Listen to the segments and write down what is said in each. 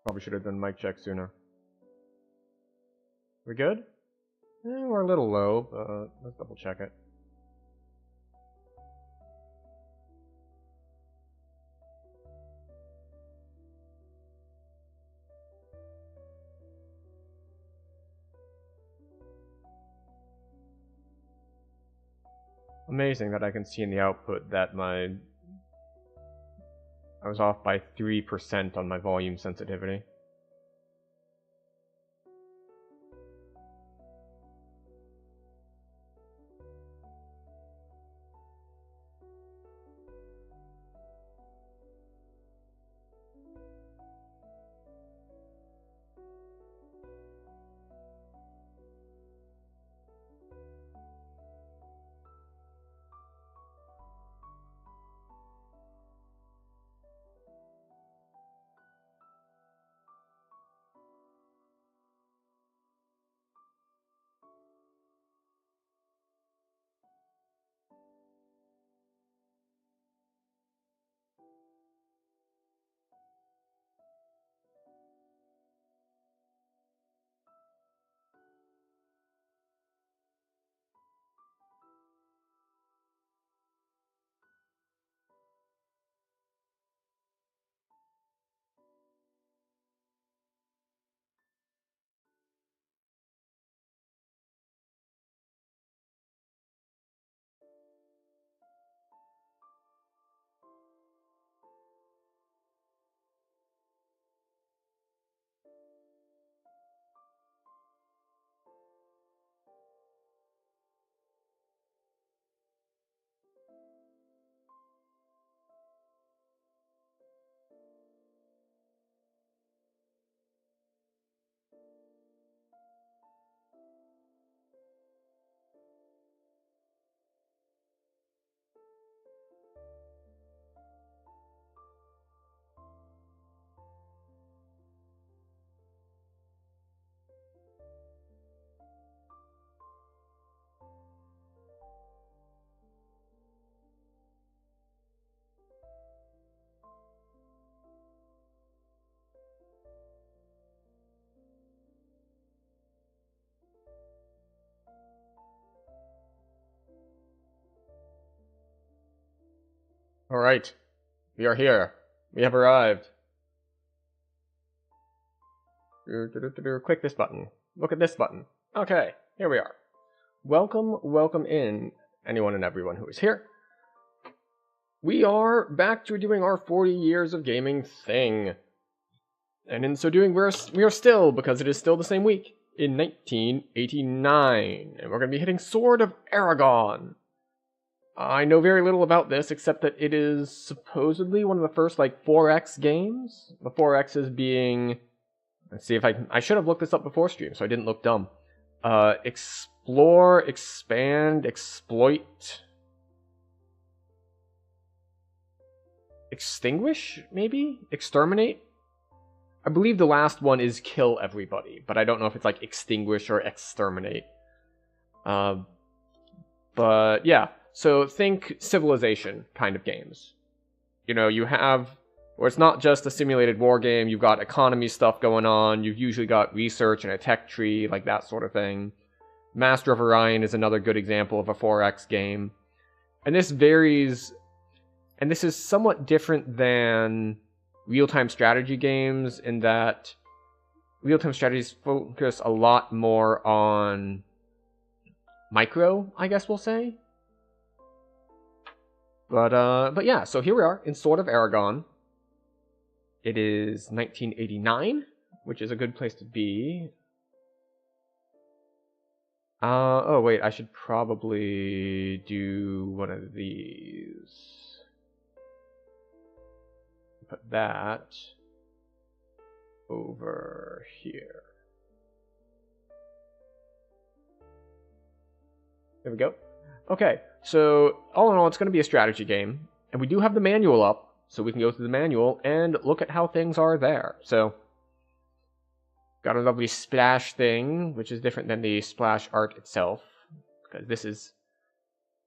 Probably should have done mic check sooner. We good? We're a little low, but let's double check it. Amazing that I can see in the output that I was off by 3% on my volume sensitivity. Alright, we are here. We have arrived. Click this button. Look at this button. Okay, here we are. Welcome in anyone and everyone who is here. We are back to doing our 40 years of gaming thing. And in so doing, we are still, because it is still the same week, in 1989. And we're going to be hitting Sword of Aragon. I know very little about this, except that it is supposedly one of the first, 4X games. The 4X's being... Let's see if I should have looked this up before stream, so I didn't look dumb. Explore, expand, exploit... Extinguish, maybe? Exterminate? I believe the last one is kill everybody, but I don't know if it's extinguish or exterminate. But yeah. So think Civilization kind of games. You know, you have, where it's not just a simulated war game, you've got economy stuff going on, you've usually got research and a tech tree, like that sort of thing. Master of Orion is another good example of a 4X game. And this varies, and this is somewhat different than real-time strategy games in that real-time strategies focus a lot more on micro, I guess we'll say. But yeah, so here we are in Sword of Aragon. It is 1989, which is a good place to be. Oh wait, I should probably do one of these. Put that over here. There we go. Okay, so all in all, it's going to be a strategy game, and we do have the manual up, so we can go through the manual and look at how things are there. So, got a lovely splash thing, which is different than the splash art itself, because this is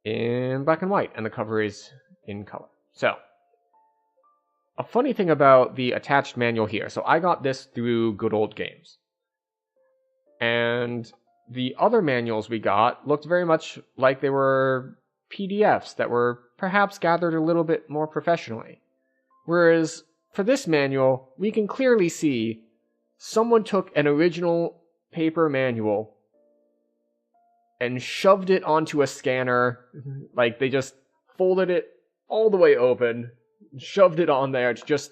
in black and white, and the cover is in color. So, a funny thing about the attached manual here. So I got this through Good Old Games. And the other manuals we got looked very much like they were PDFs that were perhaps gathered a little bit more professionally. Whereas for this manual, we can clearly see someone took an original paper manual and shoved it onto a scanner. Like, they just folded it all the way open, shoved it on there to just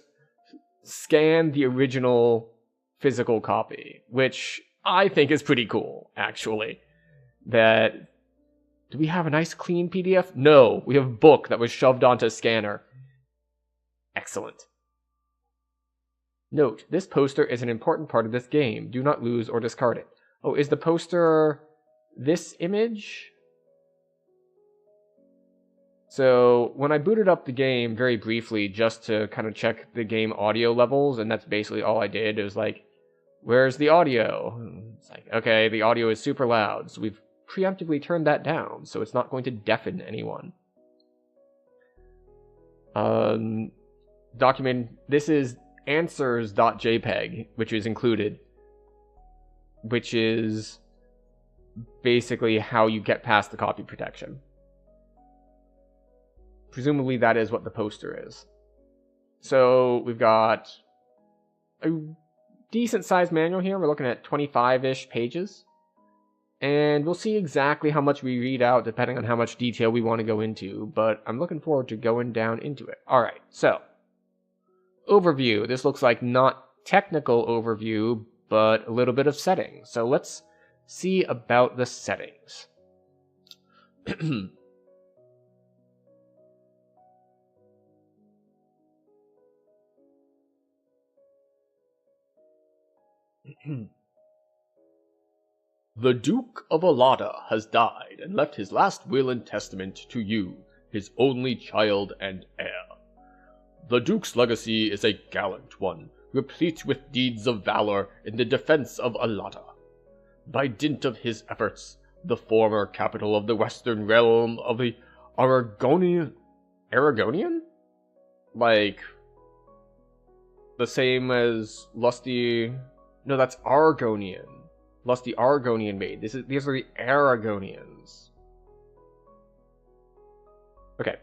scan the original physical copy, which I think is pretty cool, actually. Do we have a nice clean PDF? No, we have a book that was shoved onto a scanner. Excellent. Note, this poster is an important part of this game. Do not lose or discard it. Oh, is the poster this image? So, when I booted up the game very briefly just to kind of check the game audio levels, and that's basically all I did, it was like, where's the audio? It's like, okay, the audio is super loud, so we've preemptively turned that down, so it's not going to deafen anyone. This is answers.jpg, which is included, which is basically how you get past the copy protection. Presumably that is what the poster is. So we've got a decent sized manual here. We're looking at 25-ish pages. And we'll see exactly how much we read out depending on how much detail we want to go into, but I'm looking forward to going down into it. Alright, so overview. This looks like not technical overview, but a little bit of settings. So let's see about the settings. The Duke of Alada has died and left his last will and testament to you, his only child and heir. The Duke's legacy is a gallant one, replete with deeds of valor in the defense of Alada. By dint of his efforts, the former capital of the western realm of the Aragonian? Like, the same as Lusty... No, that's Argonian. Lusty Argonian made. These are the Aragonians. Okay,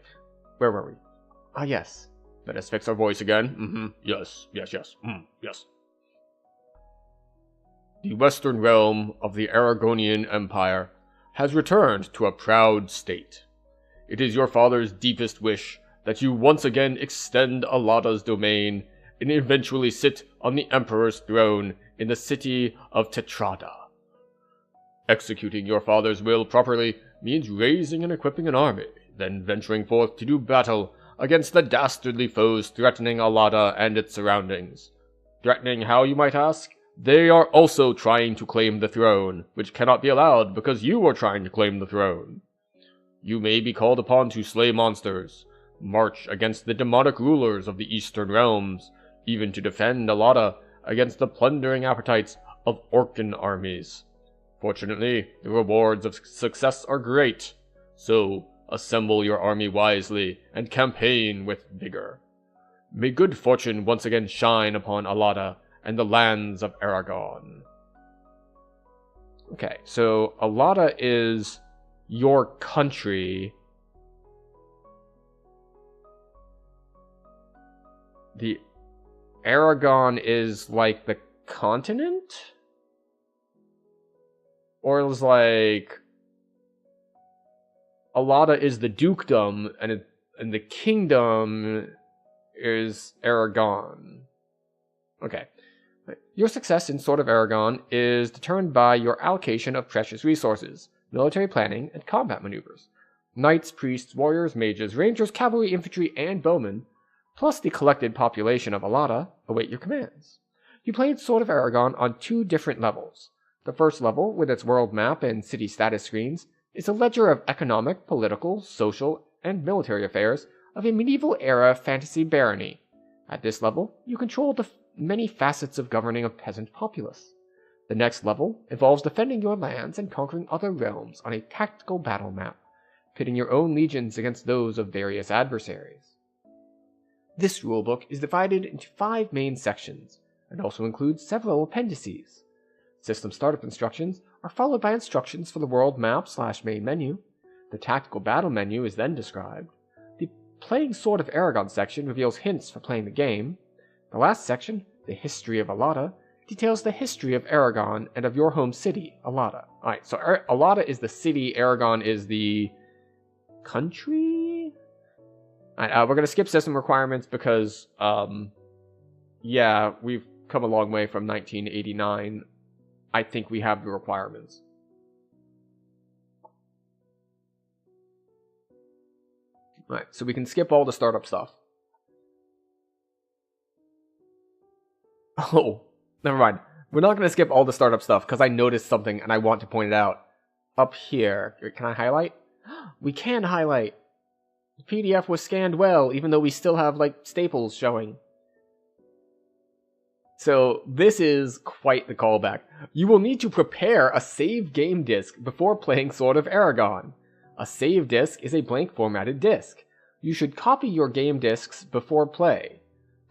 where were we? Ah, yes. Let us fix our voice again. Yes. Yes. The western realm of the Aragonian Empire has returned to a proud state. It is your father's deepest wish that you once again extend Alada's domain and eventually sit on the Emperor's throne in the city of Tetrada. Executing your father's will properly means raising and equipping an army, then venturing forth to do battle against the dastardly foes threatening Alada and its surroundings. Threatening how, you might ask? They are also trying to claim the throne, which cannot be allowed because you are trying to claim the throne. You may be called upon to slay monsters, march against the demonic rulers of the eastern realms, even to defend Alada against the plundering appetites of Orcan armies. Fortunately, the rewards of success are great, so assemble your army wisely and campaign with vigor. May good fortune once again shine upon Alada and the lands of Aragon. Okay, so Alada is your country. The Aragon is like the continent? Or it was like Alada is the dukedom and the kingdom is Aragon. Okay. Your success in Sword of Aragon is determined by your allocation of precious resources, military planning, and combat maneuvers. Knights, priests, warriors, mages, rangers, cavalry, infantry, and bowmen, plus the collected population of Alada, await your commands. You played Sword of Aragon on 2 different levels. The first level, with its world map and city status screens, is a ledger of economic, political, social, and military affairs of a medieval-era fantasy barony. At this level, you control the many facets of governing a peasant populace. The next level involves defending your lands and conquering other realms on a tactical battle map, pitting your own legions against those of various adversaries. This rulebook is divided into 5 main sections, and also includes several appendices. System startup instructions are followed by instructions for the world map/main menu. The tactical battle menu is then described. The Playing Sword of Aragon section reveals hints for playing the game. The last section, the History of Alada, details the history of Aragon and of your home city, Alada. Alright, so Alada is the city, Aragon is the country? Alright, we're going to skip system requirements because, yeah, we've come a long way from 1989. I think we have the requirements. Alright, so we can skip all the startup stuff. Oh, never mind. We're not going to skip all the startup stuff because I noticed something and I want to point it out. Up here, can I highlight? We can highlight. The PDF was scanned well, even though we still have, like, staples showing. So, this is quite the callback. You will need to prepare a save game disk before playing Sword of Aragon. A save disk is a blank formatted disk. You should copy your game disks before play.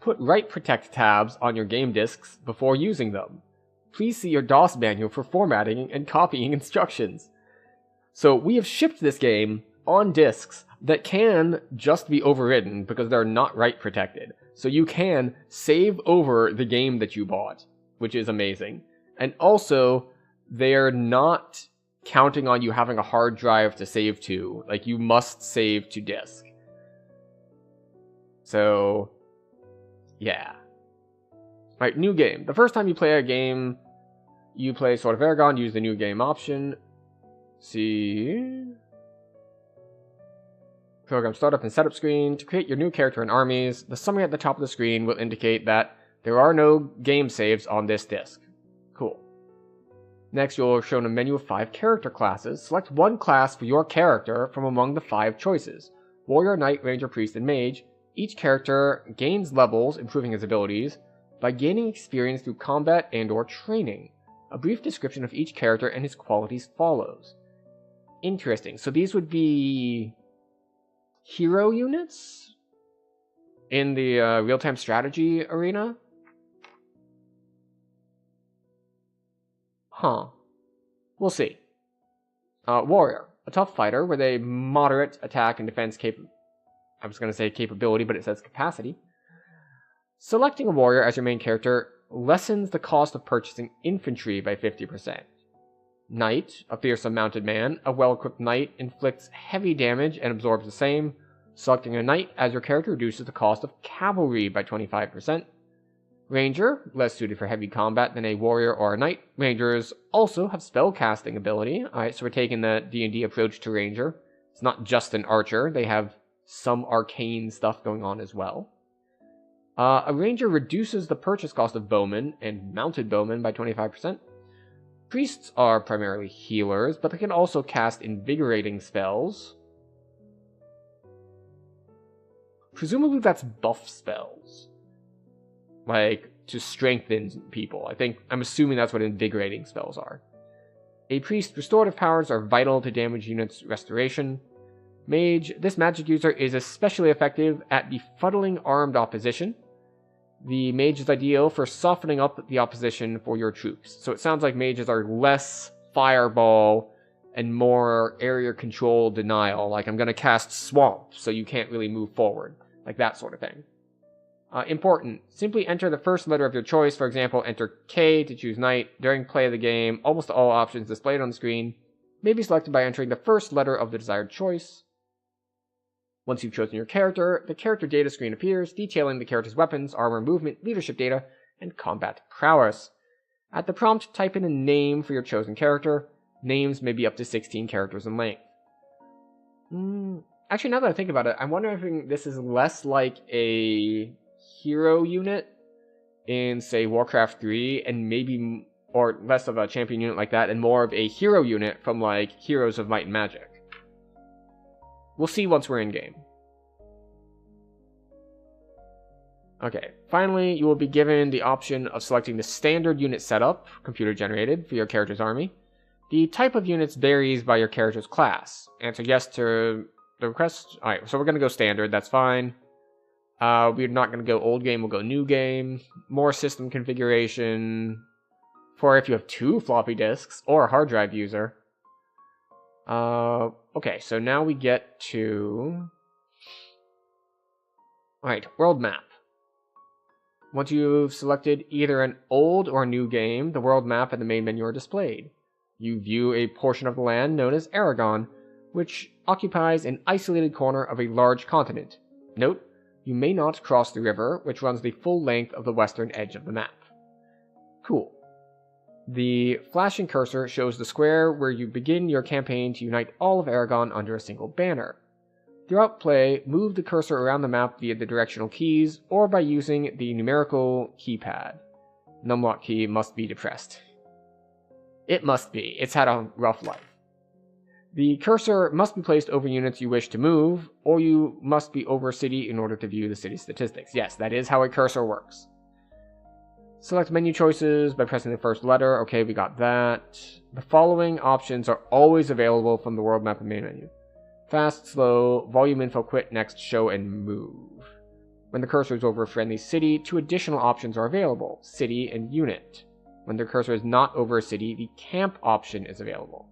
Put write protect tabs on your game disks before using them. Please see your DOS manual for formatting and copying instructions. So, we have shipped this game on disks that can just be overwritten because they're not write protected. So you can save over the game that you bought, which is amazing. And also, they're not counting on you having a hard drive to save to. Like, you must save to disk. So, yeah. Alright, new game. The first time you play a game, you play Sword of Aragon, use the new game option. See... Program startup and setup screen. To create your new character and armies, the summary at the top of the screen will indicate that there are no game saves on this disk. Cool. Next, you'll shown a menu of 5 character classes. Select one class for your character from among the 5 choices. Warrior, Knight, Ranger, Priest, and Mage. Each character gains levels, improving his abilities, by gaining experience through combat and/or training. A brief description of each character and his qualities follows. Interesting. So these would be hero units in the real-time strategy arena? Huh. We'll see. Warrior. A tough fighter with a moderate attack and defense I was going to say capability, but it says capacity. Selecting a warrior as your main character lessens the cost of purchasing infantry by 50%. Knight, a fearsome mounted man. A well-equipped knight inflicts heavy damage and absorbs the same. Selecting a knight as your character reduces the cost of cavalry by 25%. Ranger, less suited for heavy combat than a warrior or a knight. Rangers also have spellcasting ability. Alright, so we're taking the D&D approach to Ranger. It's not just an archer, they have some arcane stuff going on as well. A Ranger reduces the purchase cost of bowmen and mounted bowmen by 25%. Priests are primarily healers, but they can also cast invigorating spells. Presumably that's buff spells. Like, to strengthen people. I'm assuming that's what invigorating spells are. A priest's restorative powers are vital to damage units' restoration. Mage, this magic user is especially effective at befuddling armed opposition. The mage is ideal for softening up the opposition for your troops. So it sounds like mages are less fireball and more area control denial. Like, I'm going to cast swamp, so you can't really move forward. Like that sort of thing. Important. Simply enter the first letter of your choice. For example, enter K to choose knight. During play of the game, almost all options displayed on the screen may be selected by entering the first letter of the desired choice. Once you've chosen your character, the character data screen appears, detailing the character's weapons, armor, movement, leadership data, and combat prowess. At the prompt, type in a name for your chosen character. Names may be up to 16 characters in length. Actually, now that I think about it, I'm wondering if this is less like a hero unit in, say, Warcraft 3, and maybe, or less of a champion unit like that, and more of a hero unit from, like, Heroes of Might and Magic. We'll see once we're in-game. Okay, finally, you will be given the option of selecting the standard unit setup, computer-generated, for your character's army. The type of units varies by your character's class. Answer yes to the request. Alright, so we're going to go standard, that's fine. We're not going to go old game, we'll go new game. More system configuration for if you have 2 floppy disks or a hard drive user. Okay, so now we get to... Alright, world map. Once you've selected either an old or new game, the world map and the main menu are displayed. You view a portion of the land known as Aragon, which occupies an isolated corner of a large continent. Note, you may not cross the river, which runs the full length of the western edge of the map. Cool. The flashing cursor shows the square where you begin your campaign to unite all of Aragon under a single banner. Throughout play, move the cursor around the map via the directional keys or by using the numerical keypad. Numlock key must be depressed. It must be. It's had a rough life. The cursor must be placed over units you wish to move, or you must be over a city in order to view the city statistics. Yes, that is how a cursor works. Select menu choices by pressing the first letter. Okay, we got that. The following options are always available from the world map and main menu. Fast, slow, volume info, quit, next, show, and move. When the cursor is over a friendly city, 2 additional options are available, city and unit. When the cursor is not over a city, the camp option is available.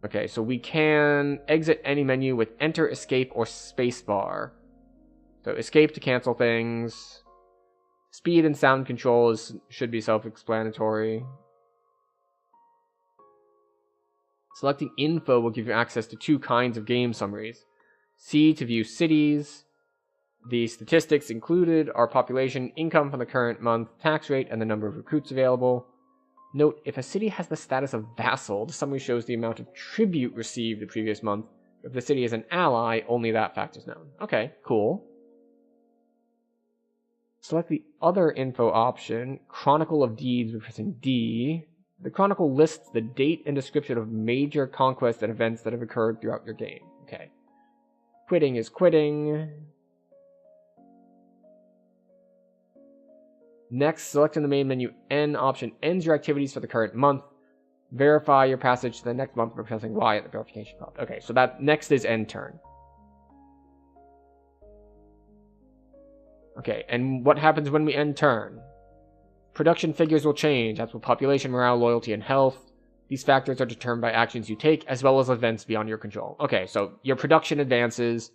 Okay, so we can exit any menu with enter, escape, or spacebar. So escape to cancel things. Speed and sound control should be self-explanatory. Selecting info will give you access to 2 kinds of game summaries. C to view cities. The statistics included are population, income for the current month, tax rate, and the number of recruits available. Note, if a city has the status of vassal, the summary shows the amount of tribute received the previous month. If the city is an ally, only that fact is known. Okay, cool. Select the other info option, Chronicle of Deeds, by pressing D. The Chronicle lists the date and description of major conquests and events that have occurred throughout your game. Okay. Quitting is quitting. Next, select in the main menu N option ends your activities for the current month. Verify your passage to the next month by pressing Y at the verification prompt. Okay, so that next is end turn. Okay, and what happens when we end turn? Production figures will change, as will population, morale, loyalty, and health. These factors are determined by actions you take, as well as events beyond your control. Okay, so your production advances,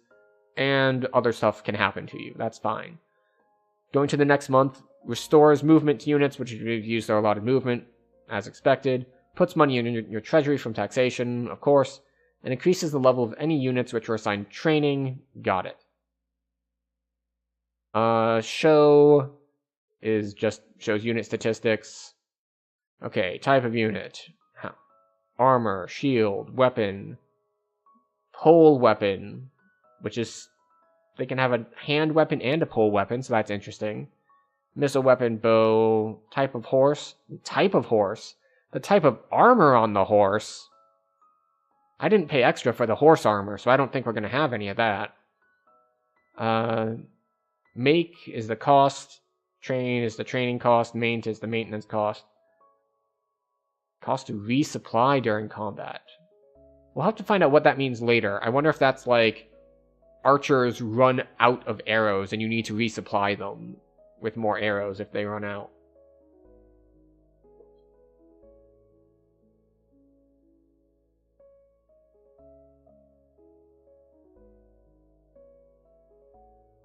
and other stuff can happen to you. That's fine. Going to the next month, restores movement to units, which have used their allotted movement, as expected. Puts money in your treasury from taxation, of course, and increases the level of any units which are assigned training. Got it. Show is just shows unit statistics. Okay, type of unit. Armor, shield, weapon, pole weapon, which is, they can have a hand weapon and a pole weapon, so that's interesting. Missile weapon, bow, type of horse, the type of armor on the horse. I didn't pay extra for the horse armor, so I don't think we're going to have any of that. Make is the cost. Train is the training cost. Maint is the maintenance cost. Cost to resupply during combat. We'll have to find out what that means later. I wonder if that's like archers run out of arrows and you need to resupply them with more arrows if they run out.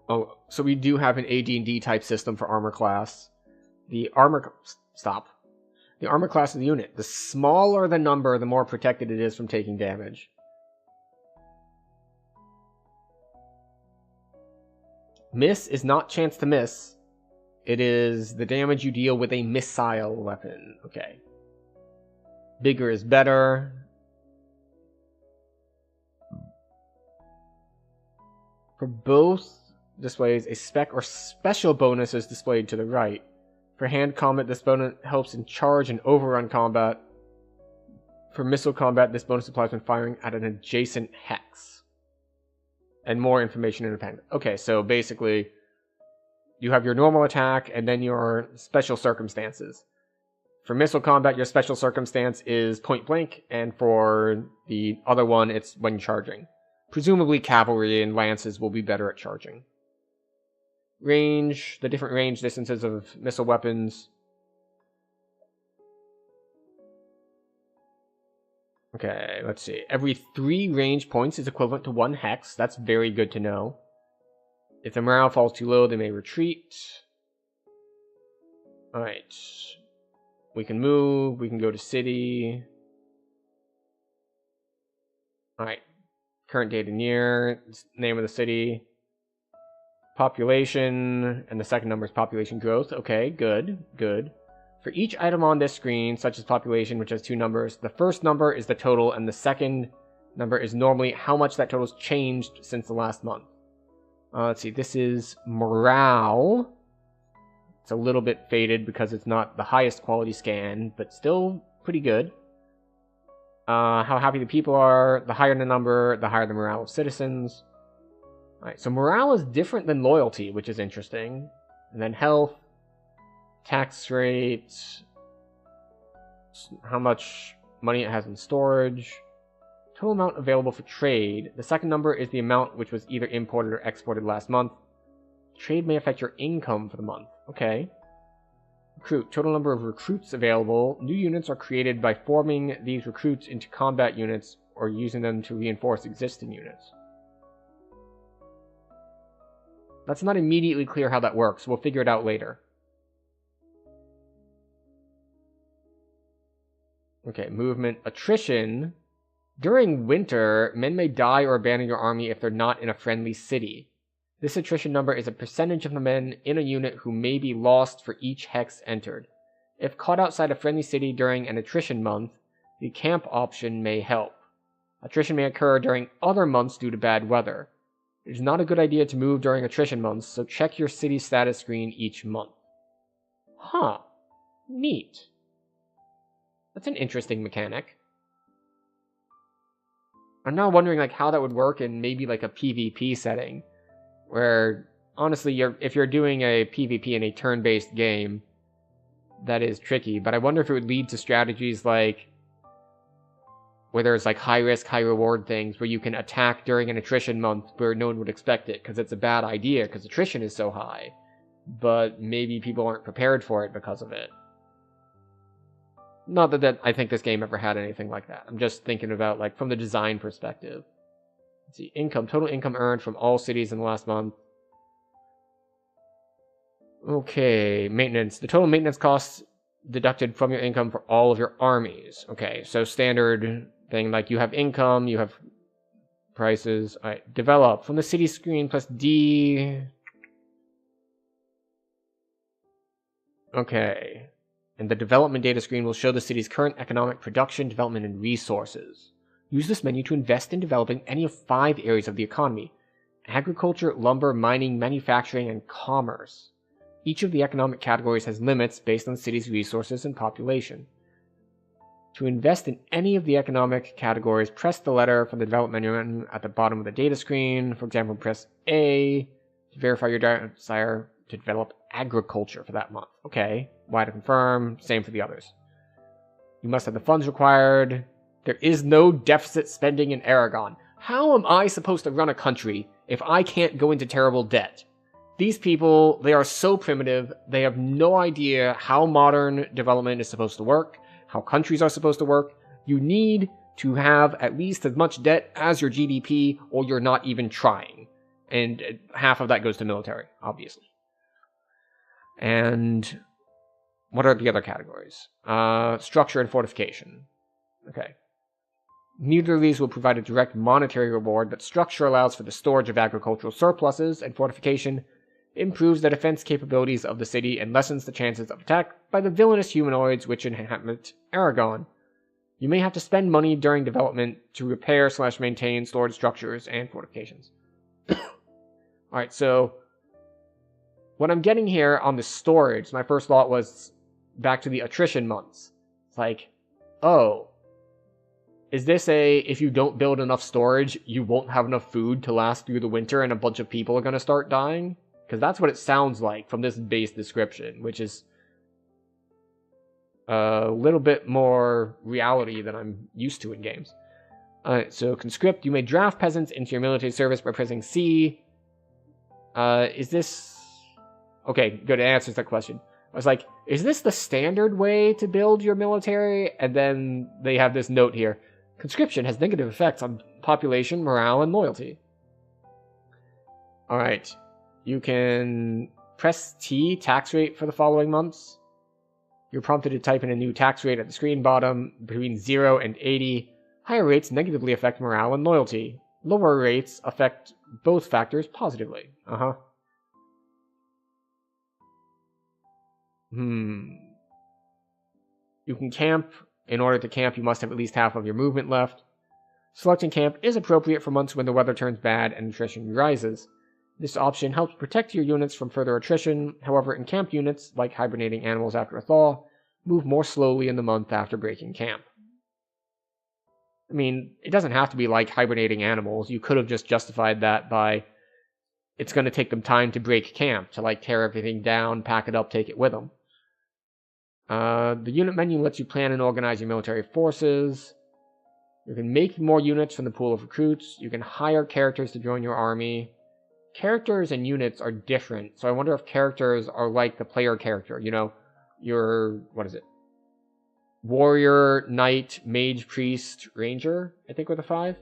Oh, so we do have an AD&D type system for armor class. The armor class of the unit. The smaller the number, the more protected it is from taking damage. Miss is not chance to miss. It is the damage you deal with a missile weapon. Okay. Bigger is better. For both displays, a spec or special bonus is displayed to the right. For hand combat, this bonus helps in charge and overrun combat. For missile combat, this bonus applies when firing at an adjacent hex. And more information in the pen. Okay, so basically, you have your normal attack and then your special circumstances. For missile combat, your special circumstance is point blank, and for the other one, it's when charging. Presumably, cavalry and lances will be better at charging. range, the different range distances of missile weapons. Okay, let's see. Every 3 range points is equivalent to 1 hex. That's very good to know. If the morale falls too low, they may retreat. Alright. We can move. We can go to city. Alright. Current date and year. Name of the city. Population. And the second number is population growth. Okay, good. Good. For each item on this screen, such as population, which has 2 numbers, the first number is the total, and the second number is normally how much that total's changed since the last month. Let's see, this is morale. It's a little bit faded because it's not the highest quality scan, but still pretty good. How happy the people are. The higher the number, the higher the morale of citizens. Alright, so morale is different than loyalty, which is interesting. And then health, tax rate, how much money it has in storage, total amount available for trade. The second number is the amount which was either imported or exported last month. Trade may affect your income for the month. Okay. Recruit. Total number of recruits available. New units are created by forming these recruits into combat units or using them to reinforce existing units. That's not immediately clear how that works. We'll figure it out later. Okay, movement. Attrition. During winter, men may die or abandon your army if they're not in a friendly city. This attrition number is a percentage of the men in a unit who may be lost for each hex entered. If caught outside a friendly city during an attrition month, the camp option may help. Attrition may occur during other months due to bad weather. It is not a good idea to move during attrition months, so check your city status screen each month. Huh. Neat. That's an interesting mechanic. I'm now wondering like how that would work in maybe like a PvP setting. Where, honestly, if you're doing a PvP in a turn-based game, that is tricky. But I wonder if it would lead to strategies like where there's like high-risk, high-reward things where you can attack during an attrition month where no one would expect it because it's a bad idea because attrition is so high. But maybe people aren't prepared for it because of it. Not that I think this game ever had anything like that. I'm just thinking about like from the design perspective. Let's see, income. Total income earned from all cities in the last month. Okay, maintenance. The total maintenance costs deducted from your income for all of your armies. Okay, so standard thing like you have income, you have prices. Alright, develop. From the city screen plus D. Okay. And the development data screen will show the city's current economic production, development, and resources. Use this menu to invest in developing any of 5 areas of the economy: agriculture, lumber, mining, manufacturing, and commerce. Each of the economic categories has limits based on the city's resources and population. To invest in any of the economic categories, press the letter from the development menu at the bottom of the data screen. For example, press A to verify your desire to develop agriculture for that month. Okay, Y to confirm, same for the others. You must have the funds required. There is no deficit spending in Aragon. How am I supposed to run a country if I can't go into terrible debt? These people, they are so primitive, they have no idea how modern development is supposed to work, how countries are supposed to work. You need to have at least as much debt as your GDP, or you're not even trying. And half of that goes to military, obviously. And what are the other categories? Structure and fortification. Okay. Neither of these will provide a direct monetary reward, but structure allows for the storage of agricultural surpluses, and fortification improves the defense capabilities of the city and lessens the chances of attack by the villainous humanoids which inhabit Aragon. You may have to spend money during development to repair/maintain storage structures and fortifications. Alright, so what I'm getting here on the storage, my first thought was back to the attrition months. It's like, oh, is this if you don't build enough storage, you won't have enough food to last through the winter and a bunch of people are going to start dying? Because that's what it sounds like from this base description, which is a little bit more reality than I'm used to in games. Alright, so conscript. You may draft peasants into your military service by pressing C. Is this Okay, good. It answers that question. I was like, is this the standard way to build your military? And then they have this note here. Conscription has negative effects on population, morale, and loyalty. Alright. You can press T, tax rate, for the following months. You're prompted to type in a new tax rate at the screen bottom. Between 0 and 80. Higher rates negatively affect morale and loyalty. Lower rates affect both factors positively. You can camp. In order to camp, you must have at least half of your movement left. Selecting camp is appropriate for months when the weather turns bad and attrition rises. This option helps protect your units from further attrition. However, in camp units, like hibernating animals after a thaw, move more slowly in the month after breaking camp. I mean, it doesn't have to be like hibernating animals. You could have just justified that by it's going to take them time to break camp, to like tear everything down, pack it up, take it with them. The unit menu lets you plan and organize your military forces. You can make more units from the pool of recruits. You can hire characters to join your army. Characters and units are different, so I wonder if characters are like the player character. You know, your, what is it? Warrior, Knight, Mage, Priest, Ranger, I think with a 5.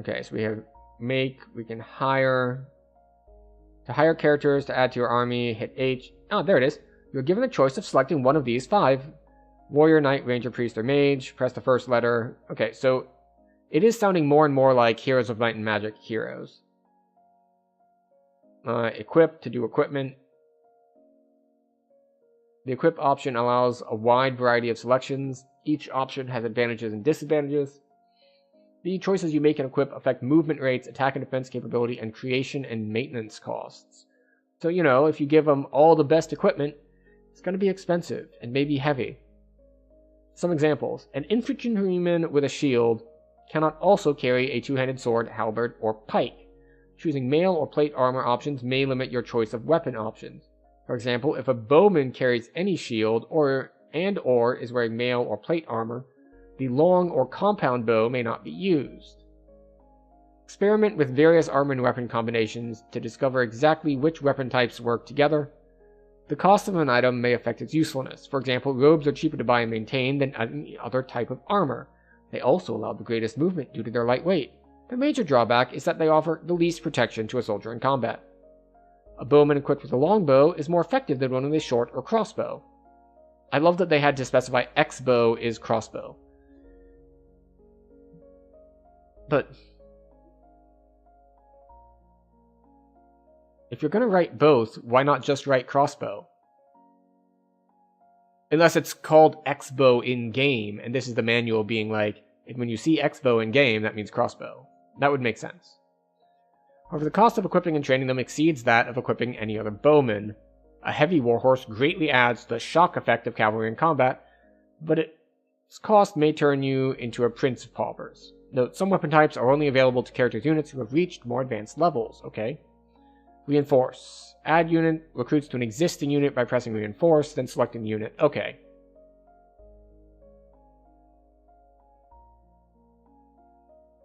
Okay, so we have make, we can hire. To hire characters to add to your army, hit H. Oh, there it is. You're given the choice of selecting one of these 5. Warrior, Knight, Ranger, Priest, or Mage. Press the first letter. Okay, so it is sounding more and more like Heroes of Might and Magic heroes. Equip, to do equipment. The equip option allows a wide variety of selections. Each option has advantages and disadvantages. The choices you make in equip affect movement rates, attack and defense capability, and creation and maintenance costs. So, you know, if you give them all the best equipment, it's going to be expensive and maybe heavy. Some examples. An infantryman with a shield cannot also carry a two-handed sword, halberd, or pike. Choosing mail or plate armor options may limit your choice of weapon options. For example, if a bowman carries any shield or is wearing mail or plate armor, the long or compound bow may not be used. Experiment with various armor and weapon combinations to discover exactly which weapon types work together. The cost of an item may affect its usefulness. For example, robes are cheaper to buy and maintain than any other type of armor. They also allow the greatest movement due to their light weight. Their major drawback is that they offer the least protection to a soldier in combat. A bowman equipped with a longbow is more effective than one with a short or crossbow. I love that they had to specify X-bow is crossbow. But if you're going to write both, why not just write crossbow? Unless it's called X-bow in-game, and this is the manual being like, when you see X-bow in-game, that means crossbow. That would make sense. However, the cost of equipping and training them exceeds that of equipping any other bowman. A heavy warhorse greatly adds to the shock effect of cavalry in combat, but its cost may turn you into a prince of paupers. Note, some weapon types are only available to characters' units who have reached more advanced levels, okay? Reinforce. Add unit recruits to an existing unit by pressing reinforce, then selecting the unit. Okay.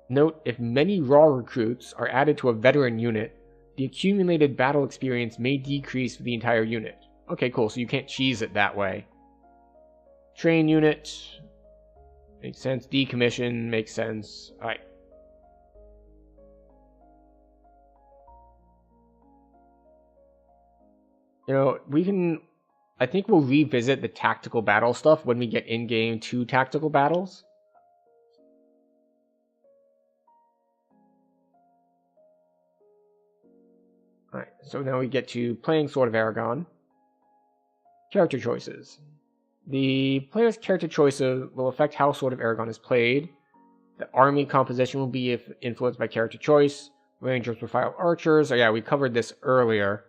Note, if many raw recruits are added to a veteran unit, the accumulated battle experience may decrease for the entire unit. Okay, cool, so you can't cheese it that way. Train unit. Makes sense. Decommission makes sense. Alright. You know, I think we'll revisit the tactical battle stuff when we get in-game to tactical battles. Alright, so now we get to playing Sword of Aragon. Character choices. The player's character choices will affect how Sword of Aragon is played. The army composition will be influenced by character choice. Rangers will fire archers. Oh yeah, we covered this earlier.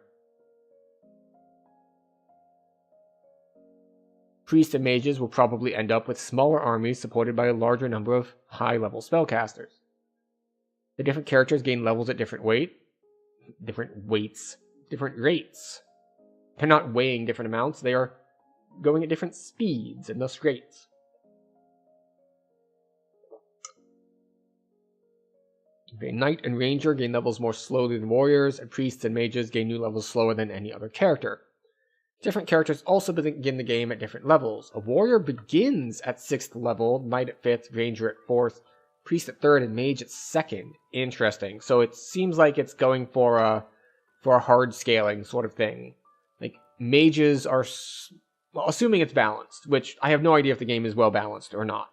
Priests and mages will probably end up with smaller armies supported by a larger number of high-level spellcasters. The different characters gain levels at different rates. They're not weighing different amounts, they are going at different speeds and thus rates. Okay, Knight and Ranger gain levels more slowly than warriors, and priests and mages gain new levels slower than any other character. Different characters also begin the game at different levels. A warrior begins at 6th level, Knight at 5th, Ranger at 4th, Priest at 3rd, and Mage at 2nd. Interesting. So it seems like it's going for a hard scaling sort of thing. Like, mages are, well, assuming it's balanced, which I have no idea if the game is well balanced or not.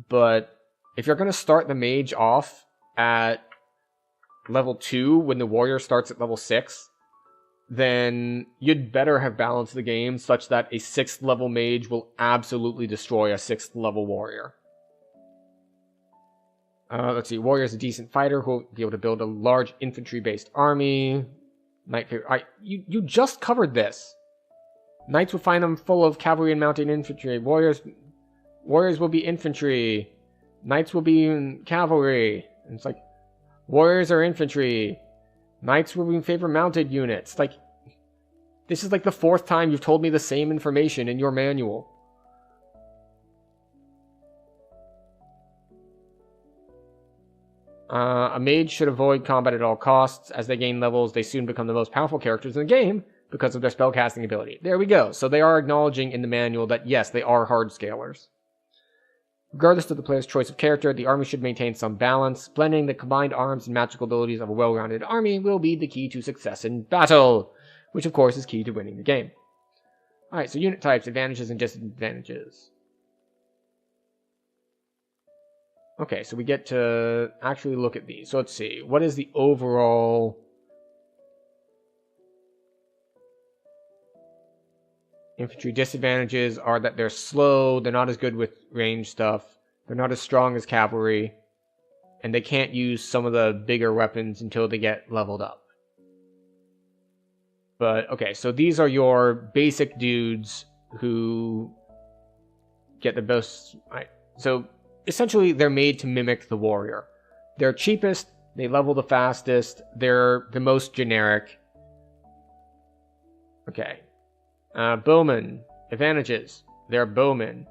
But if you're going to start the mage off at level 2 when the warrior starts at level 6, then you'd better have balanced the game such that a 6th level mage will absolutely destroy a 6th level warrior. Let's see, warrior is a decent fighter who will be able to build a large infantry-based army. You just covered this. Knights will find them full of cavalry and mounted infantry. Warriors will be infantry. Knights will be cavalry. And it's like, warriors are infantry. Knights will be in favor of mounted units. Like, this is like the 4th time you've told me the same information in your manual. A mage should avoid combat at all costs. As they gain levels, they soon become the most powerful characters in the game because of their spellcasting ability. There we go. So they are acknowledging in the manual that, yes, they are hard scalers. Regardless of the player's choice of character, the army should maintain some balance. Blending the combined arms and magical abilities of a well-rounded army will be the key to success in battle, which of course is key to winning the game. Alright, so unit types, advantages and disadvantages. Okay, so we get to actually look at these. So let's see, what is the overall... Infantry disadvantages are that they're slow, they're not as good with range stuff, they're not as strong as cavalry, and they can't use some of the bigger weapons until they get leveled up. But, okay, so these are your basic dudes who get the best... Right. So, essentially, they're made to mimic the warrior. They're cheapest, they level the fastest, they're the most generic. Okay. Bowmen. Advantages. They're bowmen.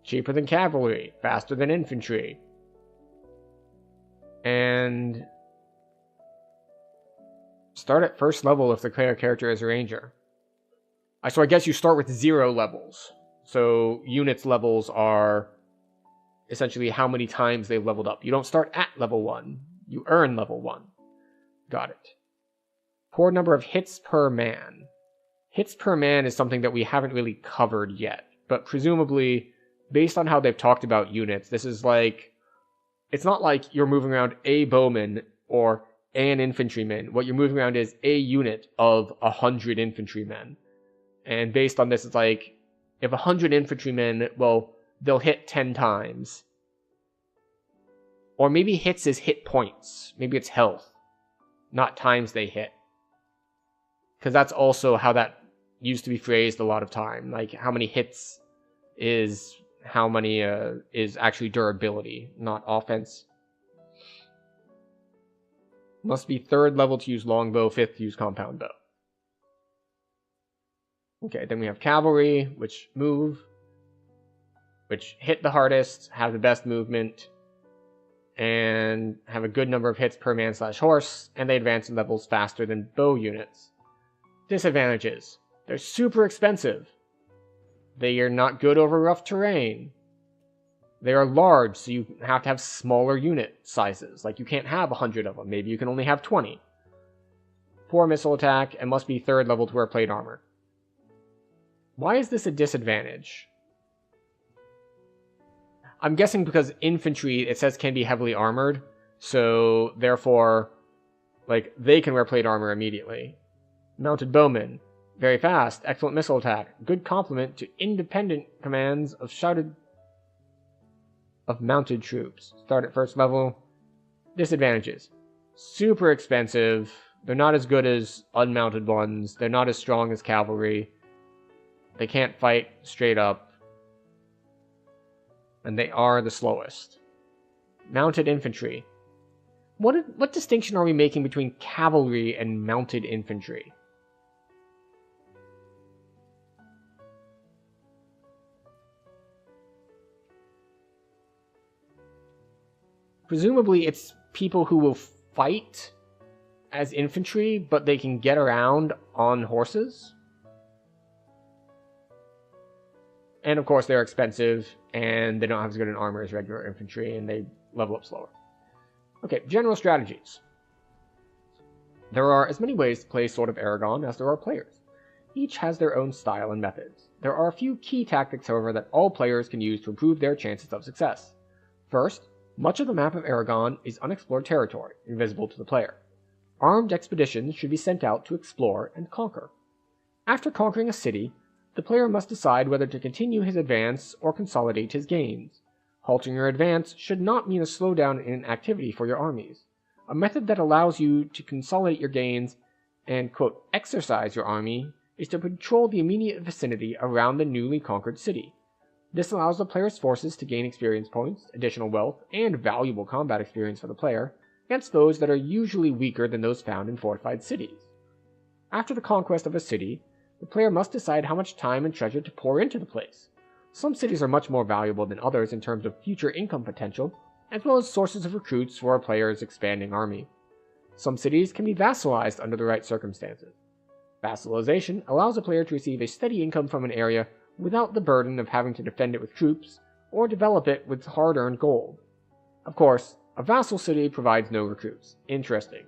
Cheaper than cavalry. Faster than infantry. And... start at 1st level if the player character is a ranger. So I guess you start with 0 levels. So units levels are essentially how many times they've leveled up. You don't start at level 1. You earn level 1. Got it. Poor number of hits per man. Hits per man is something that we haven't really covered yet. But presumably, based on how they've talked about units, this is like... it's not like you're moving around a bowman or an infantryman. What you're moving around is a unit of 100 infantrymen. And based on this, it's like, if 100 infantrymen, well, they'll hit 10 times. Or maybe hits is hit points. Maybe it's health, not times they hit. Because that's also how that used to be phrased a lot of time. Like, how many hits is how many is actually durability, not offense. Must be 3rd level to use longbow, 5th to use compound bow. Okay, then we have cavalry, which move, which hit the hardest, have the best movement, and have a good number of hits per man/horse, and they advance in levels faster than bow units. Disadvantages. They're super expensive. They are not good over rough terrain. They are large, so you have to have smaller unit sizes. Like, you can't have 100 of them. Maybe you can only have 20. Poor missile attack, and must be 3rd level to wear plate armor. Why is this a disadvantage? I'm guessing because infantry, it says, can be heavily armored. So, therefore, like, they can wear plate armor immediately. Mounted bowmen. Very fast. Excellent missile attack. Good complement to independent commands of mounted troops. Start at 1st level. Disadvantages. Super expensive. They're not as good as unmounted ones. They're not as strong as cavalry. They can't fight straight up. And they are the slowest. Mounted infantry. What distinction are we making between cavalry and mounted infantry? Presumably, it's people who will fight as infantry, but they can get around on horses. And of course, they're expensive, and they don't have as good an armor as regular infantry, and they level up slower. Okay, general strategies. There are as many ways to play Sword of Aragon as there are players. Each has their own style and methods. There are a few key tactics, however, that all players can use to improve their chances of success. First, much of the map of Aragon is unexplored territory, invisible to the player. Armed expeditions should be sent out to explore and conquer. After conquering a city, the player must decide whether to continue his advance or consolidate his gains. Halting your advance should not mean a slowdown in activity for your armies. A method that allows you to consolidate your gains and, quote, exercise your army is to patrol the immediate vicinity around the newly conquered city. This allows the player's forces to gain experience points, additional wealth, and valuable combat experience for the player against foes that are usually weaker than those found in fortified cities. After the conquest of a city, the player must decide how much time and treasure to pour into the place. Some cities are much more valuable than others in terms of future income potential, as well as sources of recruits for a player's expanding army. Some cities can be vassalized under the right circumstances. Vassalization allows a player to receive a steady income from an area without the burden of having to defend it with troops or develop it with hard-earned gold. Of course, a vassal city provides no recruits. Interesting.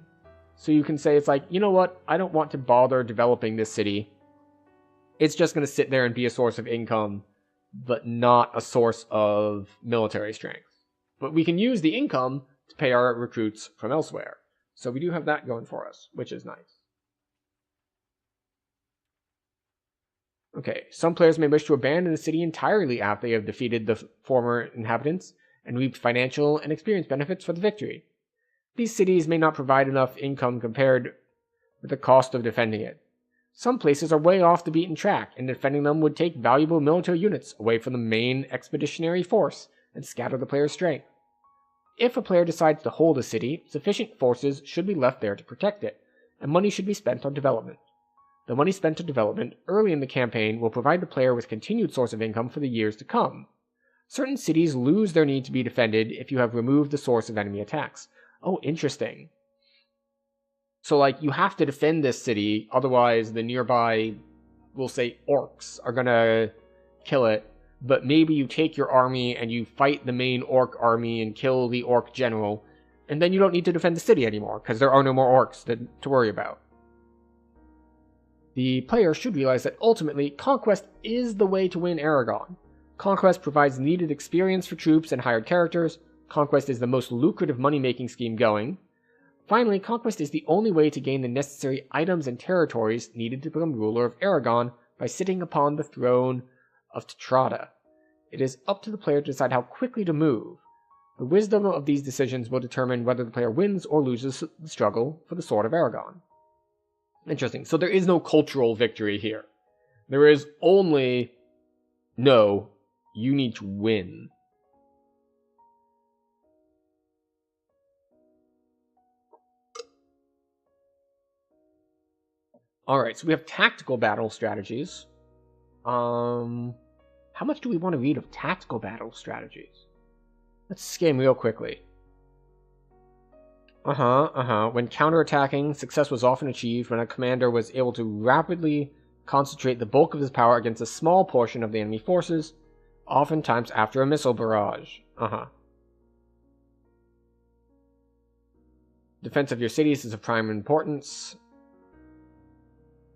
So you can say it's like, you know what, I don't want to bother developing this city. It's just going to sit there and be a source of income, but not a source of military strength. But we can use the income to pay our recruits from elsewhere. So we do have that going for us, which is nice. Okay, some players may wish to abandon the city entirely after they have defeated the former inhabitants and reaped financial and experience benefits for the victory. These cities may not provide enough income compared with the cost of defending it. Some places are way off the beaten track, and defending them would take valuable military units away from the main expeditionary force and scatter the player's strength. If a player decides to hold a city, sufficient forces should be left there to protect it, and money should be spent on development. The money spent on development early in the campaign will provide the player with continued source of income for the years to come. Certain cities lose their need to be defended if you have removed the source of enemy attacks. Oh, interesting. So, like, you have to defend this city, otherwise the nearby, we'll say, orcs are gonna kill it. But maybe you take your army and you fight the main orc army and kill the orc general, and then you don't need to defend the city anymore, because there are no more orcs to worry about. The player should realize that ultimately, conquest is the way to win Aragon. Conquest provides needed experience for troops and hired characters. Conquest is the most lucrative money-making scheme going. Finally, conquest is the only way to gain the necessary items and territories needed to become ruler of Aragon by sitting upon the throne of Tetrada. It is up to the player to decide how quickly to move. The wisdom of these decisions will determine whether the player wins or loses the struggle for the Sword of Aragon. Interesting. So there is no cultural victory here. There is only, no, you need to win. Alright, so we have tactical battle strategies. How much do we want to read of tactical battle strategies? Let's skim real quickly. When counterattacking, success was often achieved when a commander was able to rapidly concentrate the bulk of his power against a small portion of the enemy forces, oftentimes after a missile barrage. Defense of your cities is of prime importance.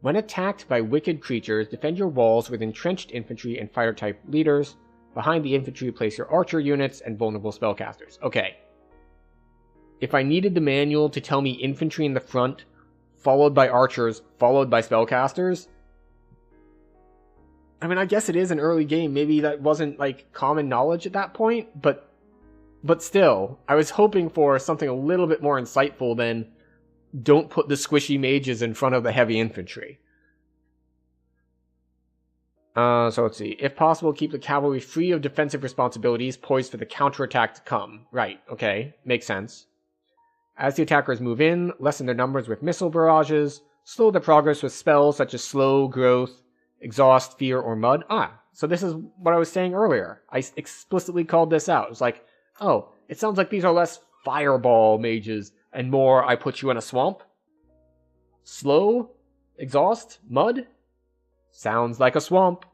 When attacked by wicked creatures, defend your walls with entrenched infantry and fighter-type leaders. Behind the infantry, place your archer units and vulnerable spellcasters. Okay. If I needed the manual to tell me infantry in the front, followed by archers, followed by spellcasters, I mean, I guess it is an early game. Maybe that wasn't, like, common knowledge at that point, but still, I was hoping for something a little bit more insightful than don't put the squishy mages in front of the heavy infantry. So let's see. If possible, keep the cavalry free of defensive responsibilities, poised for the counterattack to come. Right, okay, makes sense. As the attackers move in, lessen their numbers with missile barrages, slow their progress with spells such as slow, growth, exhaust, fear, or mud. So this is what I was saying earlier. I explicitly called this out. It's like, oh, it sounds like these are less fireball mages, and more I put you in a swamp? Slow? Exhaust? Mud? Sounds like a swamp.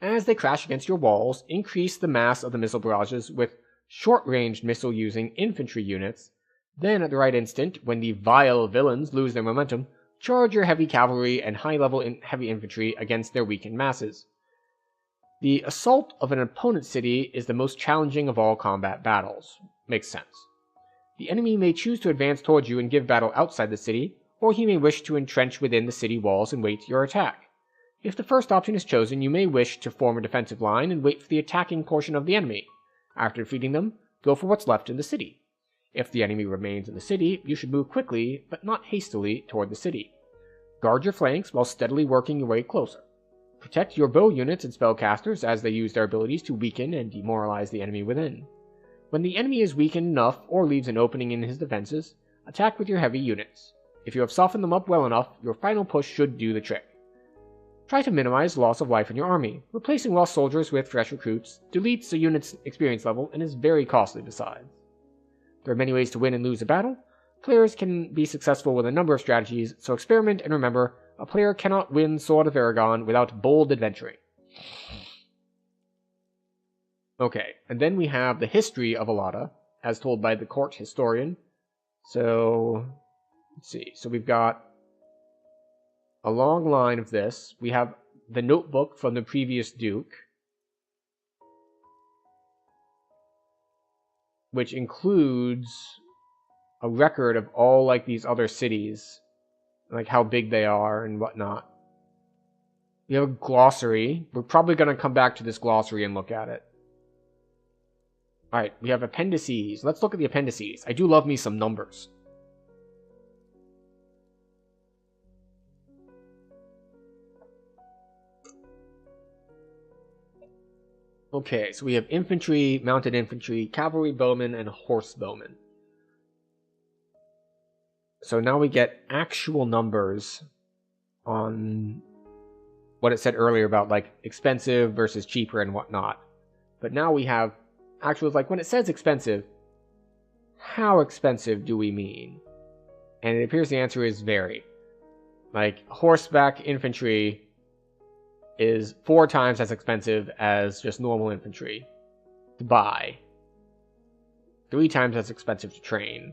As they crash against your walls, increase the mass of the missile barrages with short-range missile-using infantry units. Then, at the right instant, when the vile villains lose their momentum, charge your heavy cavalry and high-level heavy infantry against their weakened masses. The assault of an opponent's city is the most challenging of all combat battles. Makes sense. The enemy may choose to advance towards you and give battle outside the city, or he may wish to entrench within the city walls and wait your attack. If the first option is chosen, you may wish to form a defensive line and wait for the attacking portion of the enemy. After defeating them, go for what's left in the city. If the enemy remains in the city, you should move quickly, but not hastily, toward the city. Guard your flanks while steadily working your way closer. Protect your bow units and spellcasters as they use their abilities to weaken and demoralize the enemy within. When the enemy is weakened enough or leaves an opening in his defenses, attack with your heavy units. If you have softened them up well enough, your final push should do the trick. Try to minimize loss of life in your army. Replacing lost soldiers with fresh recruits deletes a unit's experience level and is very costly besides. There are many ways to win and lose a battle. Players can be successful with a number of strategies, so experiment and remember, a player cannot win Sword of Aragon without bold adventuring. Okay, and then we have the history of Alada, as told by the court historian. So, let's see. So we've got a long line of this. We have the notebook from the previous Duke, which includes a record of all like these other cities, like how big they are and whatnot. We have a glossary. We're probably going to come back to this glossary and look at it. Alright, we have appendices. Let's look at the appendices. I do love me some numbers. Okay, so we have infantry, mounted infantry, cavalry bowmen, and horse bowmen. So now we get actual numbers on what it said earlier about like expensive versus cheaper and whatnot. But now we have actuals, like when it says expensive, how expensive do we mean? And it appears the answer is vary. Like horseback infantry is 4 times as expensive as just normal infantry to buy. 3 times as expensive to train.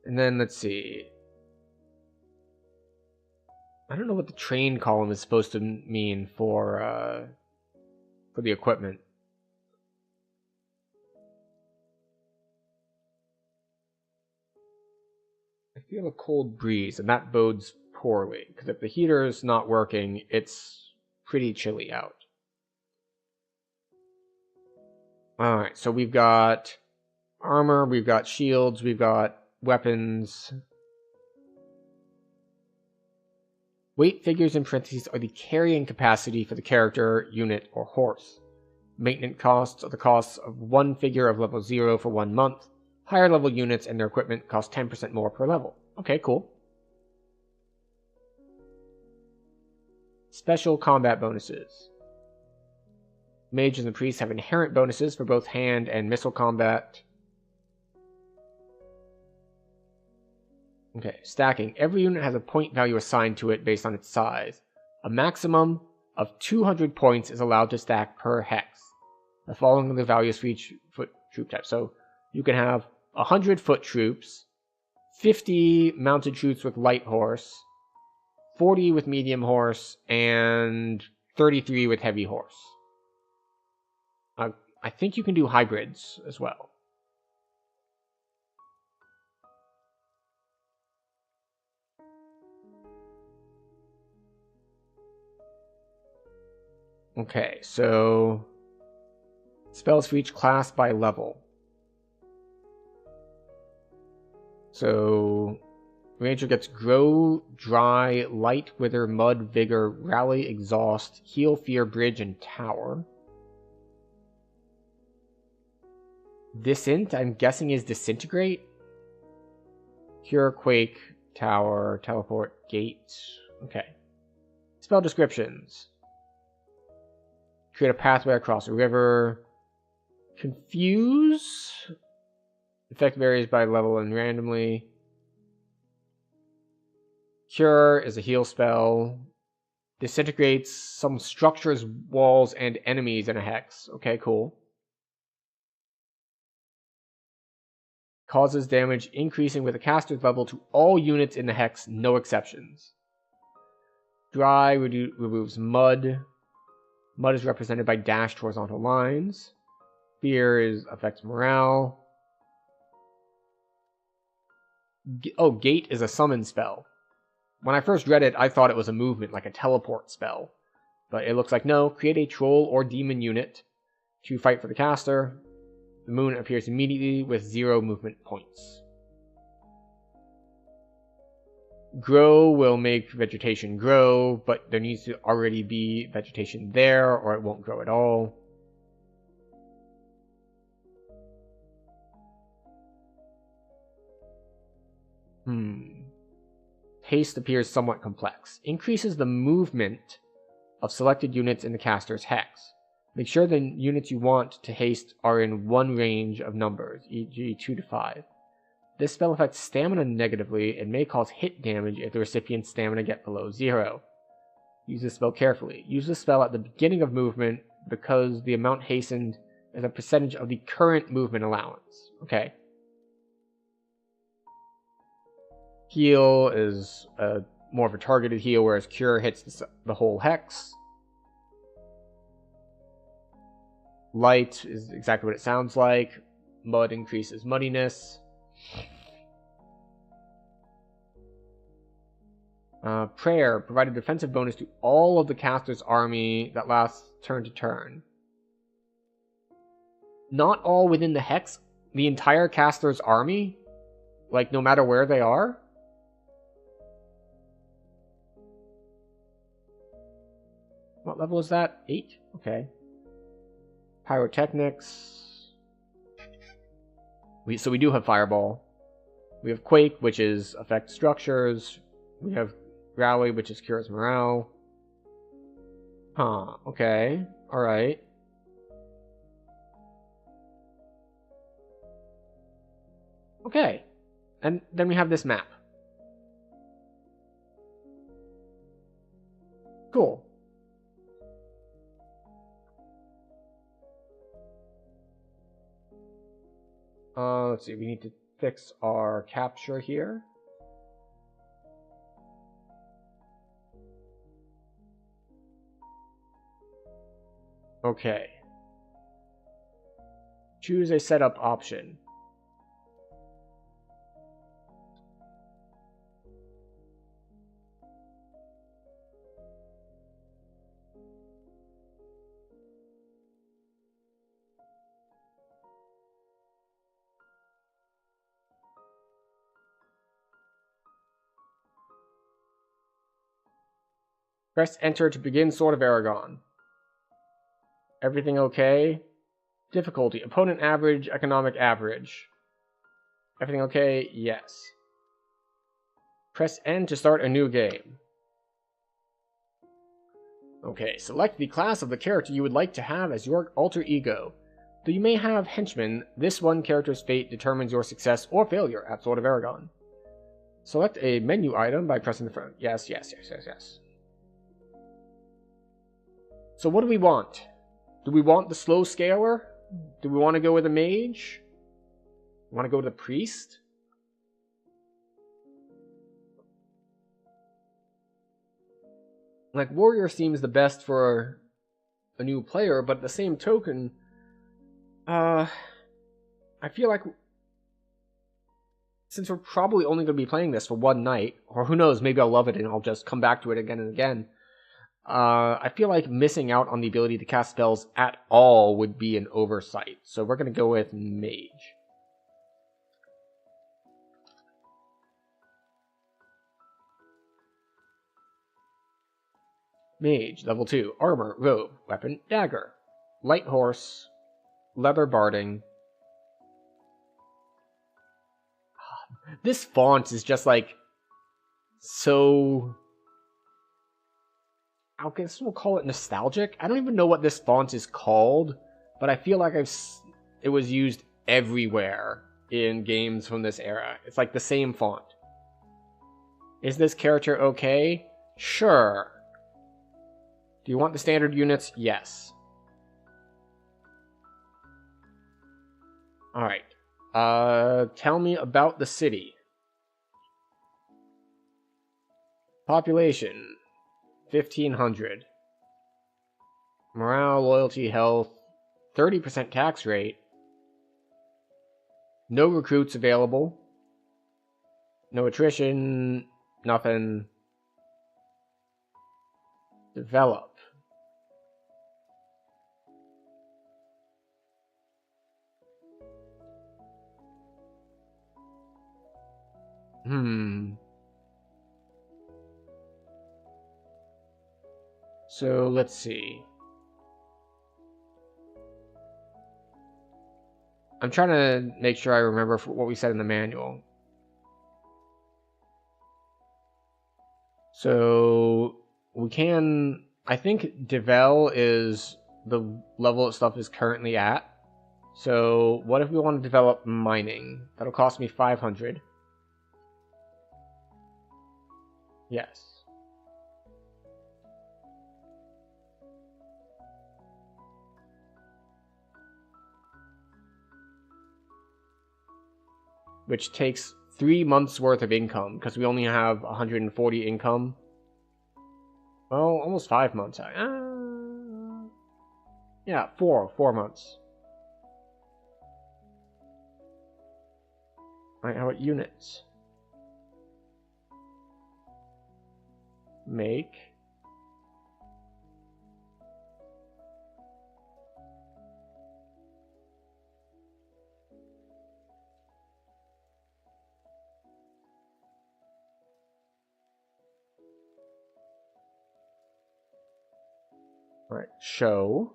And then let's see. I don't know what the train column is supposed to mean for the equipment. I feel a cold breeze, and that bodes poorly, because if the heater is not working, it's pretty chilly out. Alright, so we've got armor, we've got shields, we've got weapons. Weight figures in parentheses are the carrying capacity for the character, unit, or horse. Maintenance costs are the costs of 1 figure of level 0 for 1 month. Higher level units and their equipment cost 10% more per level. Okay, cool. Special combat bonuses. Mages and priests have inherent bonuses for both hand and missile combat. Okay, stacking. Every unit has a point value assigned to it based on its size. A maximum of 200 points is allowed to stack per hex. The following are the values for each foot troop type. So you can have 100 foot troops, 50 mounted troops with light horse, 40 with medium horse, and 33 with heavy horse. I think you can do hybrids as well. Okay, so spells for each class by level. So Ranger gets Grow, Dry, Light, Wither, Mud, Vigor, Rally, Exhaust, Heal, Fear, Bridge, and Tower. Disint, I'm guessing, is Disintegrate. Cure, Quake, Tower, Teleport, Gate. Okay. Spell descriptions. Create a pathway across a river. Confuse. Effect varies by level and randomly. Cure is a heal spell. Disintegrates some structures, walls, and enemies in a hex. Okay, cool. Causes damage increasing with the caster's level to all units in the hex, no exceptions. Dry removes mud. Mud is represented by dashed horizontal lines. Fear affects morale. Gate is a summon spell. When I first read it, I thought it was a movement, like a teleport spell. But it looks like no. Create a troll or demon unit to fight for the caster. The moon appears immediately with 0 movement points. Grow will make vegetation grow, but there needs to already be vegetation there, or it won't grow at all. Haste appears somewhat complex. Increases the movement of selected units in the caster's hex. Make sure the units you want to haste are in one range of numbers, e.g. 2 to 5. This spell affects stamina negatively and may cause hit damage if the recipient's stamina get below 0. Use this spell carefully. Use this spell at the beginning of movement because the amount hastened is a percentage of the current movement allowance. Okay. Heal is more of a targeted heal, whereas Cure hits the whole hex. Light is exactly what it sounds like. Mud increases muddiness. Prayer provide a defensive bonus to all of the caster's army that lasts turn to turn. Not all within the hex? The entire caster's army? Like, no matter where they are? What level is that? 8? Okay. Pyrotechnics. So we do have Fireball. We have Quake, which is affect structures. We have Rally, which is cures morale. Huh, okay. Alright. Okay. And then we have this map. Cool. Let's see, we need to fix our capture here. Okay. Choose a setup option. Press enter to begin Sword of Aragon. Everything okay? Difficulty. Opponent average, economic average. Everything okay? Yes. Press N to start a new game. Okay, select the class of the character you would like to have as your alter ego. Though you may have henchmen, this one character's fate determines your success or failure at Sword of Aragon. Select a menu item by pressing the front. Yes. So what do we want? Do we want the slow scaler? Do we want to go with a mage? Want to go with a priest? Like, warrior seems the best for a new player, but at the same token, I feel like since we're probably only going to be playing this for one night, or who knows, maybe I'll love it and I'll just come back to it again and again. I feel like missing out on the ability to cast spells at all would be an oversight. So we're going to go with Mage. Mage, level 2. Armor, robe, weapon, dagger. Light horse, leather barding. This font is just like so I guess we'll call it nostalgic. I don't even know what this font is called, but I feel like it was used everywhere in games from this era. It's like the same font. Is this character okay? Sure. Do you want the standard units? Yes. Alright. Tell me about the city. Population 1,500. Morale, loyalty, health, 30% tax rate. No recruits available. No attrition, nothing. Develop. So let's see. I'm trying to make sure I remember what we said in the manual. So we can, I think Devel is the level stuff is currently at. So what if we want to develop mining? That'll cost me 500. Yes. Which takes 3 months worth of income because we only have 140 income. Well, almost 5 months. Yeah, 4 months. Alright, how about units? Make. Alright, show.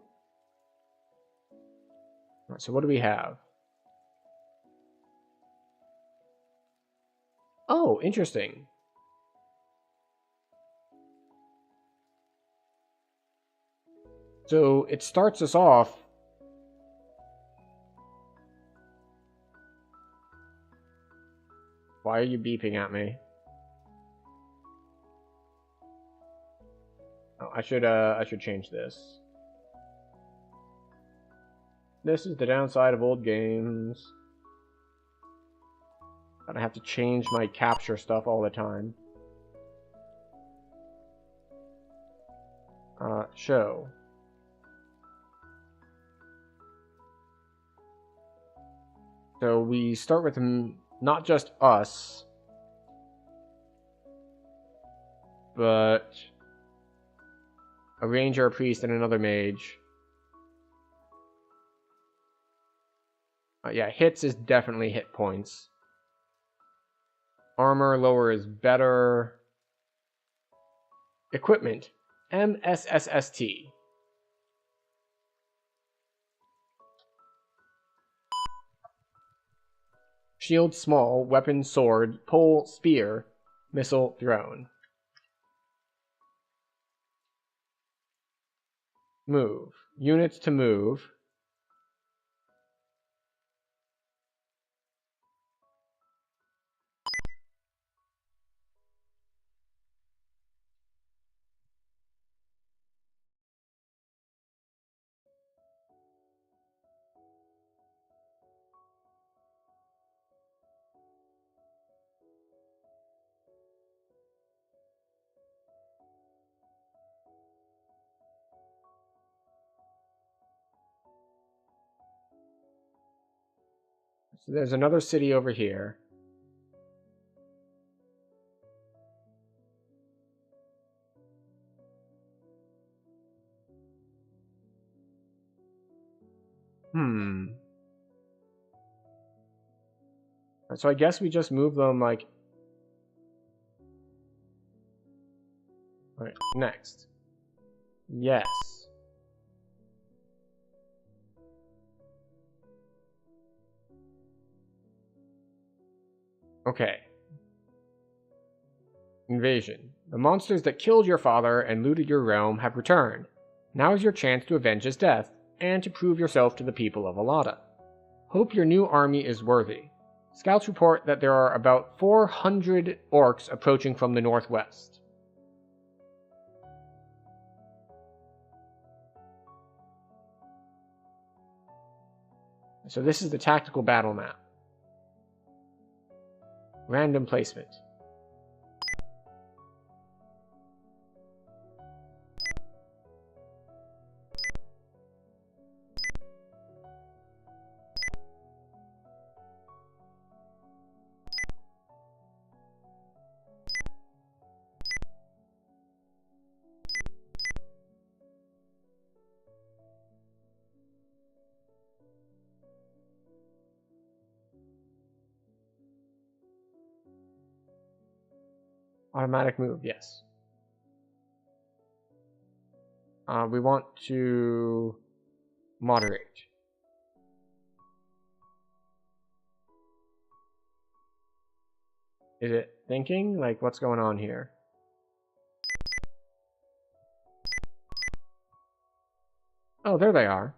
Alright, so what do we have? Oh, interesting. So it starts us off. Why are you beeping at me? Oh, I should change this. This is the downside of old games. I have to change my capture stuff all the time. Show. So we start with not just us, but a ranger, a priest, and another mage. Yeah, hits is definitely hit points. Armor lower is better. Equipment, MSSST. Shield small, weapon sword, pole, spear, missile thrown. Move. Units to move. So there's another city over here. So I guess we just move them like... Alright, next. Yes. Okay. Invasion. The monsters that killed your father and looted your realm have returned. Now is your chance to avenge his death, and to prove yourself to the people of Alada. Hope your new army is worthy. Scouts report that there are about 400 orcs approaching from the northwest. So this is the tactical battle map. Random placement. Automatic move, yes. We want to moderate. Is it thinking? Like, what's going on here? Oh, there they are.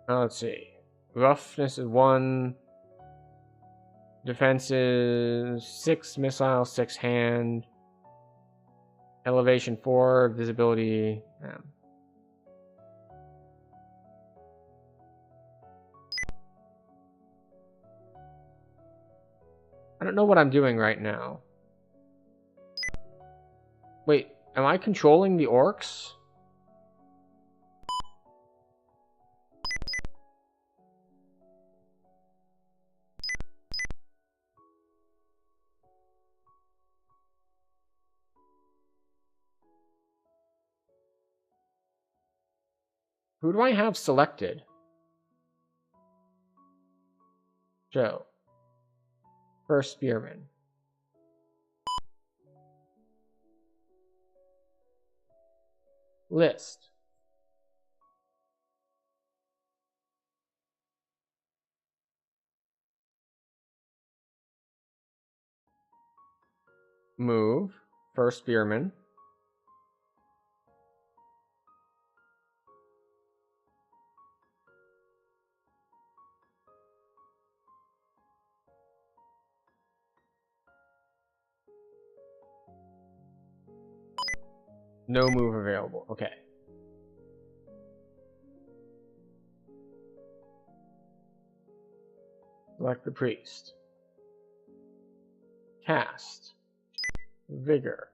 Let's see. Roughness is 1. Defense is 6 missile, 6 hand. Elevation 4, visibility. I don't know what I'm doing right now. Wait, am I controlling the orcs? Who do I have selected? Joe. First Spearman. List. Move. First Spearman. No move available. Okay. Select the priest. Cast. Vigor.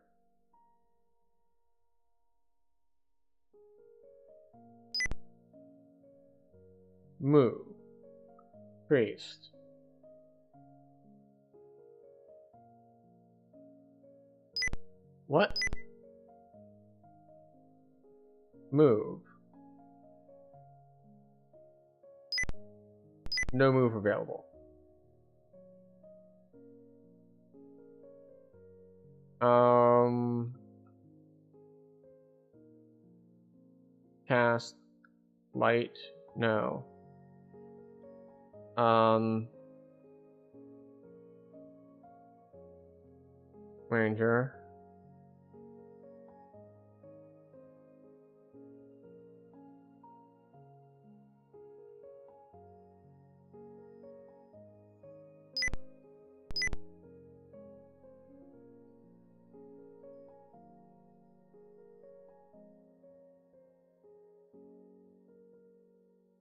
Move. Priest. What? Move. No move available. Cast. Light. No. Ranger.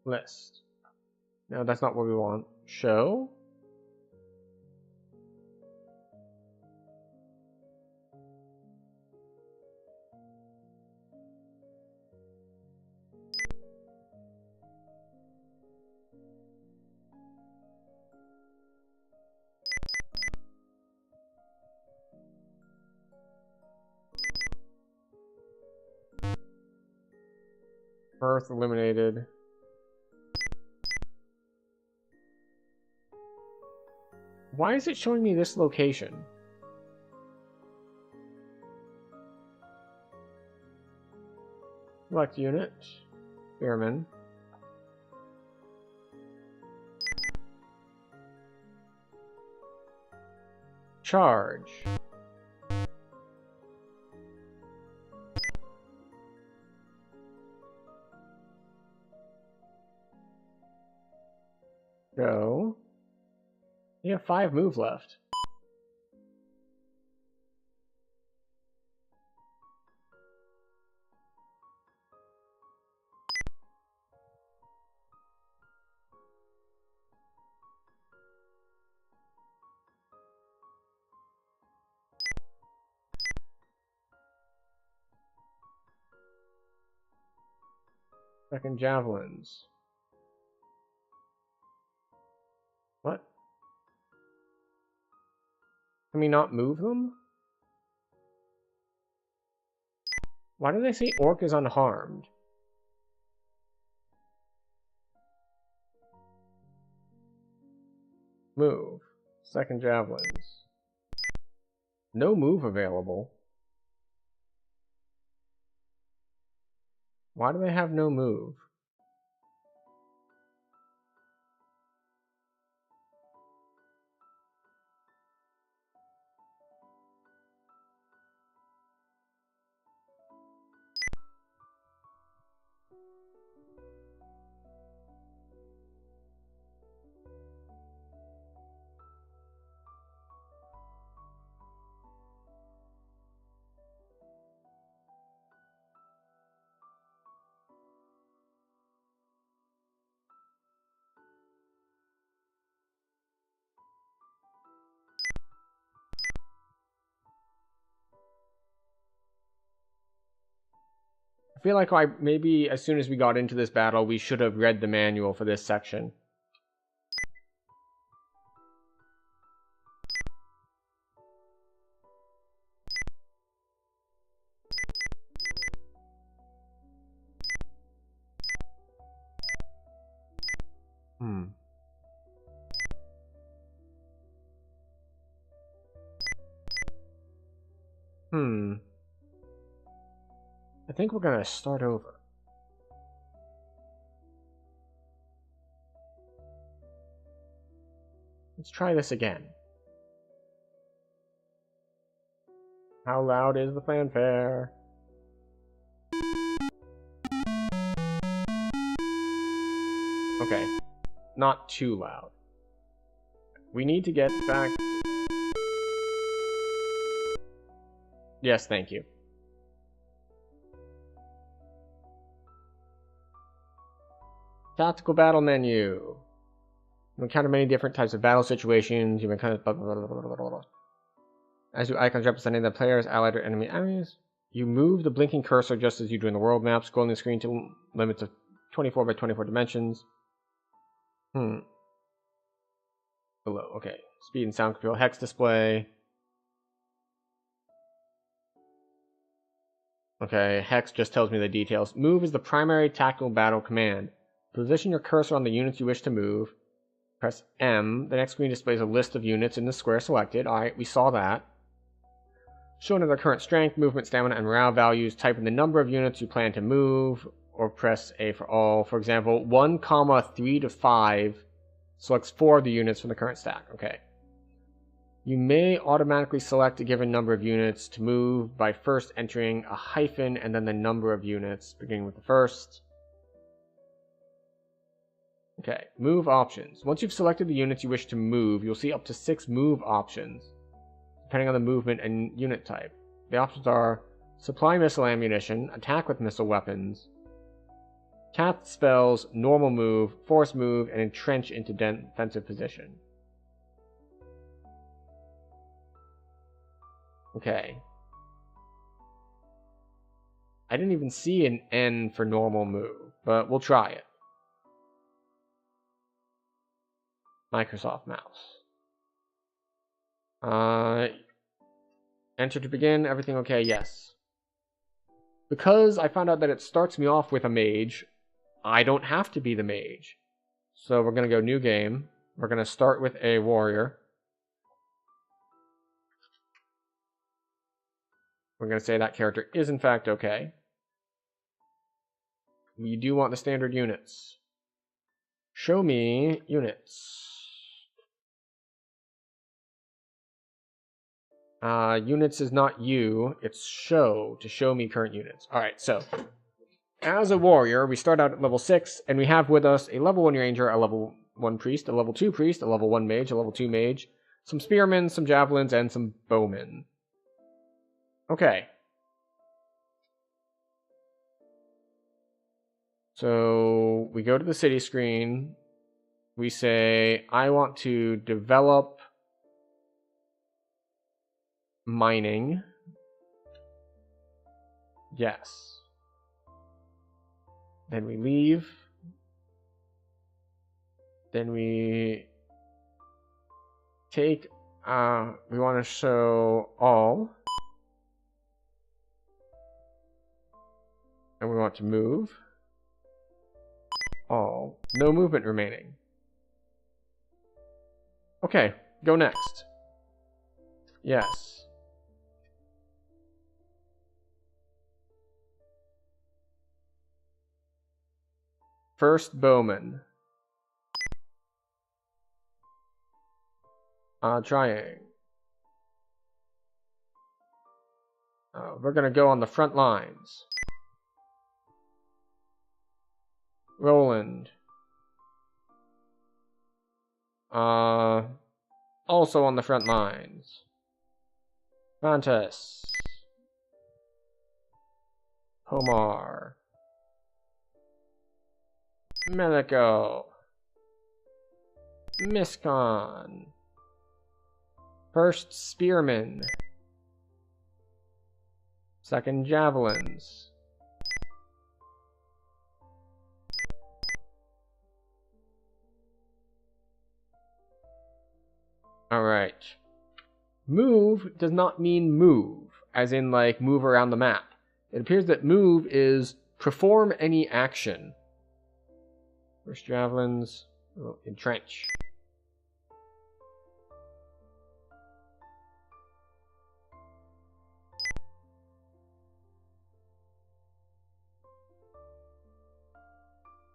List. No, that's not what we want. Show. Earth eliminated. Why is it showing me this location? Select unit. Spearman. Charge. Go. You have 5 move left. Second javelins. What? Can we not move them? Why do they say orc is unharmed? Move. Second javelins. No move available. Why do they have no move? I feel like maybe as soon as we got into this battle, we should have read the manual for this section. I think we're gonna start over. Let's try this again. How loud is the fanfare? Okay, not too loud. We need to get back... Yes, thank you. Tactical battle menu. You encounter many different types of battle situations. You encounter... As your icons representing the player's allied or enemy enemies, you move the blinking cursor just as you do in the world map, scrolling the screen to limits of 24 by 24 dimensions. Below, okay. Speed and sound control, hex display. Okay, hex just tells me the details. Move is the primary tactical battle command. Position your cursor on the units you wish to move. Press M. The next screen displays a list of units in the square selected. Alright, we saw that. Showing their current strength, movement, stamina, and morale values. Type in the number of units you plan to move, or press A for all. For example, 1, 3 to 5 selects 4 of the units from the current stack. Okay. You may automatically select a given number of units to move by first entering a hyphen and then the number of units, beginning with the first. Okay, move options. Once you've selected the units you wish to move, you'll see up to 6 move options, depending on the movement and unit type. The options are supply missile ammunition, attack with missile weapons, cast spells, normal move, force move, and entrench into defensive position. Okay. I didn't even see an N for normal move, but we'll try it. Microsoft mouse. Enter to begin. Everything okay? Yes. Because I found out that it starts me off with a mage, I don't have to be the mage. So we're going to go new game. We're going to start with a warrior. We're going to say that character is in fact okay. We do want the standard units. Show me units. Units is not you, it's show, to show me current units. Alright, so, as a warrior, we start out at level 6, and we have with us a level 1 ranger, a level 1 priest, a level 2 priest, a level 1 mage, a level 2 mage, some spearmen, some javelins, and some bowmen. Okay. So, we go to the city screen, we say, I want to develop mining. Yes. Then we leave. Then we take, we want to show all. And we want to move. All. No movement remaining. Okay, go next. Yes. First bowman. Trying. We're gonna go on the front lines. Roland. Also on the front lines. Fantas. Homar. Meliko. Miskon. First spearmen. Second javelins. Alright. Move does not mean move, as in like move around the map. It appears that move is perform any action. First javelins, entrench.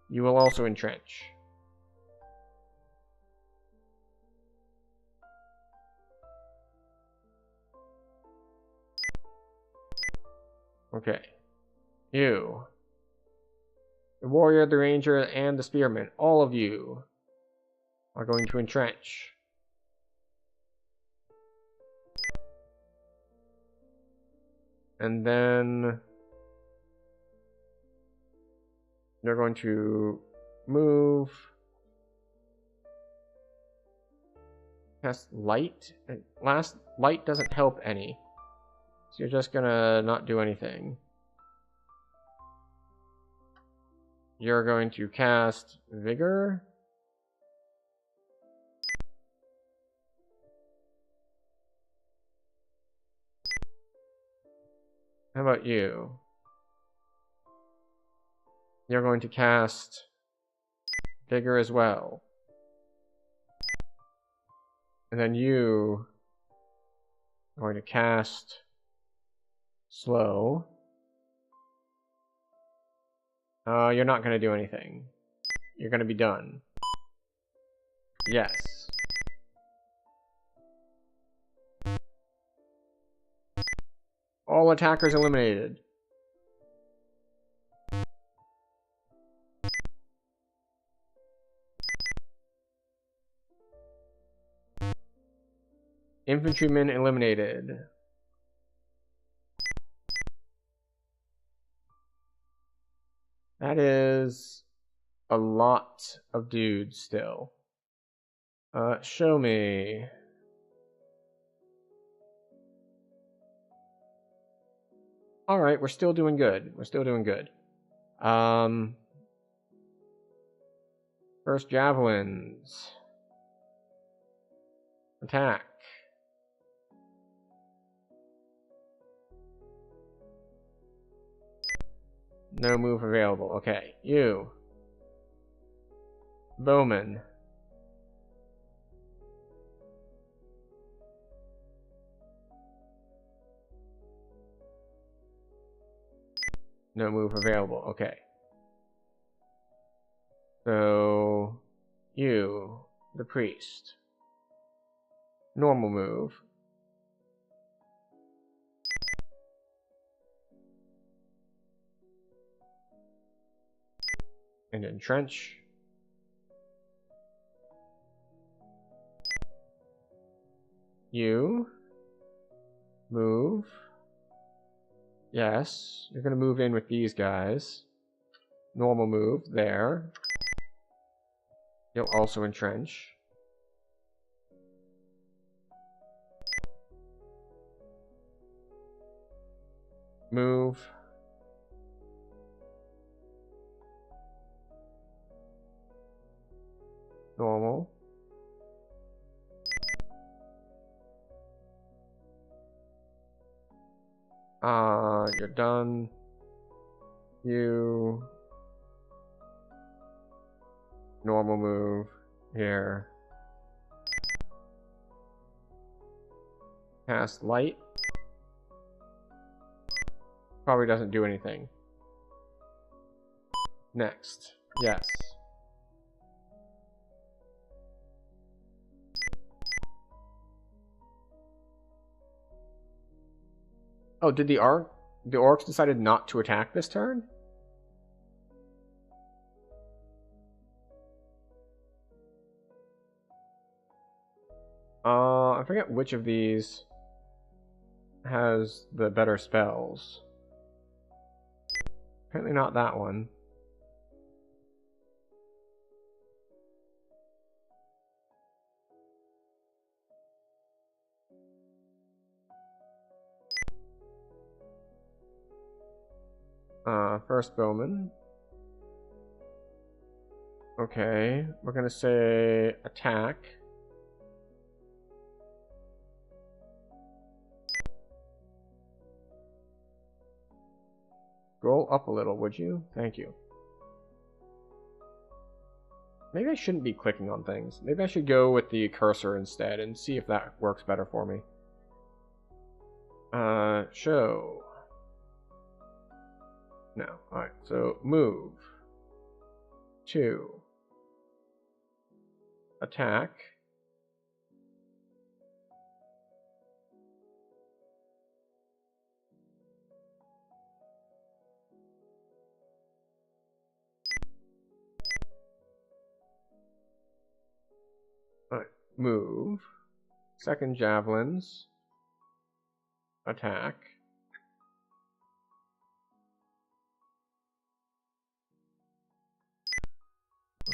You will also entrench. Okay. You. The warrior, the ranger, and the spearman. All of you are going to entrench. And then they're going to move. Cast light. Last light doesn't help any. So you're just gonna not do anything. You're going to cast Vigor. How about you? You're going to cast Vigor as well. And then you are going to cast Slow. You're not going to do anything. You're going to be done. Yes. All attackers eliminated. Infantrymen eliminated. That is a lot of dudes still. Show me. Alright, we're still doing good. We're still doing good. First javelins. Attack. No move available. Okay, you. Bowman. No move available. Okay. So, you, the priest. Normal move. And entrench. You. Move. Yes, you're gonna move in with these guys. Normal move, there. You'll also entrench. Move. Normal. You're done. You. Normal move. Here. Cast light. Probably doesn't do anything. Next. Yes. Oh, did the orcs decided not to attack this turn? I forget which of these has the better spells. Apparently not that one. First bowman. Okay, we're gonna say attack. Scroll up a little, would you? Thank you. Maybe I shouldn't be clicking on things. Maybe I should go with the cursor instead and see if that works better for me. Show. No. Alright, so move. 2. Attack. Alright, move. Second javelins. Attack.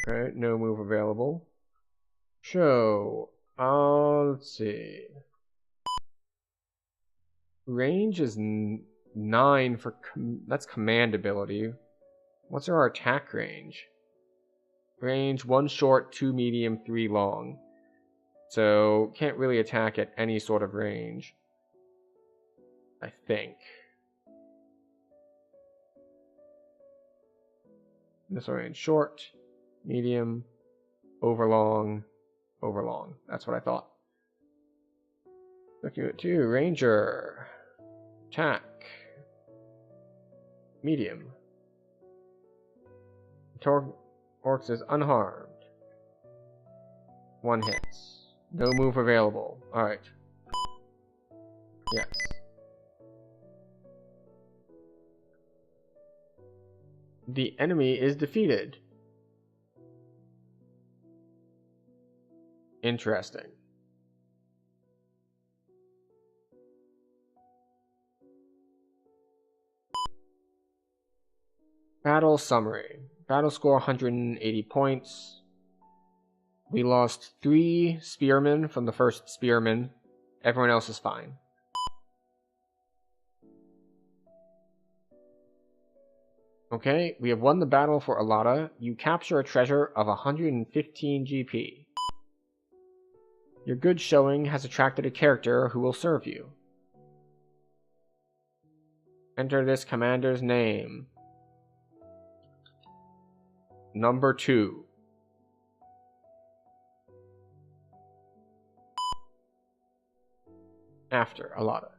Okay, no move available. Show. Let's see. Range is 9 for that's command ability. What's our attack range? Range 1 short, 2 medium, 3 long. So can't really attack at any sort of range. I think. This range short, medium, overlong, overlong. That's what I thought. Looking at 2, ranger, attack, medium. Orcs is unharmed. 1 hits. No move available. Alright. Yes. The enemy is defeated. Interesting. Battle summary. Battle score 180 points. We lost 3 spearmen from the first spearman. Everyone else is fine. Okay, we have won the battle for Alada. You capture a treasure of 115 GP. Your good showing has attracted a character who will serve you. Enter this commander's name. Number 2. After Alada.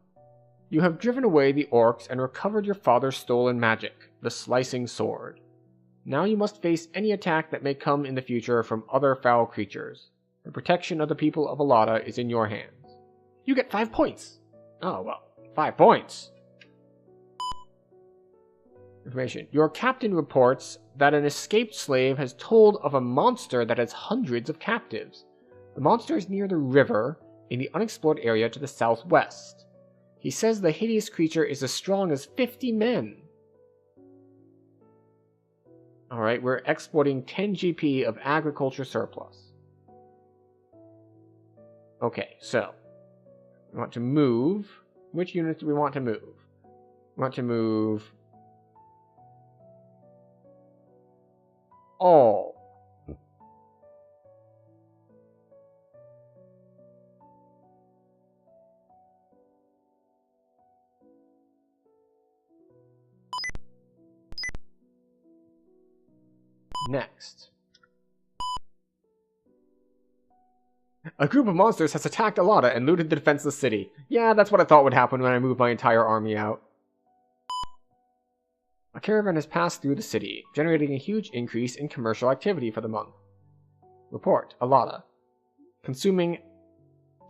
You have driven away the orcs and recovered your father's stolen magic, the slicing sword. Now you must face any attack that may come in the future from other foul creatures. The protection of the people of Alada is in your hands. You get 5 points! Oh, well, 5 points! Information. Your captain reports that an escaped slave has told of a monster that has hundreds of captives. The monster is near the river in the unexplored area to the southwest. He says the hideous creature is as strong as 50 men. Alright, we're exporting 10 GP of agriculture surplus. Okay, so we want to move. Which units do we want to move? We want to move all. Next. A group of monsters has attacked Alada and looted the defenseless city. Yeah, that's what I thought would happen when I moved my entire army out. A caravan has passed through the city, generating a huge increase in commercial activity for the month. Report, Alada. Consuming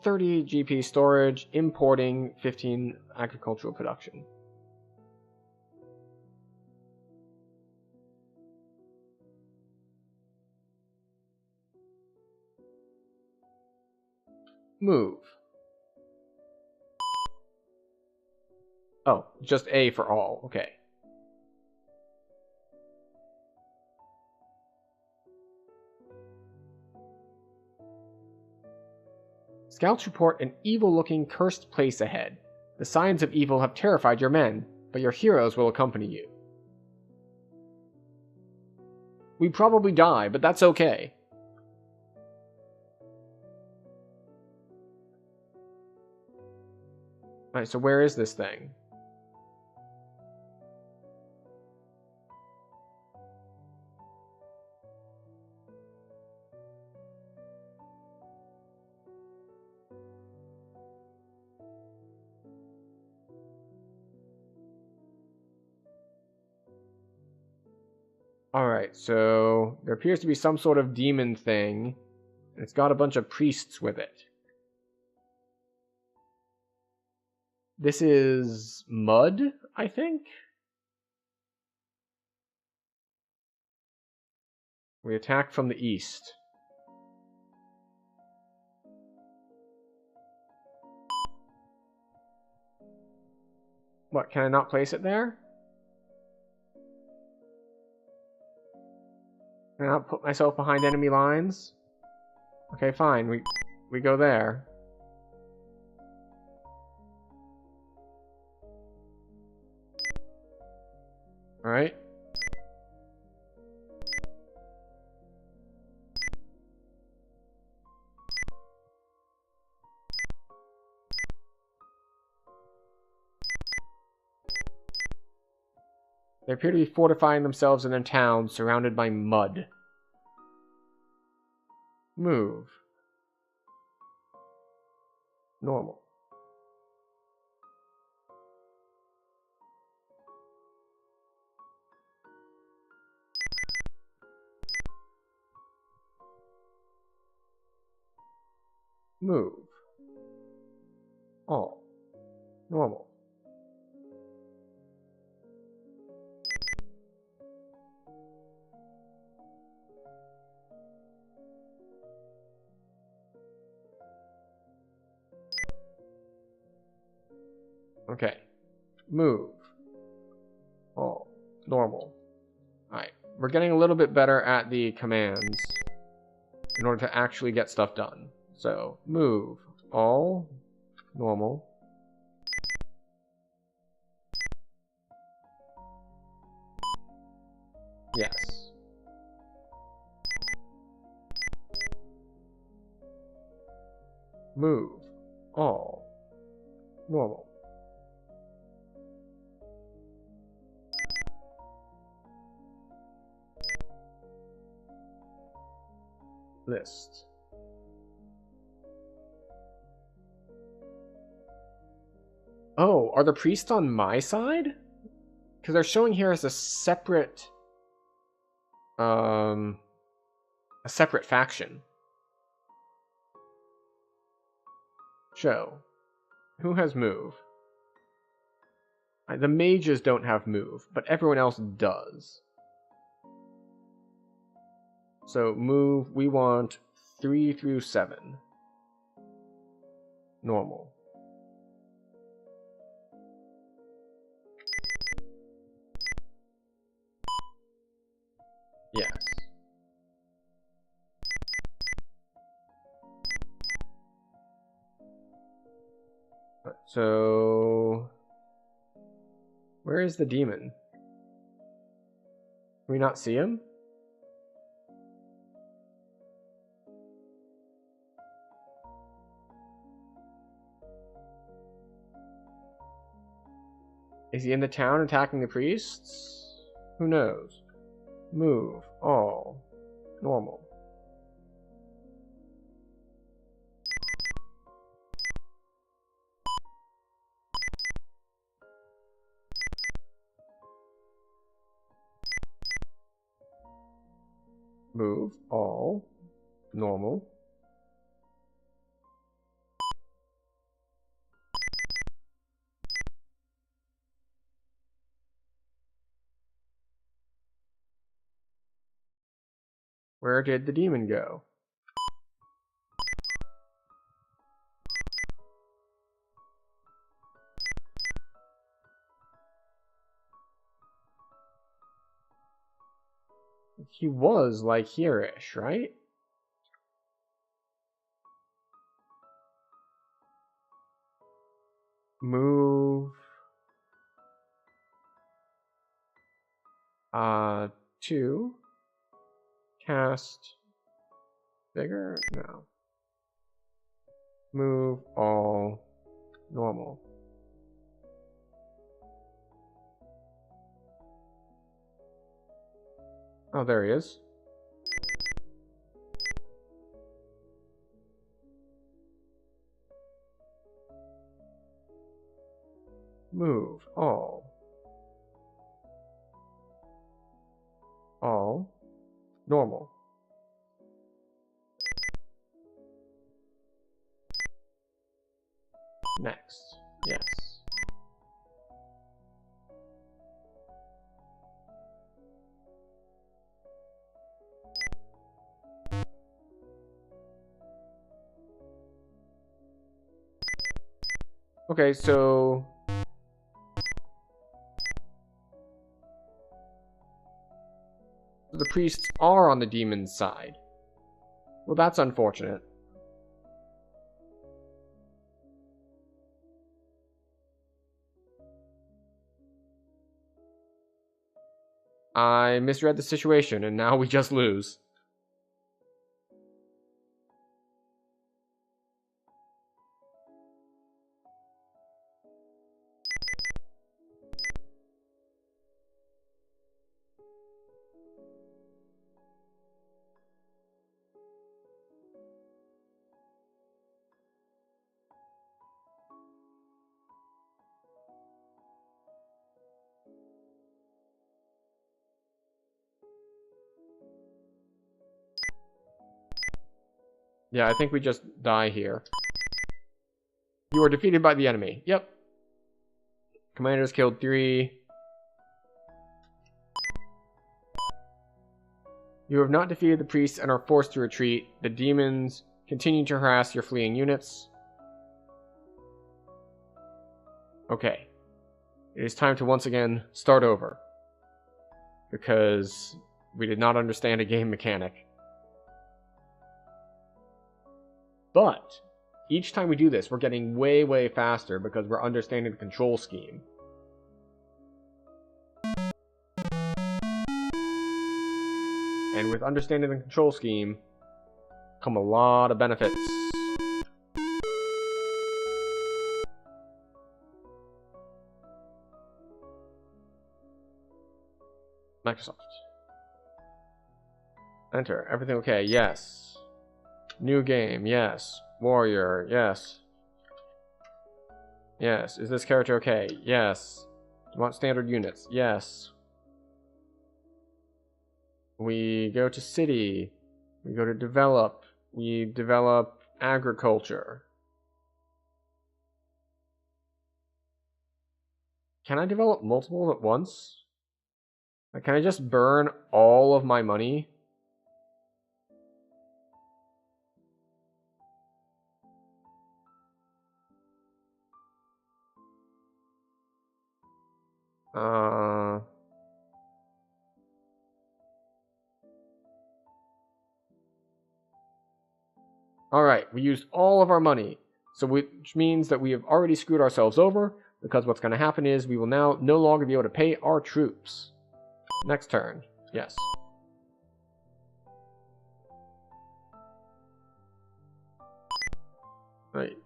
30 GP storage, importing 15 agricultural production. Move. Oh, just A for all. Okay. Scouts report an evil-looking cursed place ahead. The signs of evil have terrified your men, but your heroes will accompany you. We probably die, but that's okay. Alright, so where is this thing? Alright, so there appears to be some sort of demon thing, and it's got a bunch of priests with it. This is mud, I think? We attack from the east. What, can I not place it there? Can I not put myself behind enemy lines? Okay, fine, we go there. Alright. They appear to be fortifying themselves in a town surrounded by mud. Move. Normal. Move. All. Normal. Okay. Move. All. Normal. Alright. We're getting a little bit better at the commands in order to actually get stuff done. So, move. All. Normal. Yes. Move. All. Normal. List. Oh, are the priests on my side? Because they're showing here as a separate A separate faction. Show. Who has move? The mages don't have move, but everyone else does. So move, we want 3 through 7. Normal. Yes. So, where is the demon? Can we not see him? Is he in the town attacking the priests? Who knows? Move, all, normal. Move, all, normal. Where did the demon go? He was like here-ish, right? Move. 2. Cast. Bigger? No. Move, all, normal. Oh, there he is. Move, all, normal. Next, yes. Okay, so the priests are on the demon's side. Well, that's unfortunate. I misread the situation, and now we just lose. Yeah, I think we just die here. You are defeated by the enemy. Yep. Commanders killed 3. You have not defeated the priests and are forced to retreat. The demons continue to harass your fleeing units. Okay. It is time to once again start over. Because we did not understand a game mechanic. But each time we do this, we're getting way, way faster because we're understanding the control scheme. And with understanding the control scheme come a lot of benefits. Microsoft. Enter. Everything okay? Yes. New game, yes. Warrior, yes. Yes. Is this character okay? Yes. Do you want standard units? Yes. We go to city. We go to develop. We develop agriculture. Can I develop multiple at once? Like, can I just burn all of my money? Alright, we used all of our money. So which means that we have already screwed ourselves over, because what's going to happen is we will now no longer be able to pay our troops. Next turn. Yes. Right.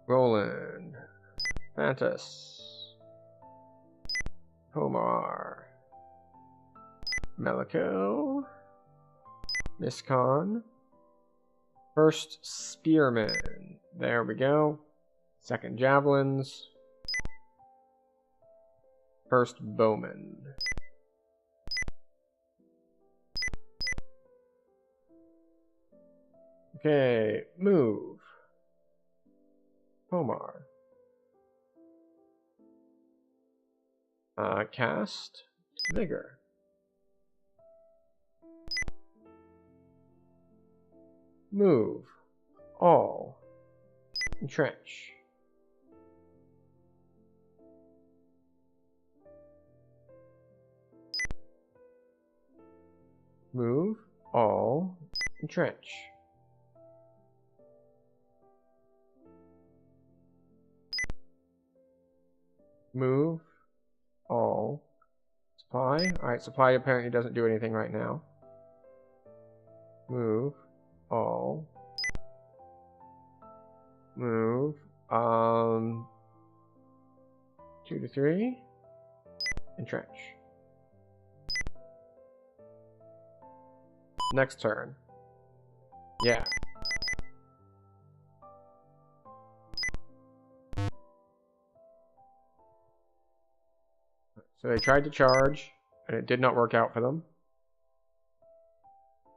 Roland. Fantas. Homar. Melico. Miscon. First Spearman. There we go. Second Javelins. First Bowman. Okay, move. Homar. Cast. Vigor. Move. All. Entrench. Move. All. Entrench. Move. All. Supply. Alright, supply apparently doesn't do anything right now. Move. All. Move. 2 to 3. Entrench. Next turn. Yeah. So they tried to charge, and it did not work out for them.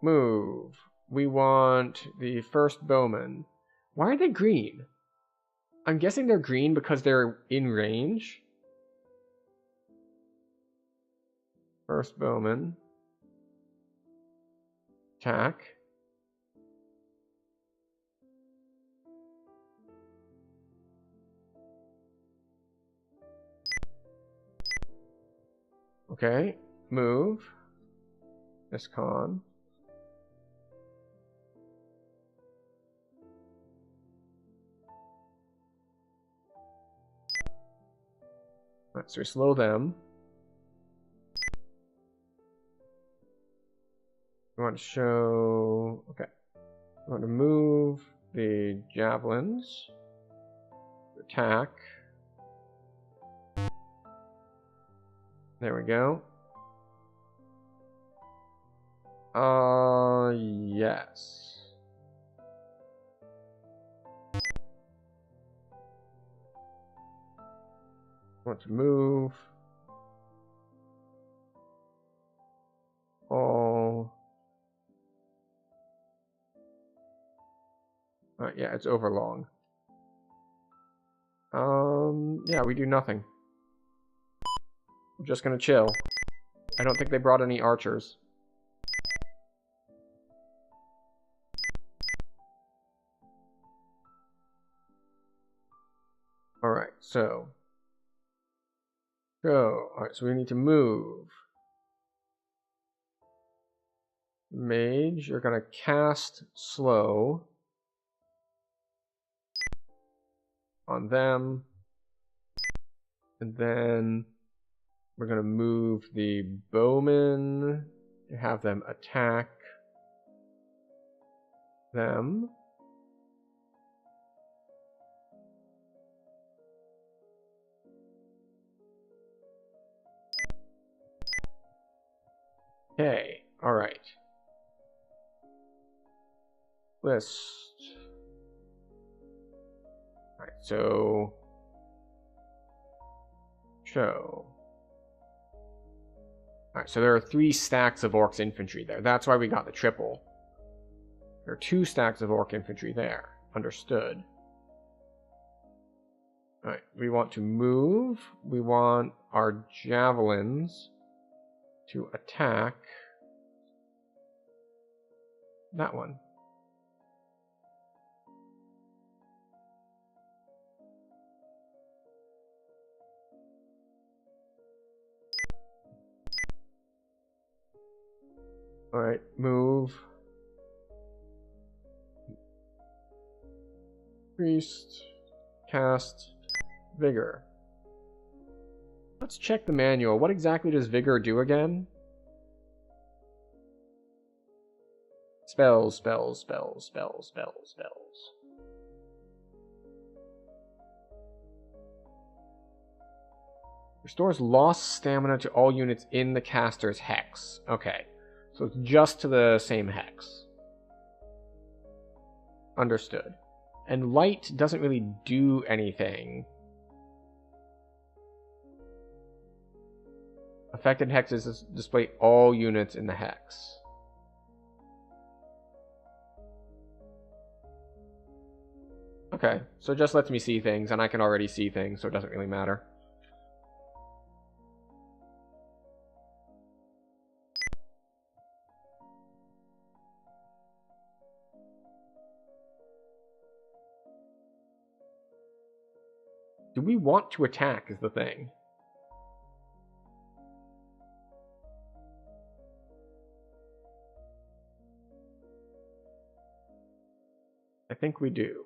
Move. We want the first bowman. Why are they green? I'm guessing they're green because they're in range. First bowman. Attack. Okay. Move. Miscon. Alright, so we slow them. We want to show... Okay. We want to move the javelins. Attack. There we go. Yes. Want to move. All. Yeah, it's overlong. Yeah, we do nothing. I'm just gonna chill. I don't think they brought any archers. Alright, so. Go. Alright, so we need to move. Mage, you're gonna cast slow on them. And then we're gonna move the bowmen to have them attack them. Okay, alright. List. Alright, so show. Alright, so there are 3 stacks of Orcs infantry there. That's why we got the triple. There are 2 stacks of Orc infantry there. Understood. Alright, we want to move. We want our javelins to attack that one. Alright, move. Priest. Cast. Vigor. Let's check the manual. What exactly does Vigor do again? Spells, spells, spells, spells, spells, spells. Restores lost stamina to all units in the caster's hex. Okay. So it's just to the same hex. Understood. And light doesn't really do anything. Affected hexes display all units in the hex. Okay, so it just lets me see things, and I can already see things, so it doesn't really matter. Do we want to attack is the thing. I think we do.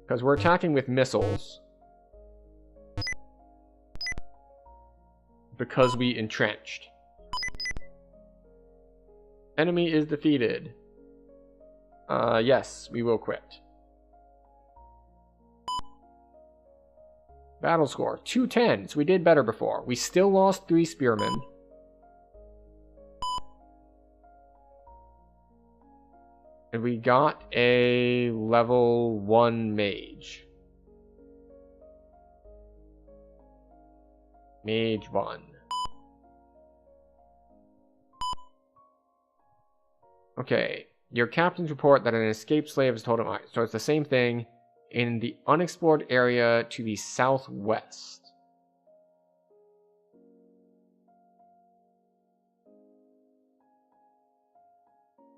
Because we're attacking with missiles. Because we entrenched. Enemy is defeated. Yes, we will quit. Battle score, 210, so we did better before. We still lost 3 spearmen. And we got a level 1 mage. Mage 1. Okay, your captains report that an escaped slave has told him. Alright, so it's the same thing. In the unexplored area to the southwest.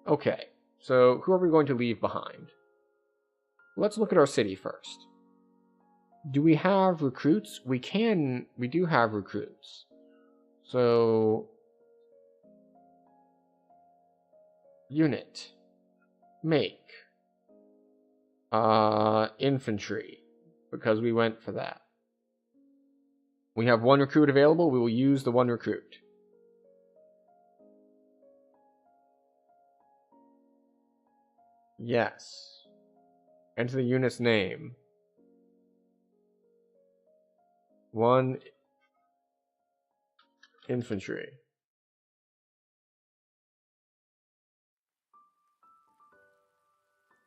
Okay, so who are we going to leave behind? Let's look at our city first. Do we have recruits? We do have recruits. So, unit, make. Infantry, because we went for that. We have 1 recruit available, we will use the 1 recruit. Yes. Enter the unit's name. 1 infantry.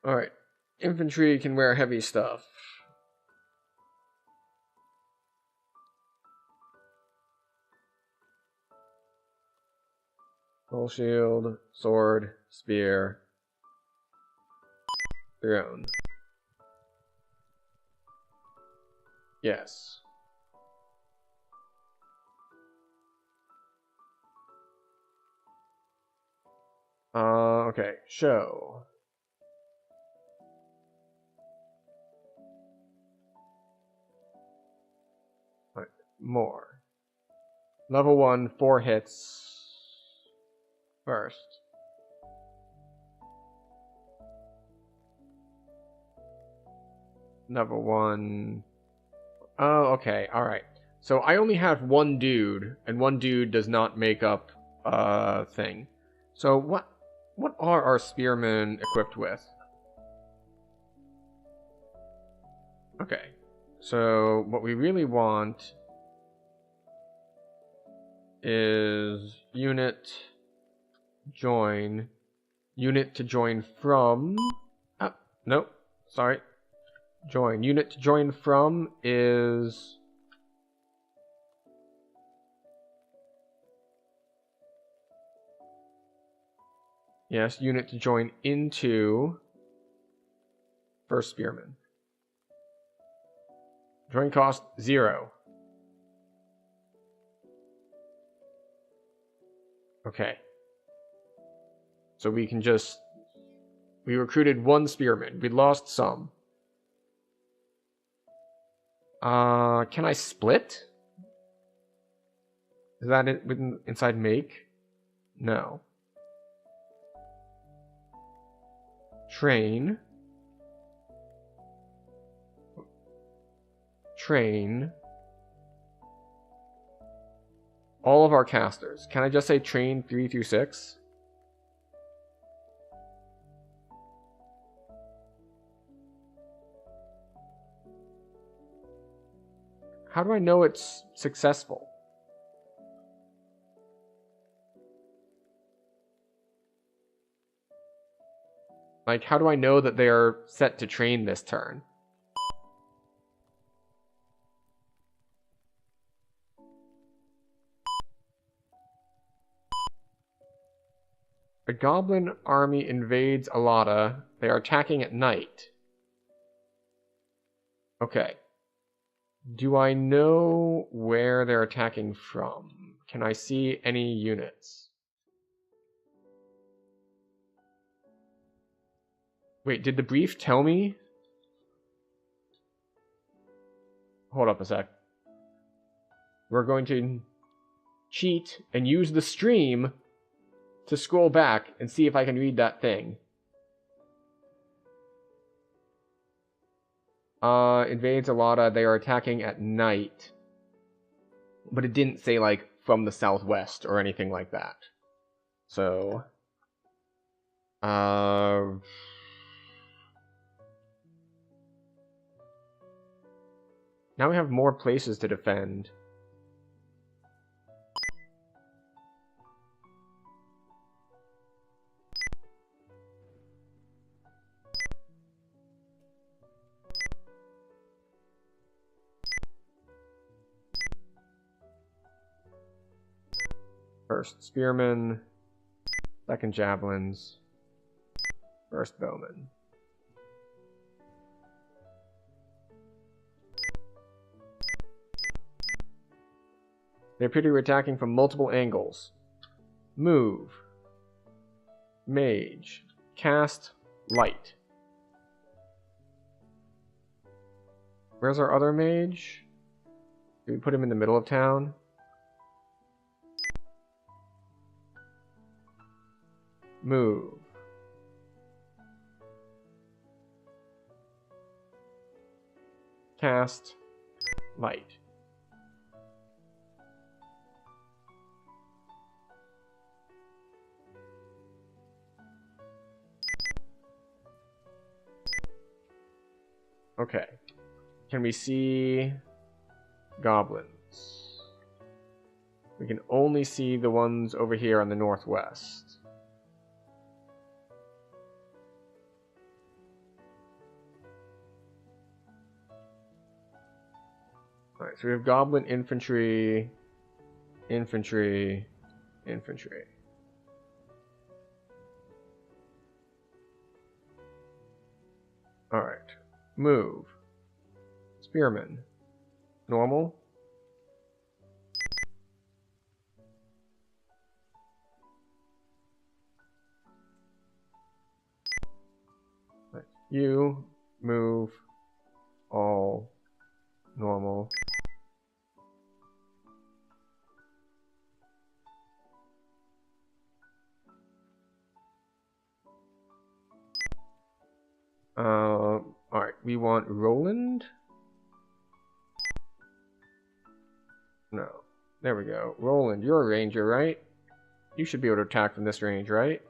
Alright. Infantry can wear heavy stuff. Full shield, sword, spear. Their own. Yes. Okay, show. More. Level 1, 4 hits. First. Level 1. Oh, okay, alright. So I only have 1 dude, and 1 dude does not make up a thing. So what are our spearmen equipped with? Okay. So what we really want is unit join, unit to join from, nope, sorry, join, unit to join from is Yes, unit to join into first spearman. Join cost 0. Okay. So we can just... We recruited 1 spearman. We lost some. Can I split? Is that it within inside make? No. Train. All of our casters. Can I just say train 3 through 6? How do I know it's successful? Like, how do I know that they are set to train this turn? A goblin army invades Alada. They are attacking at night. Okay. Do I know where they're attacking from? Can I see any units? Wait, did the brief tell me? Hold up a sec. We're going to cheat and use the stream to scroll back and see if I can read that thing. Invades Alada. They are attacking at night. But it didn't say, like, from the southwest or anything like that. So... now we have more places to defend. First spearmen, second javelins, first bowmen. They appear to be attacking from multiple angles. Move. Mage. Cast. Light. Where's our other mage? Do we put him in the middle of town? Move. Cast. Light. Okay. Can we see goblins? We can only see the ones over here on the northwest. Alright, so we have goblin infantry, infantry, infantry. Alright. Move. Spearman. Normal. Right. You move. All normal. Alright, we want Roland? No. There we go. Roland, you're a ranger, right? You should be able to attack from this range, right?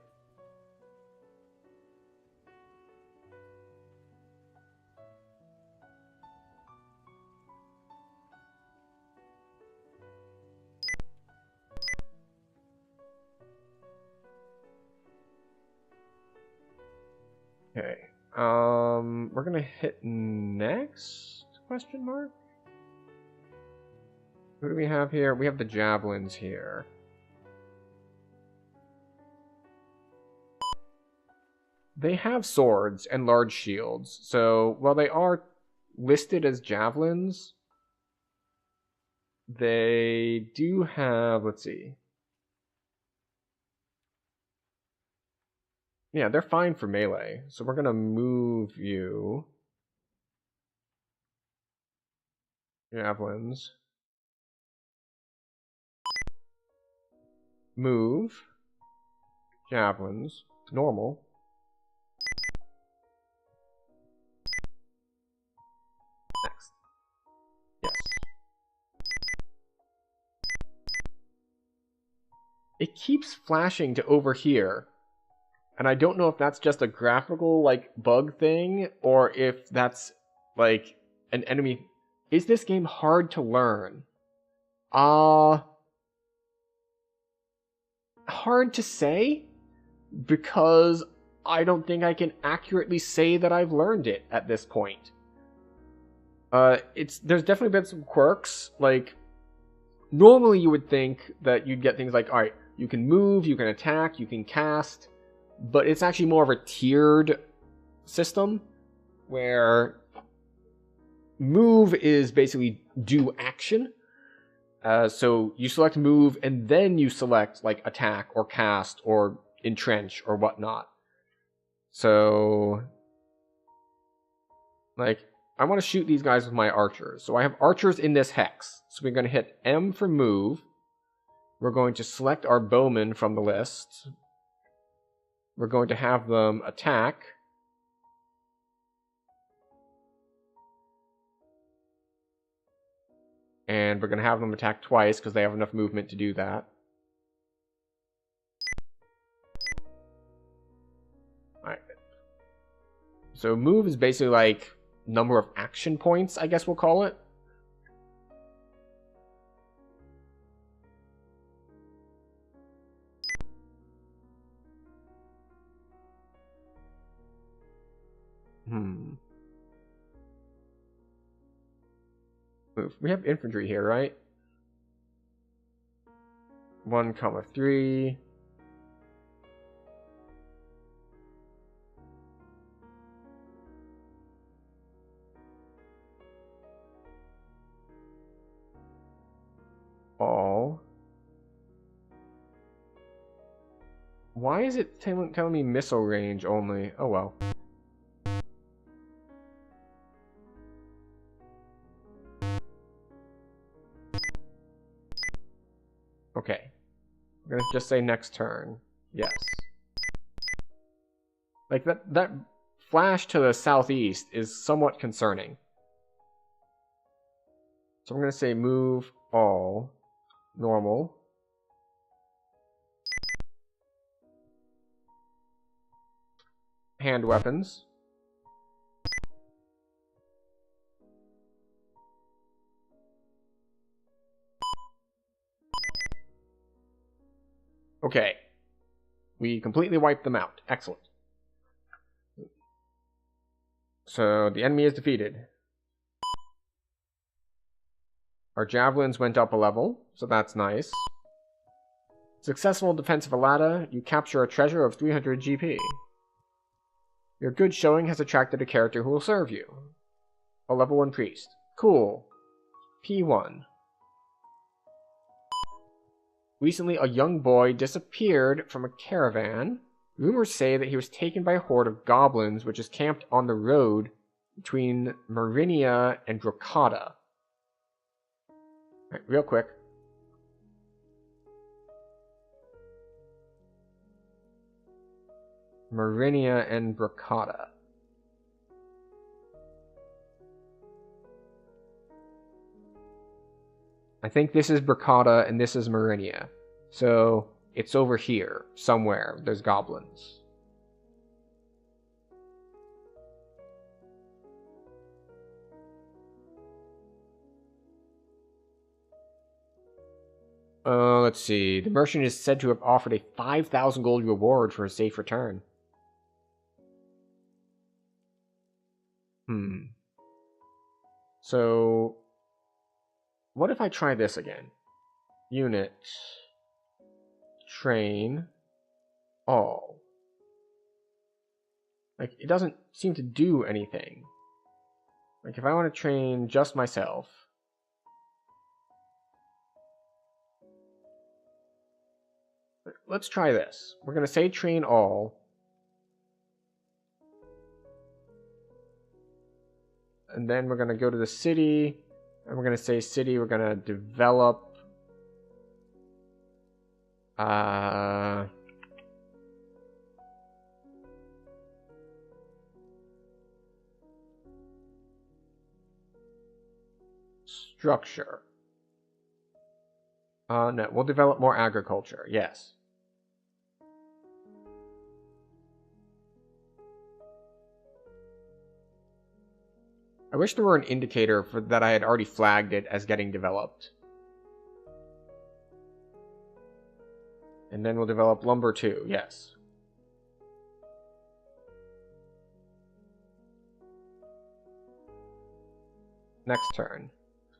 Okay. We're gonna hit next? Question mark? Who do we have here? We have the javelins here. They have swords and large shields, so while they are listed as javelins, they do have, let's see. Yeah, they're fine for melee, so we're gonna move you. Javelins. Move. Javelins. Normal. Next. Yes. It keeps flashing to over here. And I don't know if that's just a graphical, like, bug thing, or if that's, like, an enemy. Is this game hard to learn? Hard to say, because I don't think I can accurately say that I've learned it at this point. There's definitely been some quirks, like, normally you would think that you'd get things like, alright, you can move, you can attack, you can cast, but it's actually more of a tiered system, where move is basically do action. So you select move, and then you select, like, attack, or cast, or entrench, or whatnot. So, like, I want to shoot these guys with my archers. So I have archers in this hex. So we're going to hit M for move. We're going to select our bowmen from the list. We're going to have them attack. And we're going to have them attack twice because they have enough movement to do that. Alright. So move is basically like number of action points, I guess we'll call it. Move. We have infantry here, right? 1,3. All. Why is it telling me missile range only? Oh well. Okay. I'm gonna just say next turn. Yes. Like, that flash to the southeast is somewhat concerning. So I'm gonna say move all. Normal. Hand weapons. Okay. We completely wiped them out. Excellent. So the enemy is defeated. Our javelins went up a level, so that's nice. Successful defense of Alada, you capture a treasure of 300 GP. Your good showing has attracted a character who will serve you. A level 1 priest. Cool. P1. Recently, a young boy disappeared from a caravan. Rumors say that he was taken by a horde of goblins which is camped on the road between Marinia and Drocata. Alright, real quick. Marinia and Bracata. I think this is Bracata and this is Marinia. So it's over here, somewhere. There's goblins. Let's see. The merchant is said to have offered a 5,000 gold reward for a safe return. So, what if I try this again? Unit. Train. All. Like, it doesn't seem to do anything. Like, if I want to train just myself... Let's try this. We're going to say train all. And then we're going to go to the city. And we're going to say city. We're going to develop... structure. No, we'll develop more agriculture. Yes. I wish there were an indicator for that I had already flagged it as getting developed. And then we'll develop lumber too, yes. Next turn.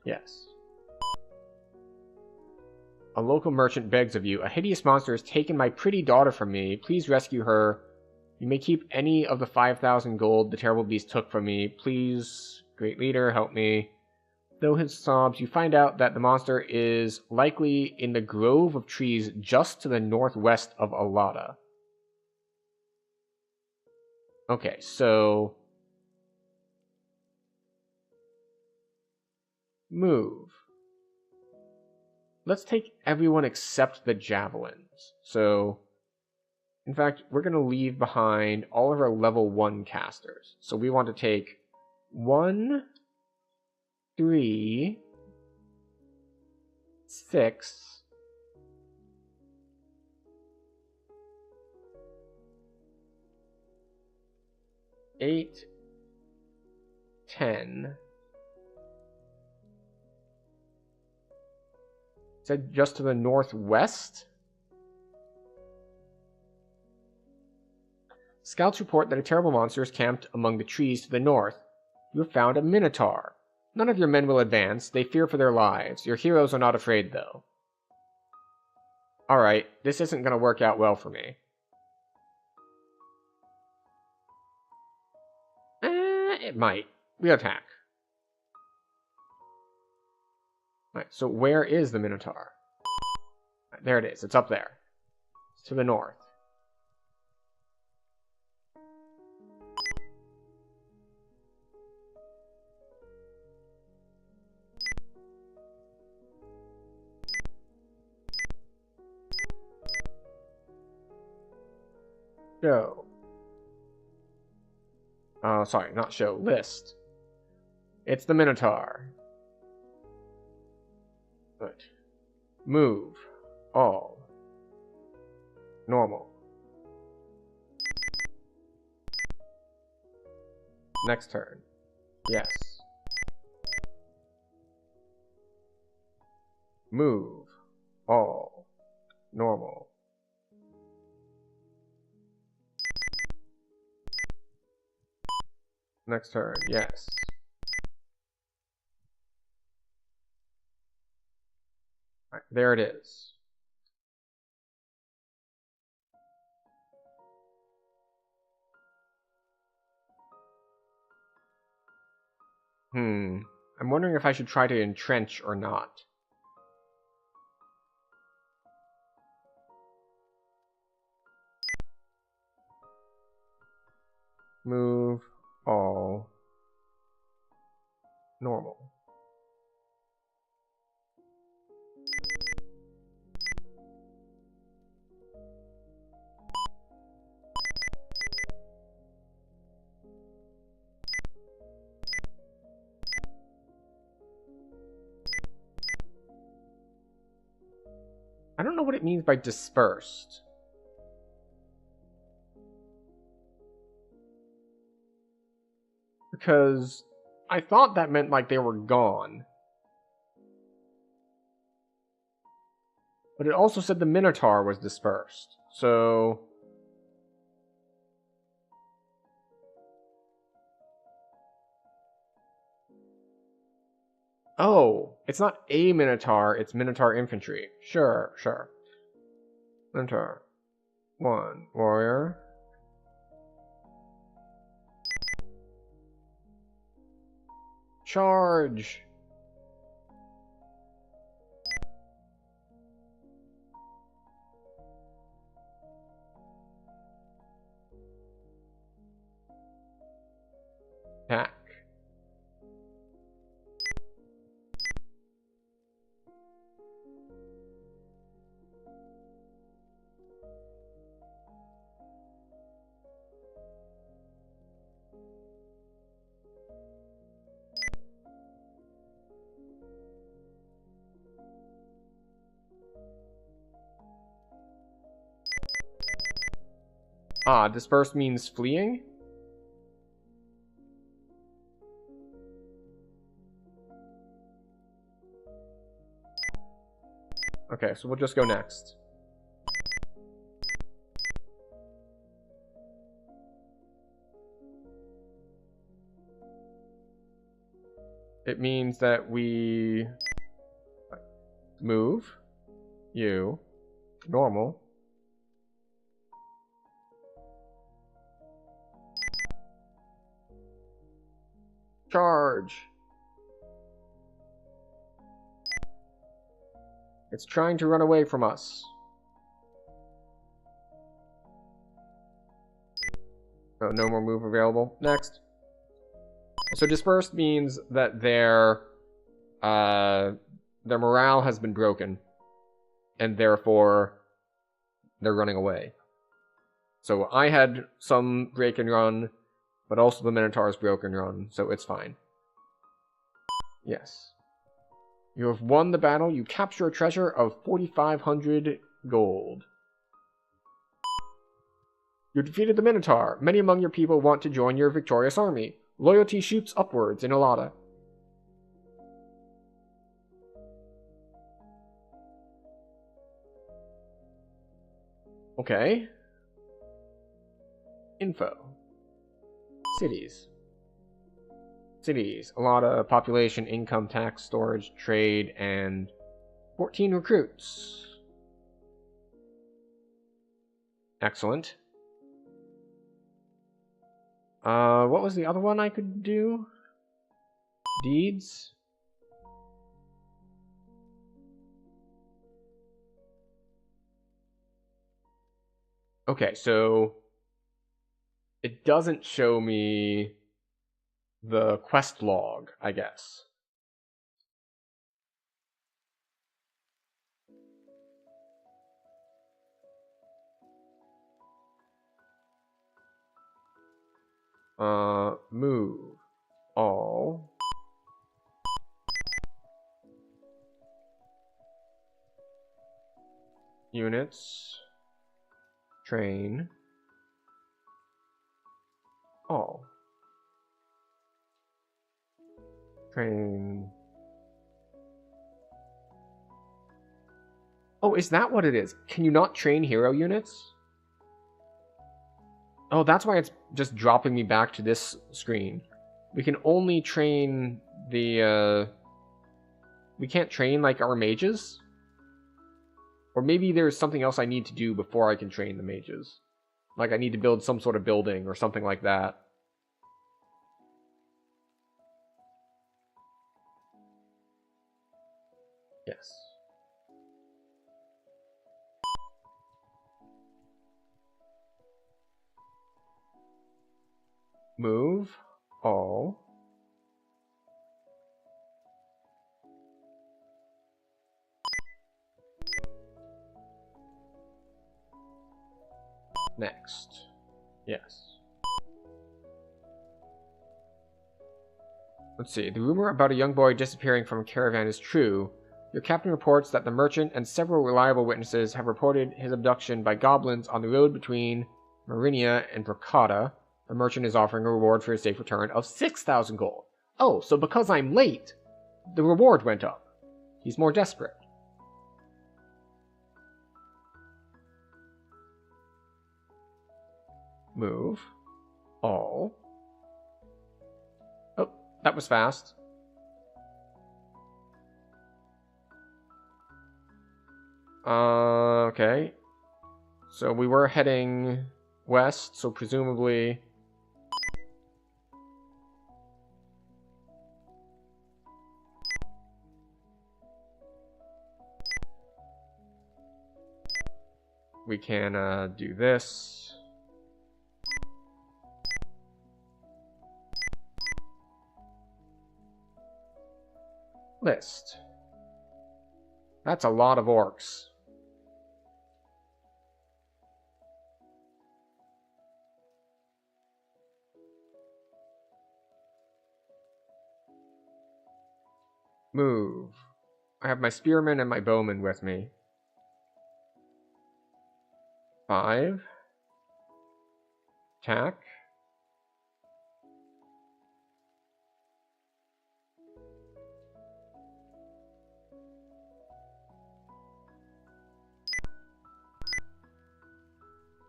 Yes. A local merchant begs of you. A hideous monster has taken my pretty daughter from me. Please rescue her. You may keep any of the 5,000 gold the terrible beast took from me. Please, great leader, help me. Though his sobs, you find out that the monster is likely in the grove of trees just to the northwest of Alada. Okay, so... move. Let's take everyone except the javelins. So... in fact, we're going to leave behind all of our level 1 casters. So we want to take 1, 3, 6, 8, 10. Said just to the northwest? Scouts report that a terrible monster is camped among the trees to the north. You have found a minotaur. None of your men will advance. They fear for their lives. Your heroes are not afraid, though. Alright, this isn't going to work out well for me. It might. We attack. Alright, so where is the minotaur? Right, there it is. It's up there. It's to the north. Show. Sorry, not show. List. It's the Minotaur. Good. Move. All. Normal. Next turn. Yes. Move. All. Normal. Next turn, yes. Right, there it is. I'm wondering if I should try to entrench or not. Move. All. Normal. I don't know what it means by dispersed. Because I thought that meant like they were gone. But it also said the Minotaur was dispersed. So... oh, it's not a Minotaur, it's Minotaur infantry. Sure, sure. Minotaur. 1. Warrior. Charge! Attack. Ah, disperse means fleeing? Okay, so we'll just go next. It means that we move you normal. Charge. It's trying to run away from us. Oh, no more move available. Next. So dispersed means that their morale has been broken, and therefore they're running away. So I had some break and run, but also the Minotaur's broke and run, so it's fine. Yes. You have won the battle. You capture a treasure of 4,500 gold. You defeated the Minotaur. Many among your people want to join your victorious army. Loyalty shoots upwards in Lode. Okay. Info. Cities. Cities. Lode, population, income, tax, storage, trade, and 14 recruits. Excellent. What was the other one I could do? Deeds? Okay, so it doesn't show me the quest log, I guess. Move all units, train all. Train. Oh, is that what it is? Can you not train hero units? Oh, that's why it's just dropping me back to this screen. We can only train the, we can't train, like, our mages? Or maybe there's something else I need to do before I can train the mages. Like, I need to build some sort of building or something like that. Yes. Move all. Next. Yes. Let's see. The rumor about a young boy disappearing from a caravan is true. Your captain reports that the merchant and several reliable witnesses have reported his abduction by goblins on the road between Marinia and Bracada. The merchant is offering a reward for his safe return of 6,000 gold. Oh, so because I'm late, the reward went up. He's more desperate. Move. All. Oh, that was fast. Okay. So we were heading west, so presumably we can do this. List. That's a lot of orcs. Move. I have my spearmen and my bowmen with me. 5. Attack.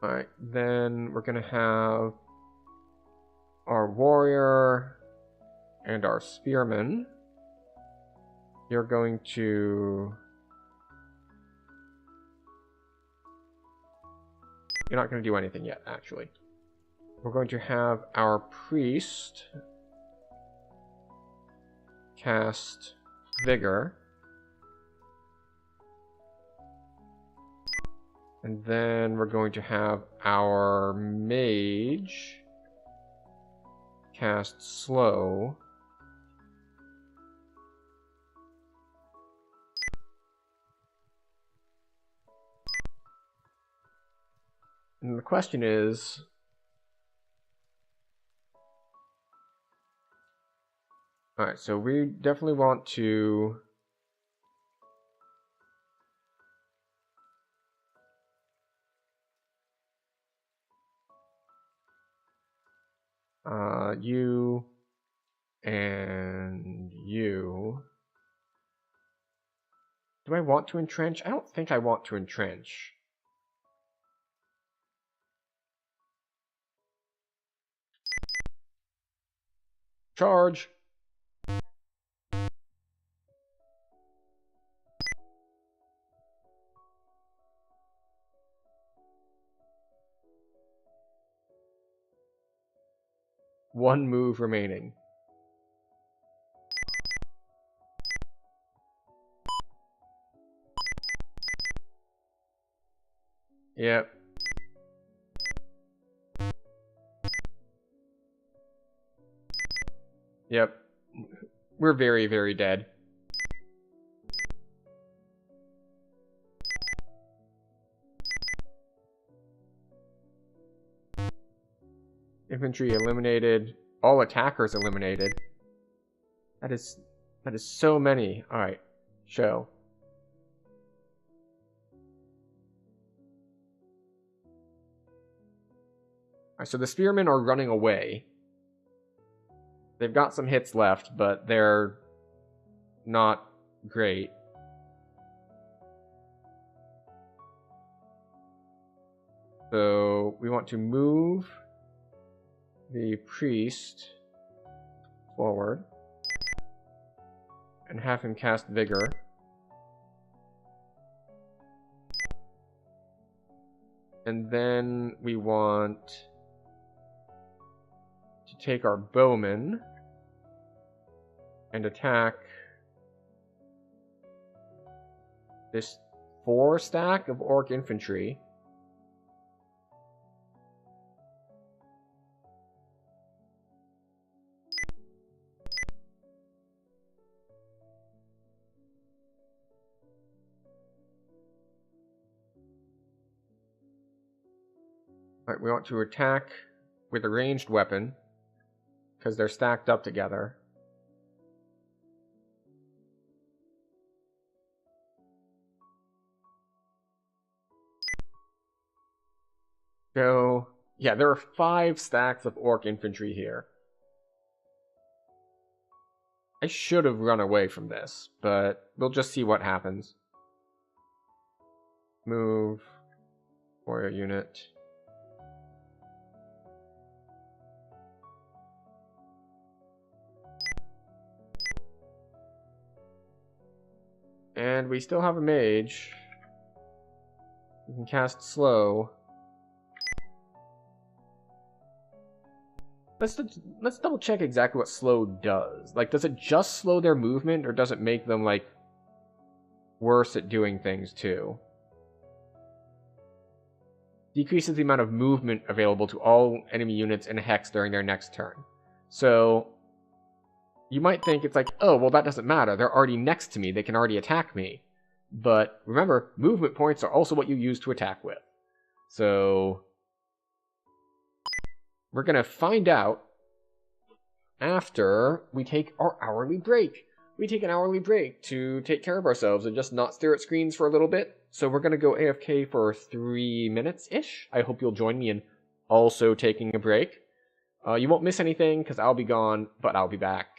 Alright, then we're gonna have our warrior and our spearman. You're going to... You're not going to do anything yet, actually. We're going to have our priest cast Vigor. And then we're going to have our mage cast Slow. And the question is, alright, so we definitely want to you and you. Do I want to entrench? I don't think I want to entrench. Charge! One move remaining. Yep. Yep. We're very, very dead. Infantry eliminated. All attackers eliminated. That is so many. Alright. Show. Alright, so the spearmen are running away. They've got some hits left, but they're not great. So we want to move the priest forward and have him cast Vigor. And then we want to take our bowman and attack this 4 stack of orc infantry. Alright, we want to attack with a ranged weapon because they're stacked up together. So, yeah, there are 5 stacks of orc infantry here. I should have run away from this, but we'll just see what happens. Move. Warrior unit. And we still have a mage. We can cast Slow. Let's double check exactly what Slow does. Like, does it just slow their movement, or does it make them, like, worse at doing things too? decreases the amount of movement available to all enemy units in a hex during their next turn. So you might think it's like, oh, well, that doesn't matter. They're already next to me. They can already attack me. But remember, movement points are also what you use to attack with. So we're going to find out after we take our hourly break. We take an hourly break to take care of ourselves and just not stare at screens for a little bit. So we're going to go AFK for 3 minutes-ish. I hope you'll join me in also taking a break. You won't miss anything because I'll be gone, but I'll be back.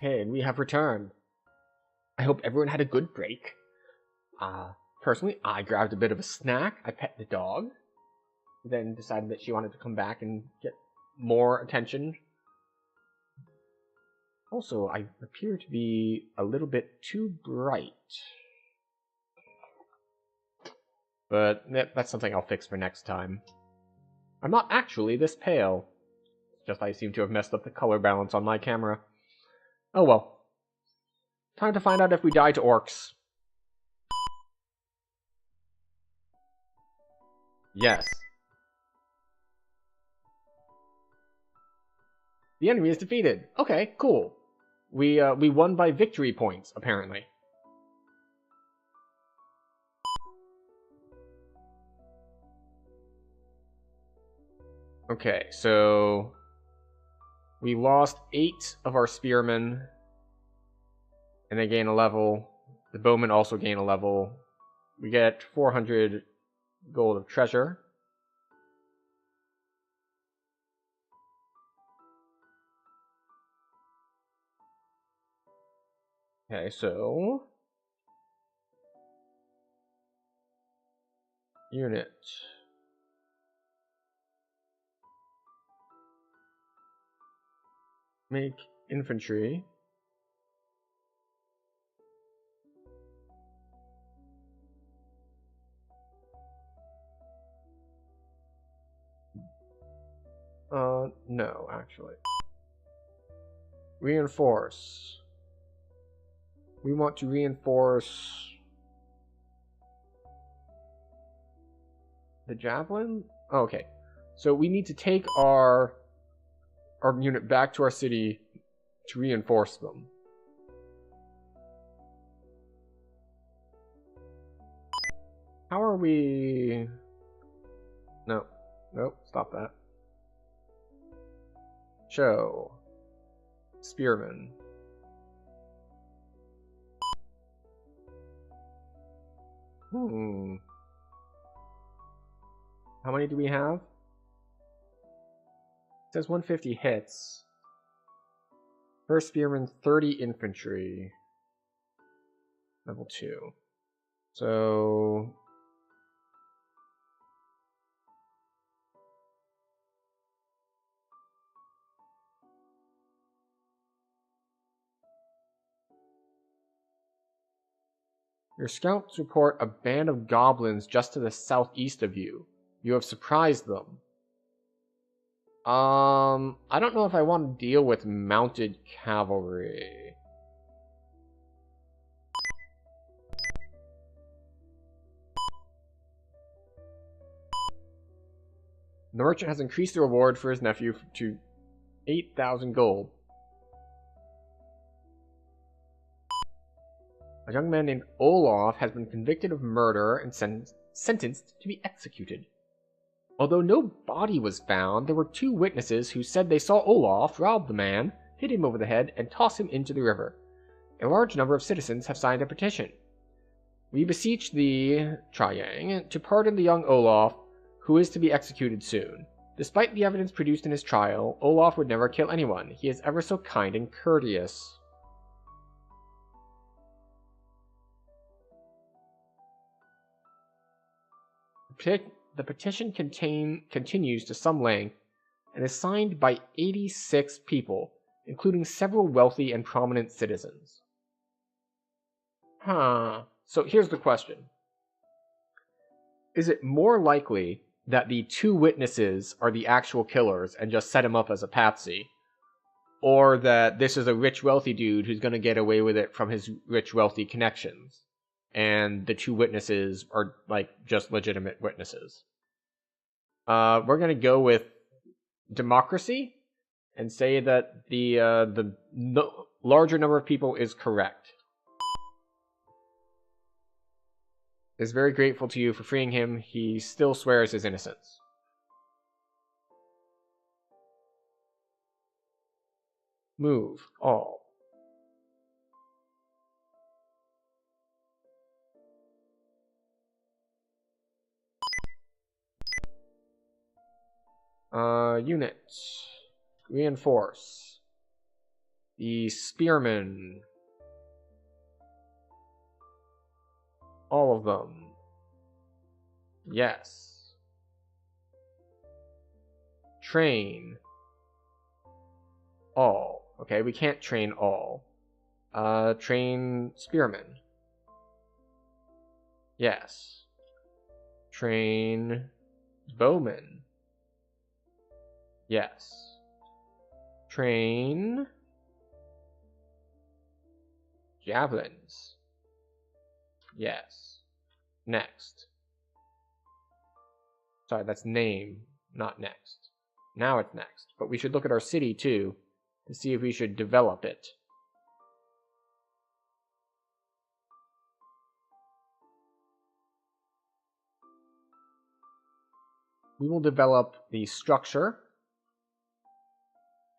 Okay, and we have returned. I hope everyone had a good break. Personally, I grabbed a bit of a snack. I pet the dog. Then decided that she wanted to come back and get more attention. Also, I appear to be a little bit too bright. But that's something I'll fix for next time. I'm not actually this pale. It's just I seem to have messed up the color balance on my camera. Oh well. Time to find out if we die to orcs. Yes. The enemy is defeated. Okay, cool. We won by victory points, apparently. Okay, so we lost 8 of our spearmen, and they gain a level. The bowmen also gain a level. We get 400 gold of treasure. Okay, so unit. Make infantry. No, actually. Reinforce. We want to reinforce the javelin? Oh, okay. So we need to take our unit back to our city to reinforce them. How are we... No. Nope, stop that. Show. Spearman. How many do we have? It says 150 hits. First Spearman, 30 infantry. Level 2. So... Your scouts report a band of goblins just to the southeast of you. You have surprised them. I don't know if I want to deal with mounted cavalry. The merchant has increased the reward for his nephew to 8,000 gold. A young man named Olaf has been convicted of murder and sentenced to be executed. Although no body was found, there were 2 witnesses who said they saw Olaf rob the man, hit him over the head, and toss him into the river. A large number of citizens have signed a petition. We beseech thee, Triang, to pardon the young Olaf, who is to be executed soon. Despite the evidence produced in his trial, Olaf would never kill anyone. He is ever so kind and courteous. The petition continues to some length and is signed by 86 people, including several wealthy and prominent citizens. So here's the question. Is it more likely that the 2 witnesses are the actual killers and just set him up as a patsy? Or that this is a rich, wealthy dude who's going to get away with it from his rich, wealthy connections? And the 2 witnesses are, like, just legitimate witnesses. We're going to go with democracy and say that the larger number of people is correct. Is very grateful to you for freeing him. He still swears his innocence. Move all. Unit. Reinforce. The spearmen. All of them. Yes. Train. All. Okay, we can't train all. Train spearmen. Yes. Train bowmen. Yes. Train javelins. Yes. Next. Sorry, that's name, not next. Now it's next. But we should look at our city too to see if we should develop it. We will develop the structure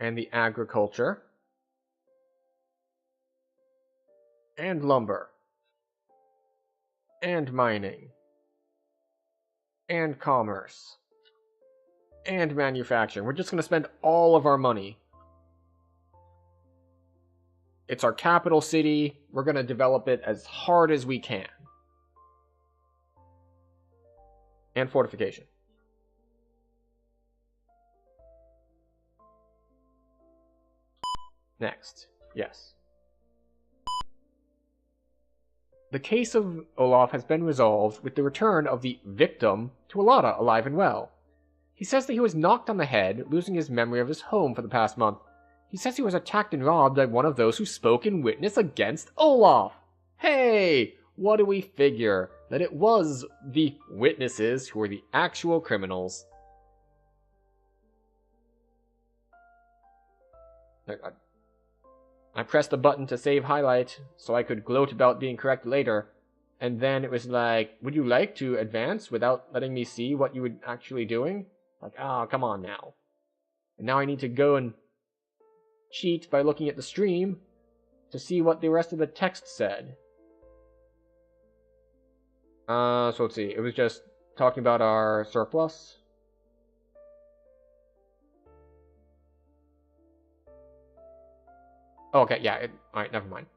and the agriculture and lumber and mining and commerce and manufacturing. We're just going to spend all of our money It's our capital city. We're going to develop it as hard as we can. And fortification. Next. Yes. The case of Olaf has been resolved with the return of the victim to Alada alive and well. He says that he was knocked on the head, losing his memory of his home for the past month. He says he was attacked and robbed by one of those who spoke in witness against Olaf. Hey! What do we figure? That it was the witnesses who were the actual criminals. I pressed the button to save highlight so I could gloat about being correct later. And then it was like, would you like to advance without letting me see what you were actually doing? Like, come on now. And now I need to go and cheat by looking at the stream to see what the rest of the text said. So let's see. It was just talking about our surplus. Oh, okay, yeah. Alright, never mind.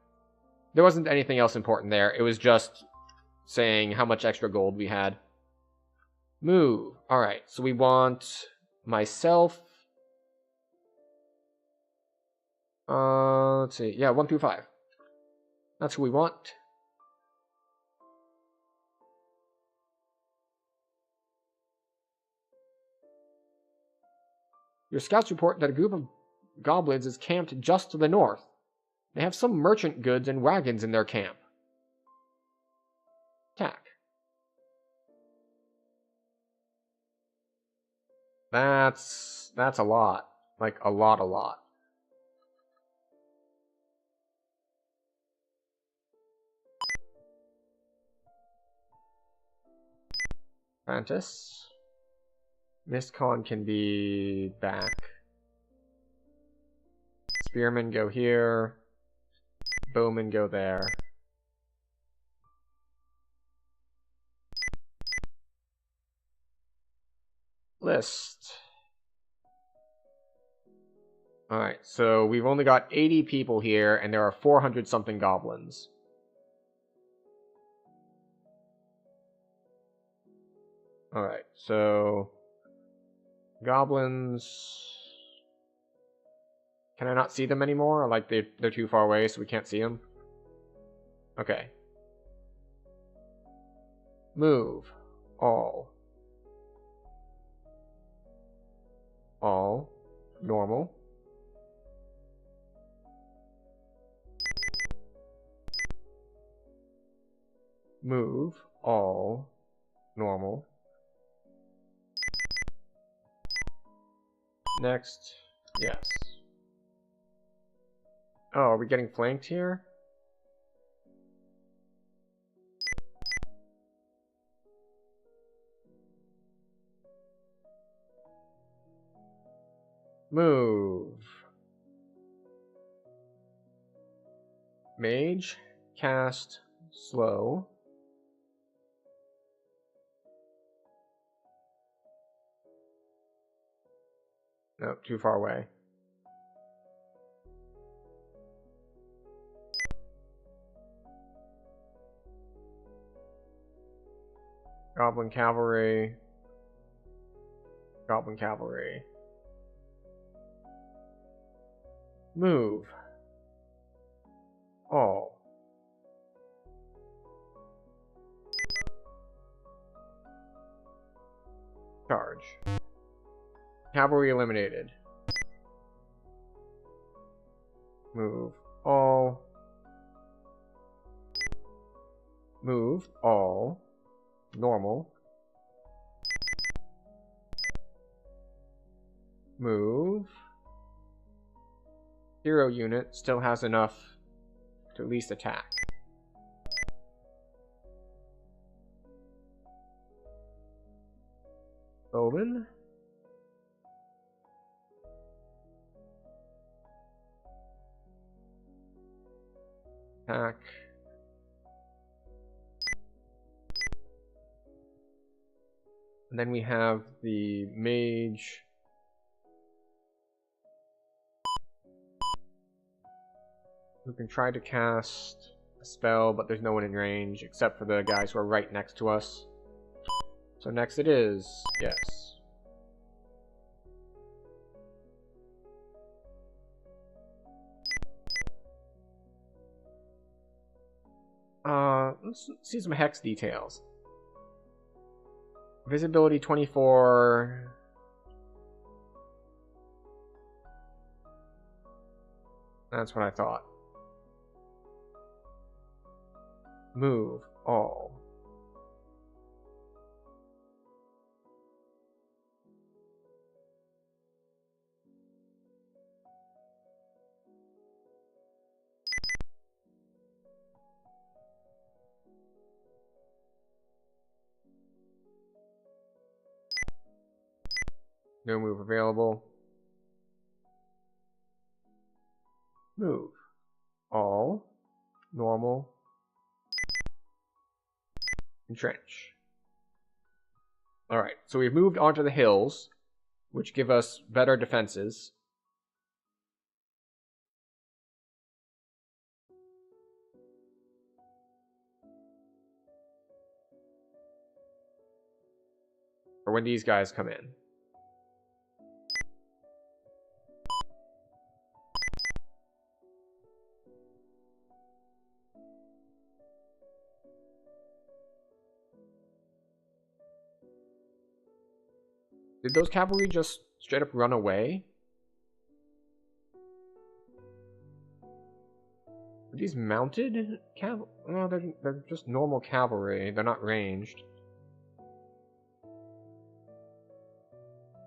There wasn't anything else important there. It was just saying how much extra gold we had. Move. Alright, so we want myself. Let's see. Yeah, 1 through 5. That's who we want. Your scouts report that a group of goblins is camped just to the north. They have some merchant goods and wagons in their camp. Attack. That's a lot. Like, a lot. Apprentice. Mistcon can be back. Spearmen go here. Bowmen go there. List. Alright, so we've only got 80 people here, and there are 400 something goblins. Alright, so goblins. Can I not see them anymore? Or like they're too far away so we can't see them? Okay. Move. All. All. Normal. Move. All. Normal. Next. Yes. Oh, are we getting flanked here? Move. Mage. Cast. Slow. Nope, too far away. Goblin Cavalry. Goblin Cavalry. Move. All. Charge. Cavalry eliminated. Move. All. Move. All. Normal. Move. Hero unit still has enough to at least attack. Bowman. Attack. And then we have the mage. We can try to cast a spell, but there's no one in range except for the guys who are right next to us. So next it is, yes. Let's see some hex details. Visibility 24. That's what I thought. Move all. No move available. Move. All. Normal. Entrench. Alright, so we've moved onto the hills, which give us better defenses. For when these guys come in. Did those cavalry just straight up run away? Are these mounted cavalry? No, they're just normal cavalry. They're not ranged.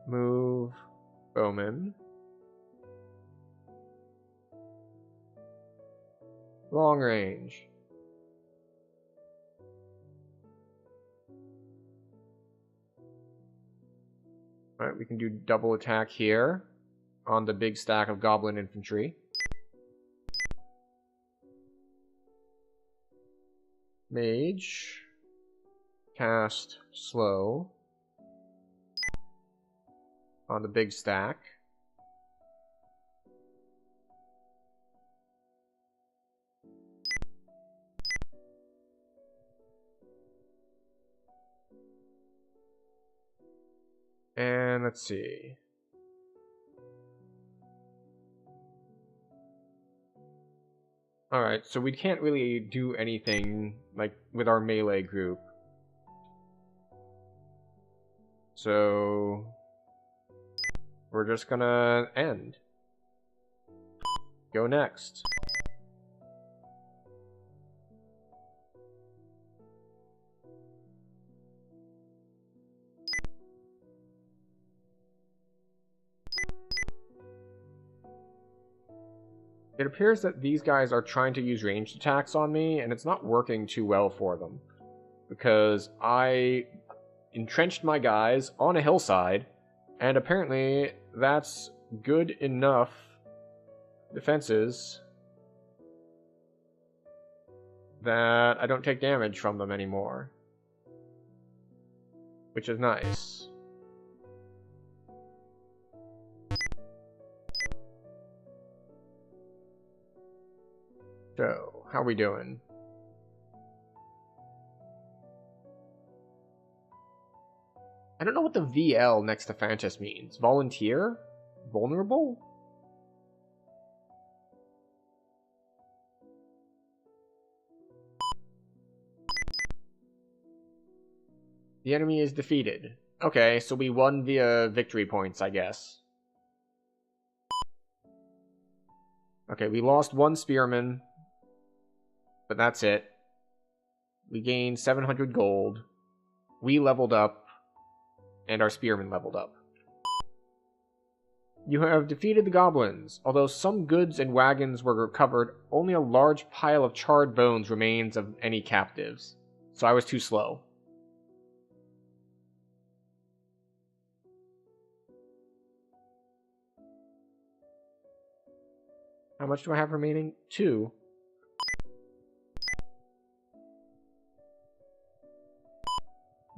Move. Bowman. Long range. Alright, we can do double attack here on the big stack of goblin infantry. Mage. Cast slow on the big stack. And let's see. Alright, so we can't really do anything like with our melee group. So we're just gonna end. Go next. It appears that these guys are trying to use ranged attacks on me, and it's not working too well for them. Because I entrenched my guys on a hillside, and apparently that's good enough defenses that I don't take damage from them anymore. Which is nice. So, how are we doing? I don't know what the VL next to Fantas means. Volunteer? Vulnerable? The enemy is defeated. Okay, so we won via victory points, I guess. Okay, we lost one spearman. But that's it. We gained 700 gold. We leveled up. And our spearmen leveled up. You have defeated the goblins. Although some goods and wagons were recovered, only a large pile of charred bones remains of any captives. So I was too slow. How much do I have remaining? 2.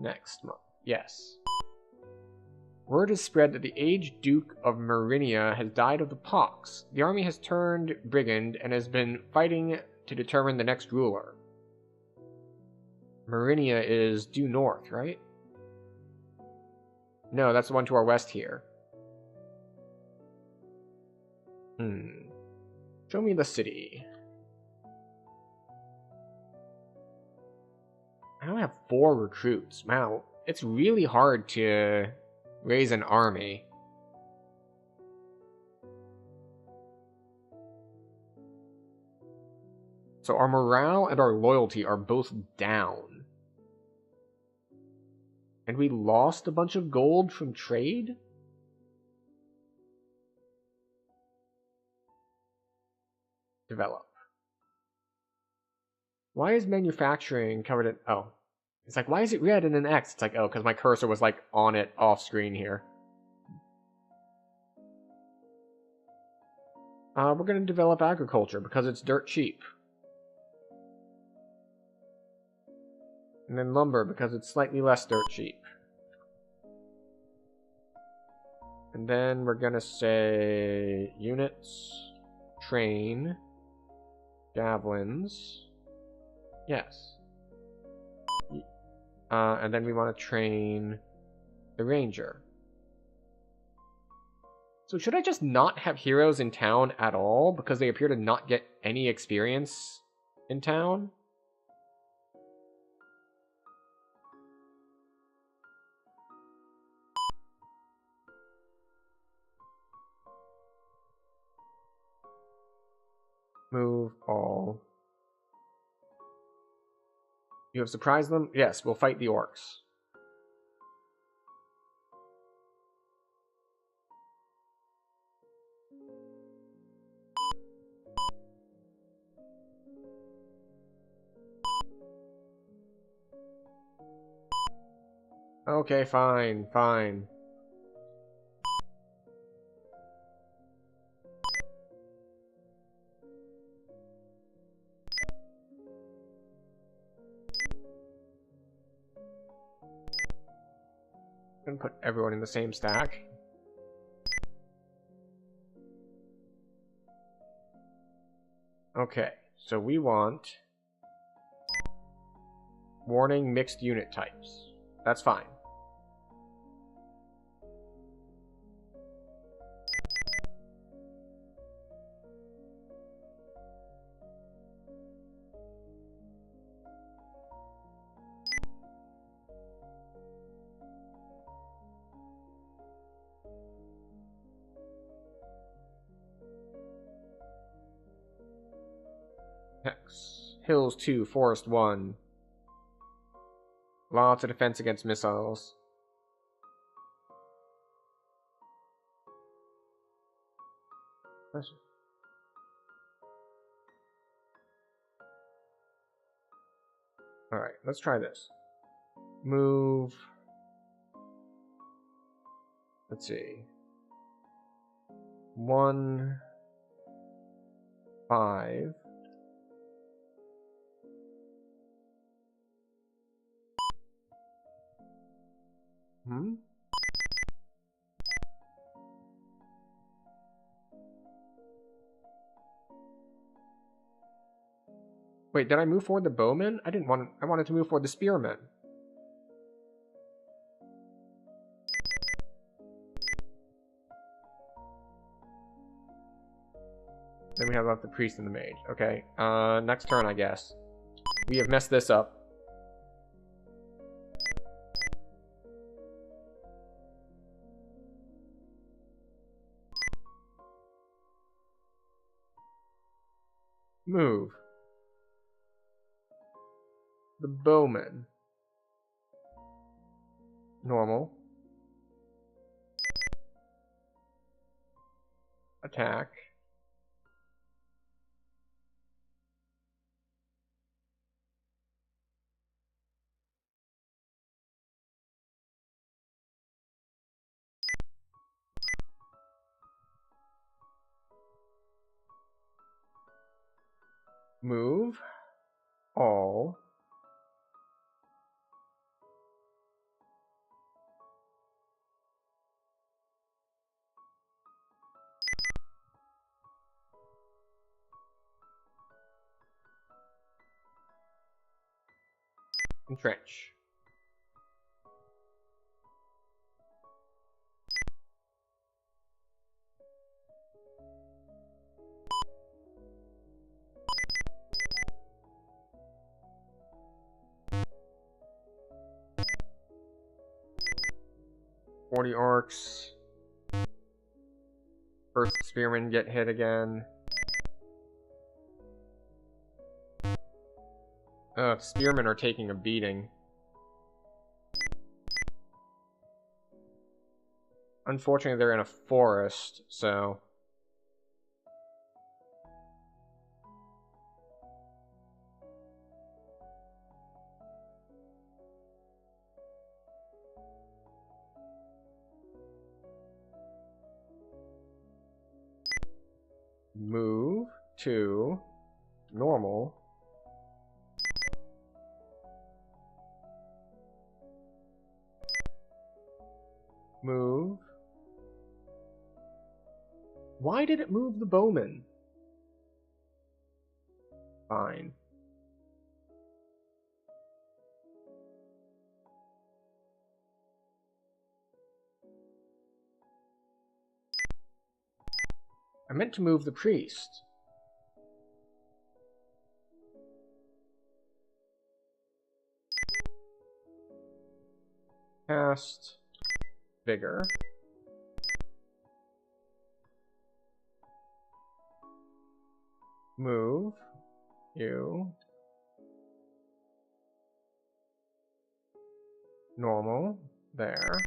Next month. Yes. Word is spread that the aged Duke of Merinia has died of the pox. The army has turned brigand and has been fighting to determine the next ruler. Merinia is due north, right? No, that's the one to our west here. Show me the city. I only have 4 recruits. Wow, it's really hard to raise an army. So our morale and our loyalty are both down. And we lost a bunch of gold from trade? Develop. Why is manufacturing covered in... Oh. It's like, why is it red and an X? It's like, oh, because my cursor was like on it off screen here. We're going to develop agriculture because it's dirt cheap. And then lumber because it's slightly less dirt cheap. And then we're going to say units, train, javelins. Yes. And then we want to train the ranger. So should I just not have heroes in town at all because they appear to not get any experience in town? Move all. You have surprised them? Yes, we'll fight the orcs. Okay, fine, fine. I'm gonna put everyone in the same stack. Okay, so we want warning mixed unit types. That's fine. Hex. Hills 2, Forest 1. Lots of defense against missiles. Alright, let's try this. Move. Let's see. 1, 5. Wait, did I move forward the bowmen? I wanted to move forward the spearmen. Then we have left the priest and the mage. Okay, next turn, I guess. We have messed this up. Move. The bowman. Normal. Attack. Move. All. Entrench. "40 orcs. First spearmen get hit again. Spearmen are taking a beating. Unfortunately, they're in a forest, so... Move to normal. Move. Why did it move the bowman? Fine. I meant to move the priest. Cast Vigor. Move you. Normal. There.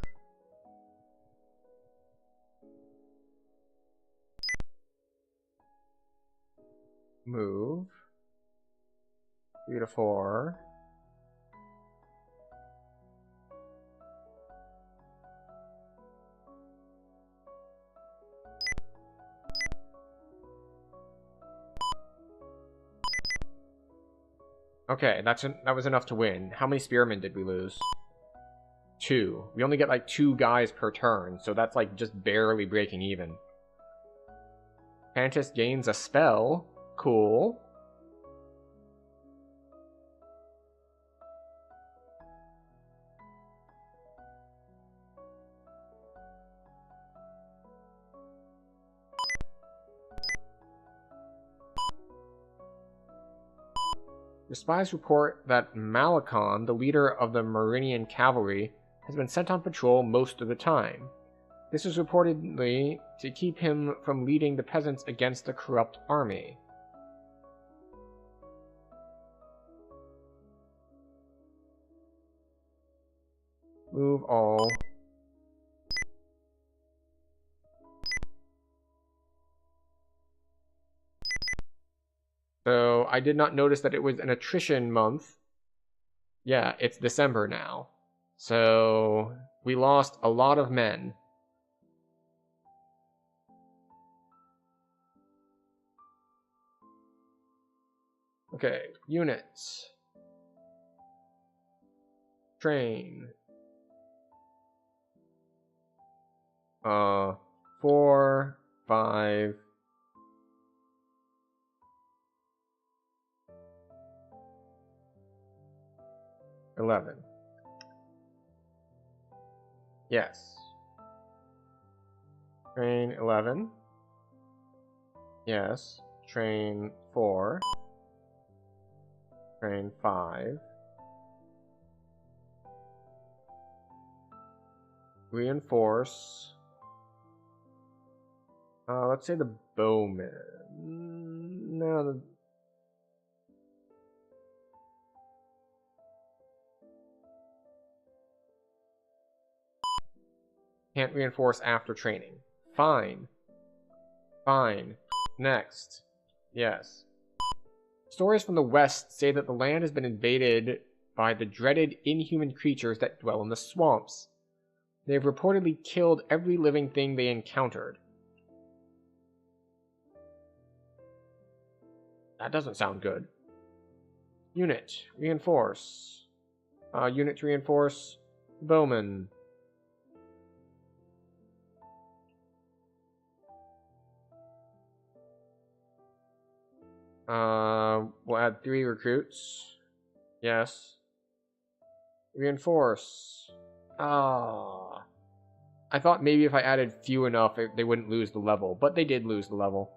Move 3 to 4. Okay, that was enough to win. How many spearmen did we lose? 2. We only get like 2 guys per turn, so that's like just barely breaking even. Fantis gains a spell. Cool. The spies report that Malakon, the leader of the Marinian cavalry, has been sent on patrol most of the time. This is reportedly to keep him from leading the peasants against the corrupt army. Move all. So I did not notice that it was an attrition month. Yeah, it's December now. So we lost a lot of men. Okay, units. Train. 4, 5. $11. Yes. Train 11. Yes. Train 4. Train 5. Reinforce. Let's say the bowman. No, can't reinforce after training. Fine. Fine. Next. Yes. Stories from the west say that the land has been invaded by the dreaded inhuman creatures that dwell in the swamps. They have reportedly killed every living thing they encountered. That doesn't sound good. Unit. Reinforce. Unit to reinforce. Bowman. We'll add 3 recruits. Yes. Reinforce. Ah. I thought maybe if I added few enough, they wouldn't lose the level, but they did lose the level.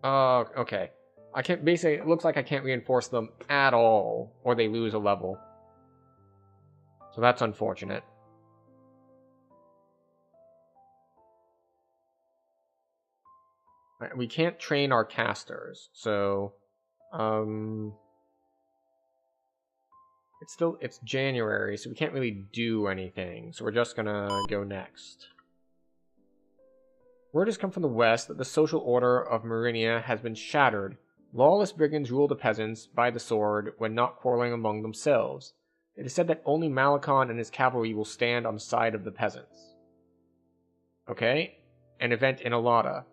Oh, okay. I can't, basically, it looks like I can't reinforce them at all, or they lose a level. So that's unfortunate. Right, we can't train our casters, so... It's January, so we can't really do anything, so we're just gonna go next. Word has come from the west that the social order of Marinia has been shattered. Lawless brigands rule the peasants by the sword when not quarreling among themselves. It is said that only Malakon and his cavalry will stand on the side of the peasants. Okay, an event in Alada.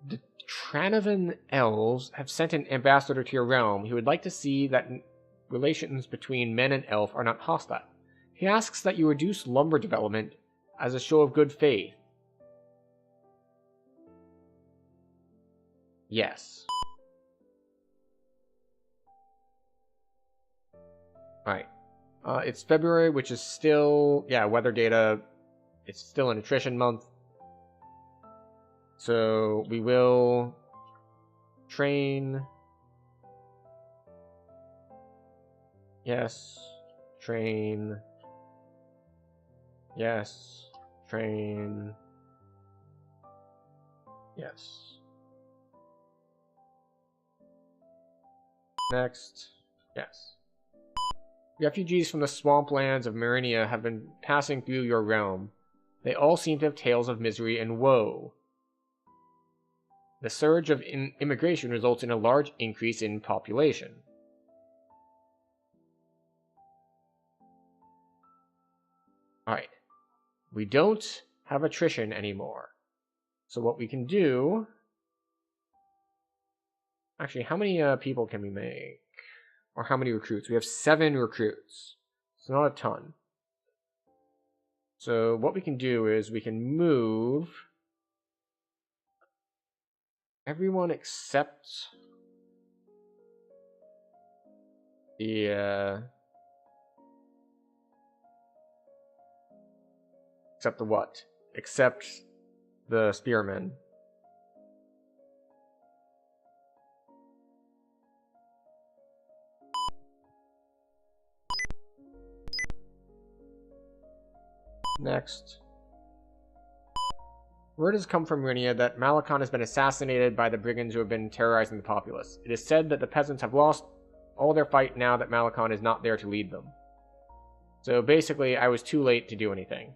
The Tranovan elves have sent an ambassador to your realm. He would like to see that relations between men and elf are not hostile. He asks that you reduce lumber development as a show of good faith. Yes. Right. It's February, which is still... Yeah, weather data. It's still an attrition month. So we will train... Yes. Train. Yes. Train. Yes. Next. Yes. Refugees from the swamplands of Marinia have been passing through your realm. They all seem to have tales of misery and woe. The surge of immigration results in a large increase in population. Alright. We don't have attrition anymore. So what we can do... Actually, how many people can we make? Or how many recruits? We have 7 recruits. It's not a ton. So what we can do is we can move everyone except the except the what? Except the spearmen. Next. Word has come from Rinia that Malakon has been assassinated by the brigands who have been terrorizing the populace. It is said that the peasants have lost all their fight now that Malakon is not there to lead them. So basically, I was too late to do anything.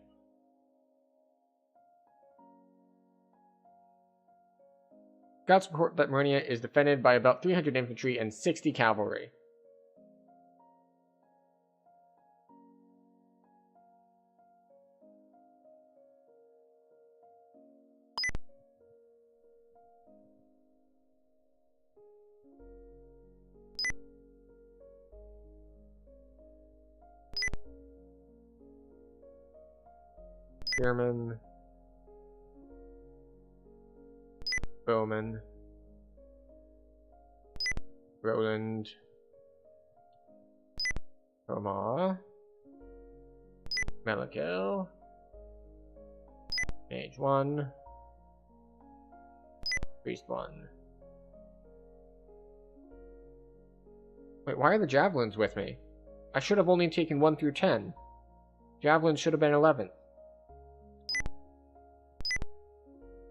Scouts report that Marinia is defended by about 300 infantry and 60 cavalry. Spearmen. Bowman. Roland. Omar. Melakel. Mage 1. Priest 1. Wait, why are the javelins with me? I should have only taken 1 through 10. Javelins should have been 11.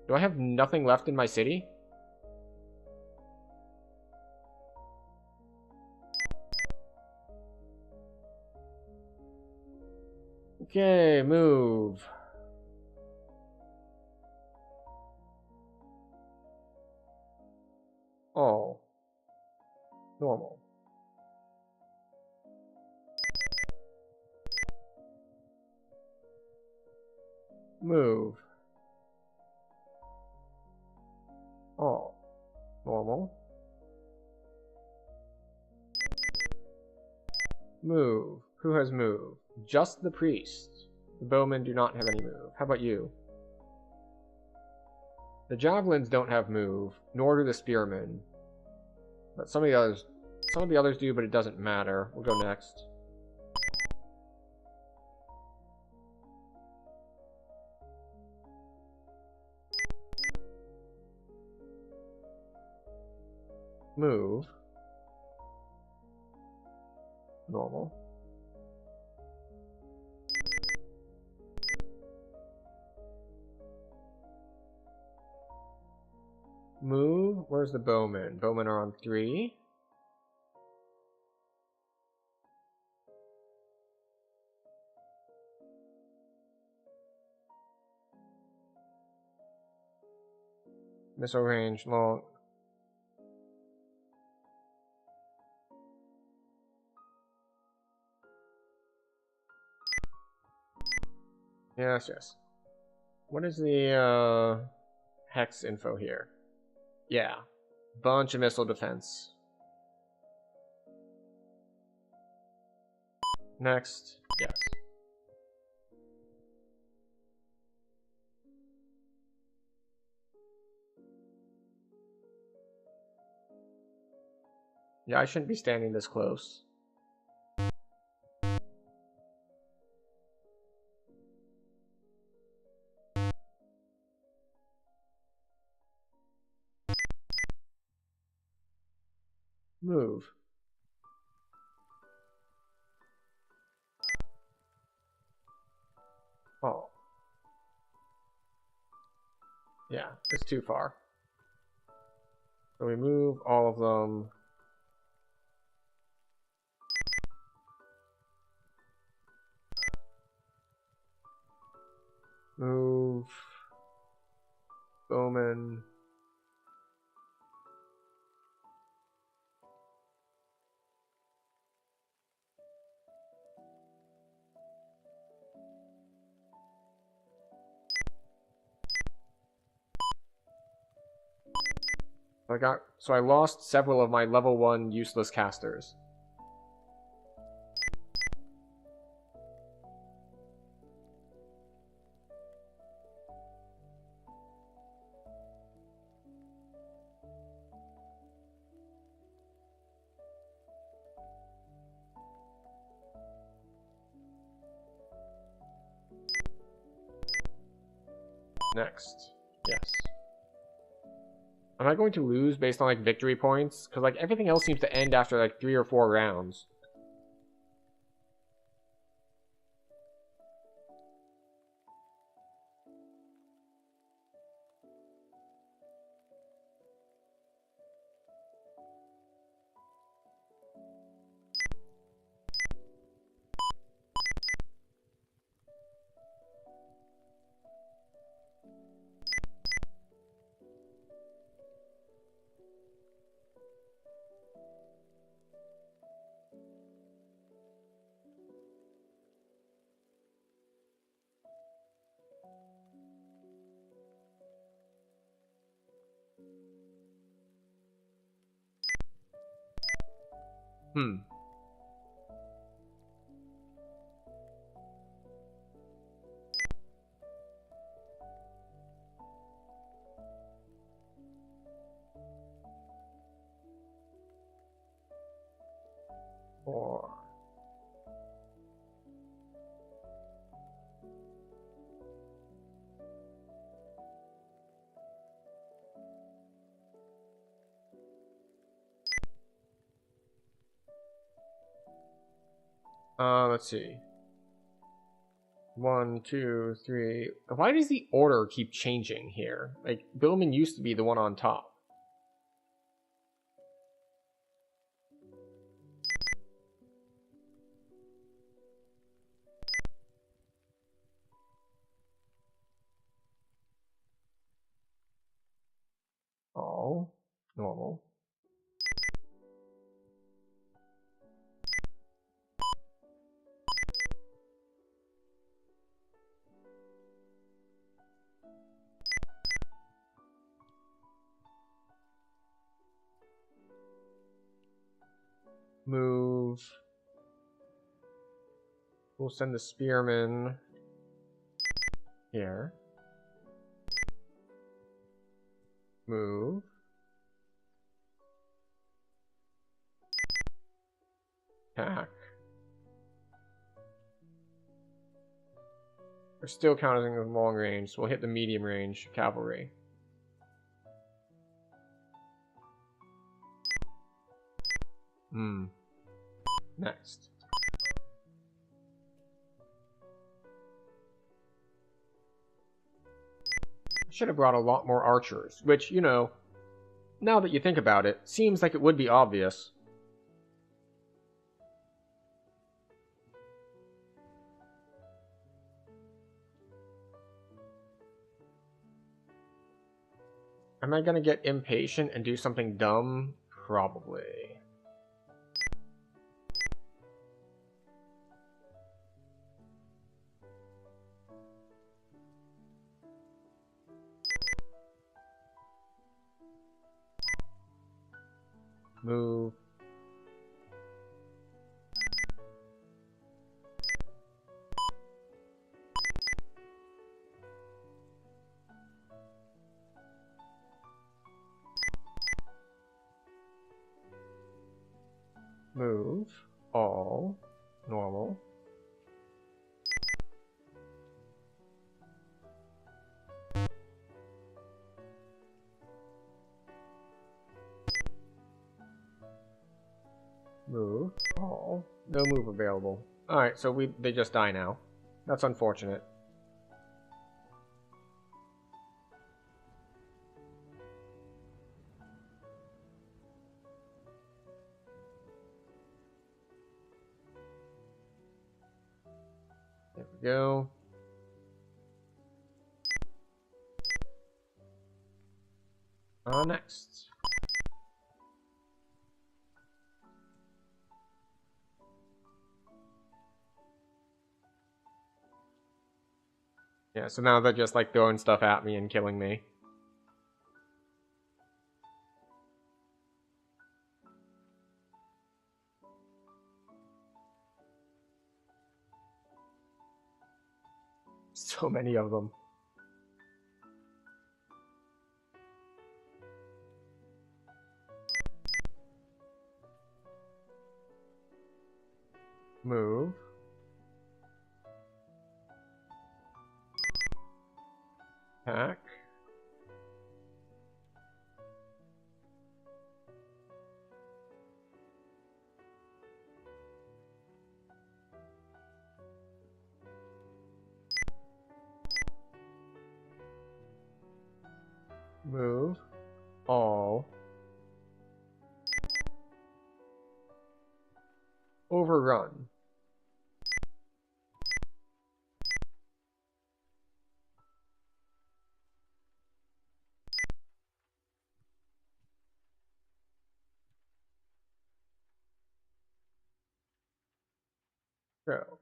Do I have nothing left in my city? Okay, move. Oh. Normal. Move. Oh. Normal. Move. Who has moved? Just the priest. The bowmen do not have any move. How about you? The javelins don't have move, nor do the spearmen. But some of the others do, but it doesn't matter. We'll go next. Move. Normal. Move. Where's the bowmen? Bowmen are on 3. Missile range, long. Yes, yes. What is the hex info here? Yeah. Bunch of missile defense. Next. Yes. Yeah, I shouldn't be standing this close. Move. Oh. Yeah, it's too far. So we move all of them. Move. Bowman. So I lost several of my level 1 useless casters. Next. Yes. Am I going to lose based on like victory points? Because like everything else seems to end after like 3 or 4 rounds. Hmm. Or... let's see. 1, 2, 3. Why does the order keep changing here? Like, Billman used to be the one on top. Oh, normal. Move. We'll send the spearmen here. Move. Attack. We're still counting as long range, so we'll hit the medium range cavalry. Next. I should have brought a lot more archers, which, you know, now that you think about it, seems like it would be obvious. Am I gonna get impatient and do something dumb? Probably. Move. Move. All. Normal. Move. All. No move available. Alright, so they just die now. That's unfortunate. There we go. Next. Yeah, so now they're just like throwing stuff at me and killing me. So many of them. Move. Attack. Move. All. Overrun. Go.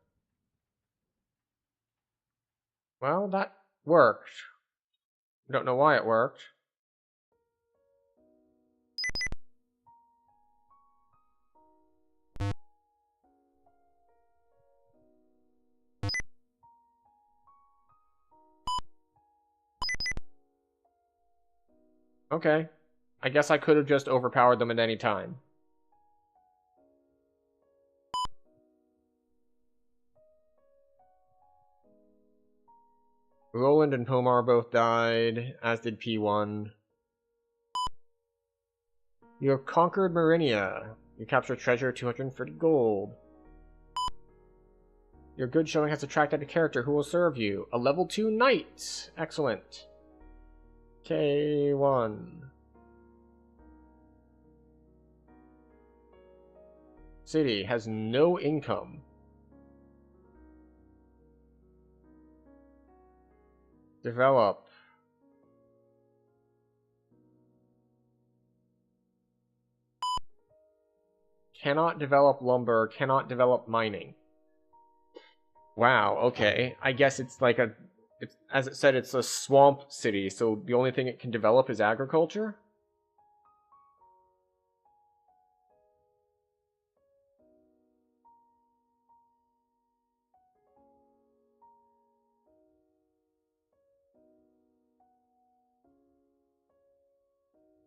Well, that worked. Don't know why it worked. Okay. I guess I could have just overpowered them at any time. Roland and Pomar both died, as did P1. You have conquered Marinia. You captured treasure, 230 gold. Your good showing has attracted a character who will serve you. A level 2 knight. Excellent. K1. City has no income. Develop. Cannot develop lumber, cannot develop mining. Wow, okay. I guess it's like as it said, it's a swamp city, so the only thing it can develop is agriculture?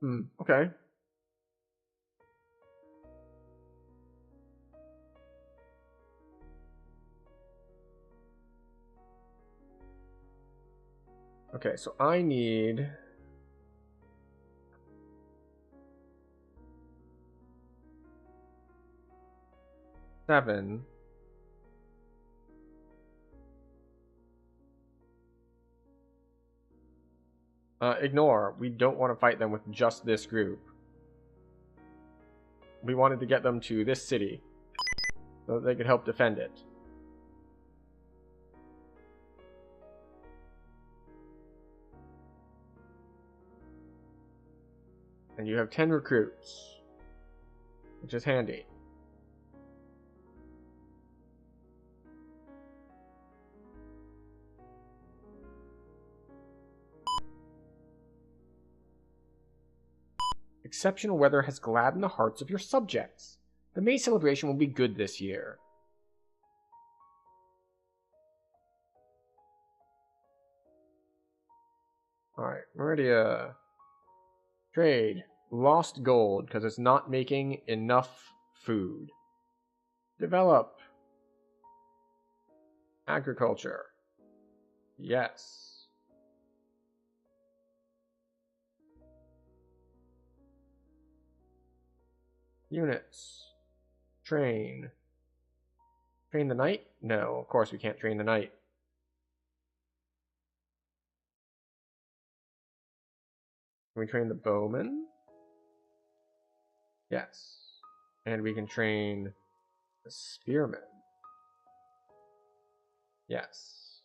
Okay. Okay, so I need... seven. Ignore. We don't want to fight them with just this group. We wanted to get them to this city so that they could help defend it. And you have 10 recruits, which is handy. Exceptional weather has gladdened the hearts of your subjects. The May celebration will be good this year. Alright, Meridia. Trade. Lost gold, because it's not making enough food. Develop. Agriculture. Yes. Units. Train. Train the knight? No, of course we can't train the knight. Can we train the bowman? Yes. And we can train the spearman. Yes.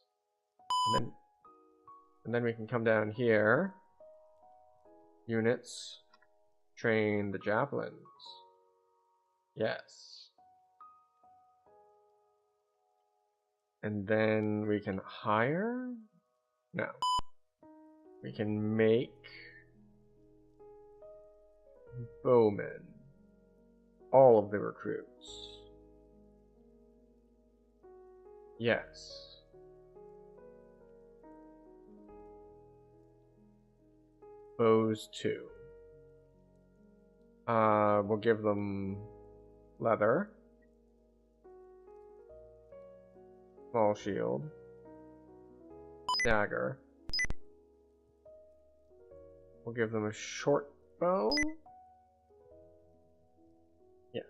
And then we can come down here. Units. Train the javelins. Yes. And then we can hire? No. We can make bowmen. All of the recruits. Yes. Bows too. We'll give them leather. Small shield. Dagger. We'll give them a short bow. Yes.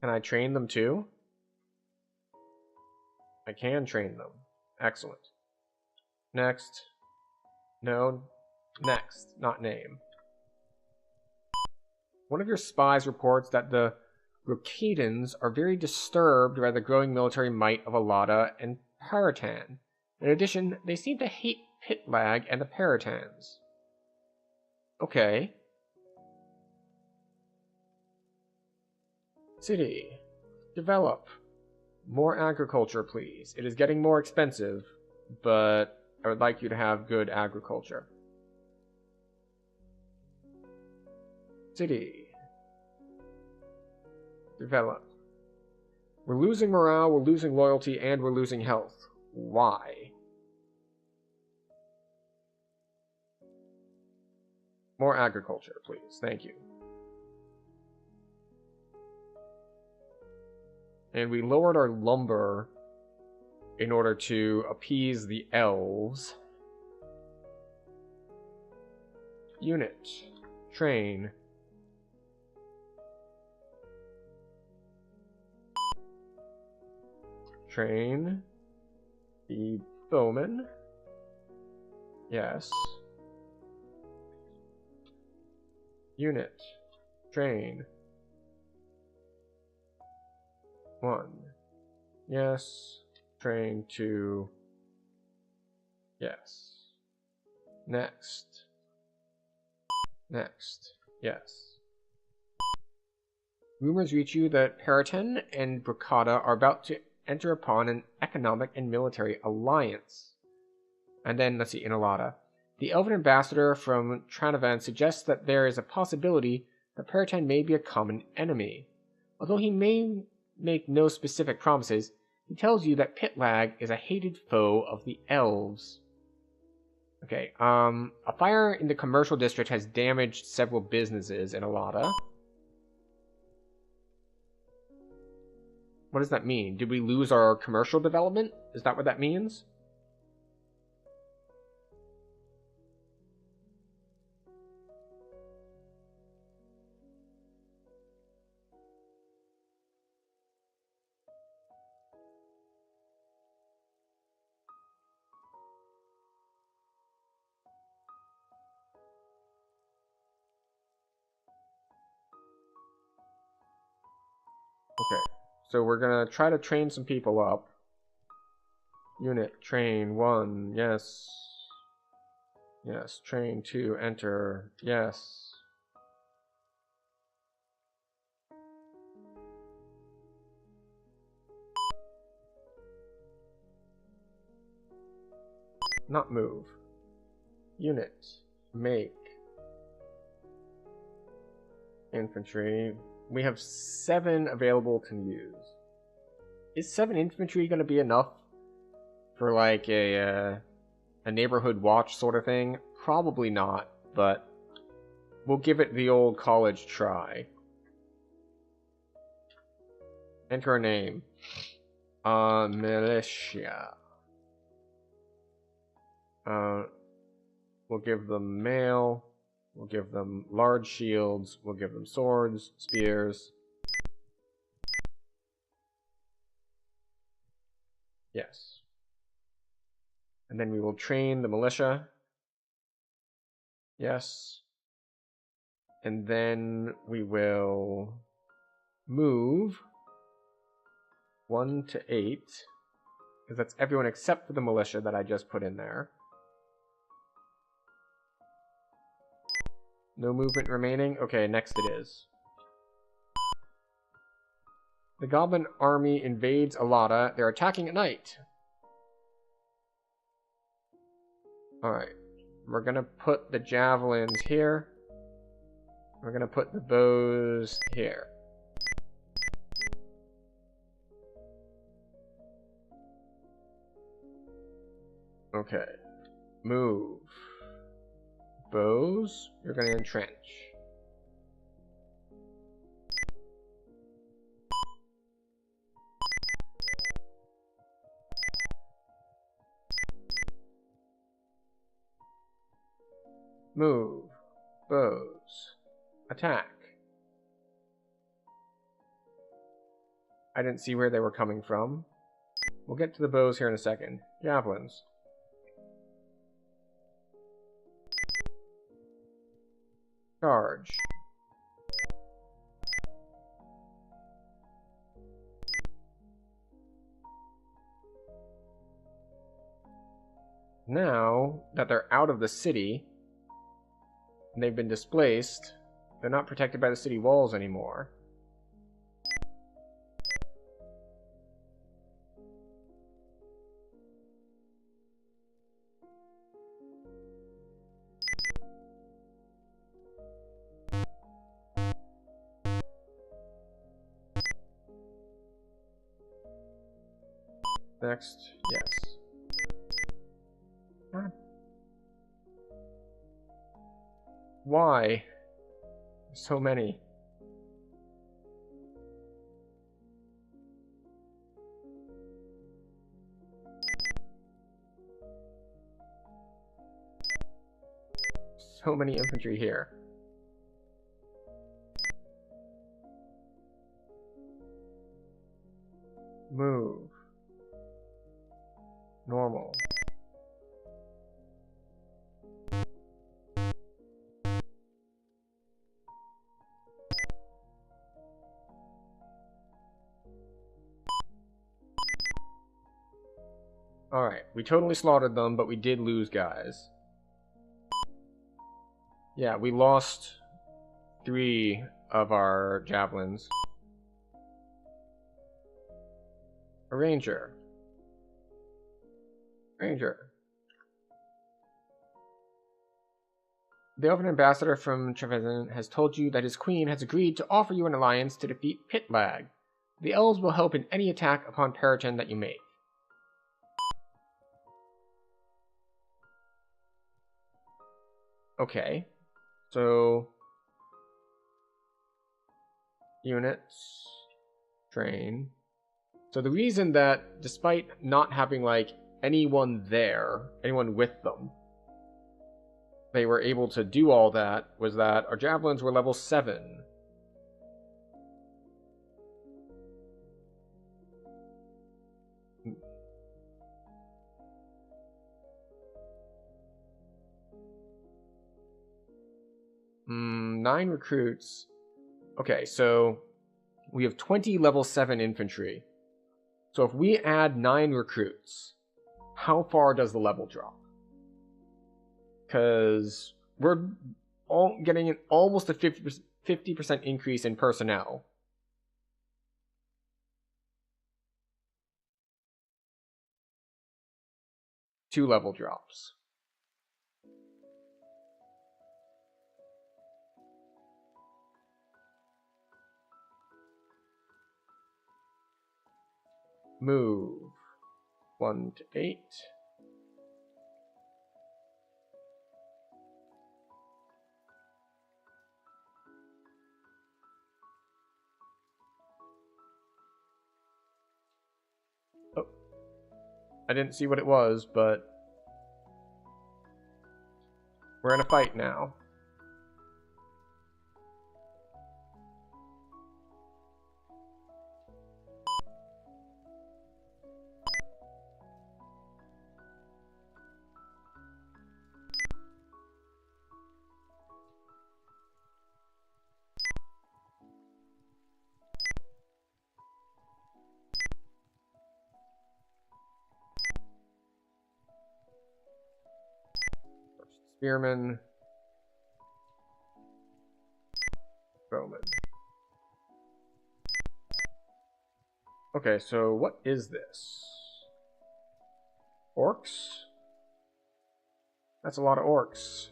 Can I train them too? I can train them. Excellent. Next. No. Next. Not name. One of your spies reports that the Rocadans are very disturbed by the growing military might of Alada and Paratan. In addition, they seem to hate Pitlag and the Paratans. Okay. City. Develop. More agriculture, please. It is getting more expensive, but I would like you to have good agriculture. City. Develop. We're losing morale, we're losing loyalty, and we're losing health. Why? More agriculture, please. Thank you. And we lowered our lumber in order to appease the elves. Unit. Train. Train the bowman. Yes. Unit. Train. 1. Yes. Train 2. Yes. Next. Next. Yes. Rumors reach you that Paratan and Brocada are about to enter upon an economic and military alliance. And then, let's see, in Alada. The Elven ambassador from Tranovan suggests that there is a possibility that Paratan may be a common enemy. Although he may make no specific promises, he tells you that Pitlag is a hated foe of the elves. Okay, a fire in the commercial district has damaged several businesses in Alada. What does that mean? Did we lose our commercial development? Is that what that means? Okay, so we're gonna try to train some people up. Unit, train 1, yes. Yes, train 2, enter, yes. Not move. Unit, make. Infantry. We have 7 available to use. Is 7 infantry going to be enough for like a neighborhood watch sort of thing? Probably not, but we'll give it the old college try. Enter a name. Militia. We'll give them mail. We'll give them large shields. We'll give them swords, spears. Yes. And then we will train the militia. Yes. And then we will move 1 to 8. Because that's everyone except for the militia that I just put in there. No movement remaining? Okay, next it is. The goblin army invades Alada. They're attacking at night. Alright. We're gonna put the javelins here. We're gonna put the bows here. Okay. Move. Bows. You're gonna entrench. Move. Bows. Attack. I didn't see where they were coming from. We'll get to the bows here in a second. Javelins. Charge. Now that they're out of the city, and they've been displaced, they're not protected by the city walls anymore. Next, yes. Why? So many. So many infantry here. Move. Normal. Alright, we totally slaughtered them, but we did lose guys. Yeah, we lost 3 of our javelins. A ranger. Ranger. The Elven ambassador from Trevisan has told you that his queen has agreed to offer you an alliance to defeat Pitlag. The elves will help in any attack upon Periton that you make. Okay. So units, train. So the reason that despite not having like anyone there, anyone with them, they were able to do all that was that our javelins were level 7. Nine recruits. Okay, so we have 20 level 7 infantry. So if we add 9 recruits, how far does the level drop? Because we're all getting almost a 50% increase in personnel. Two level drops. Move 1 to 8. Oh, I didn't see what it was, but we're in a fight now. Spearman. Bowman. Okay, so what is this? Orcs? That's a lot of orcs.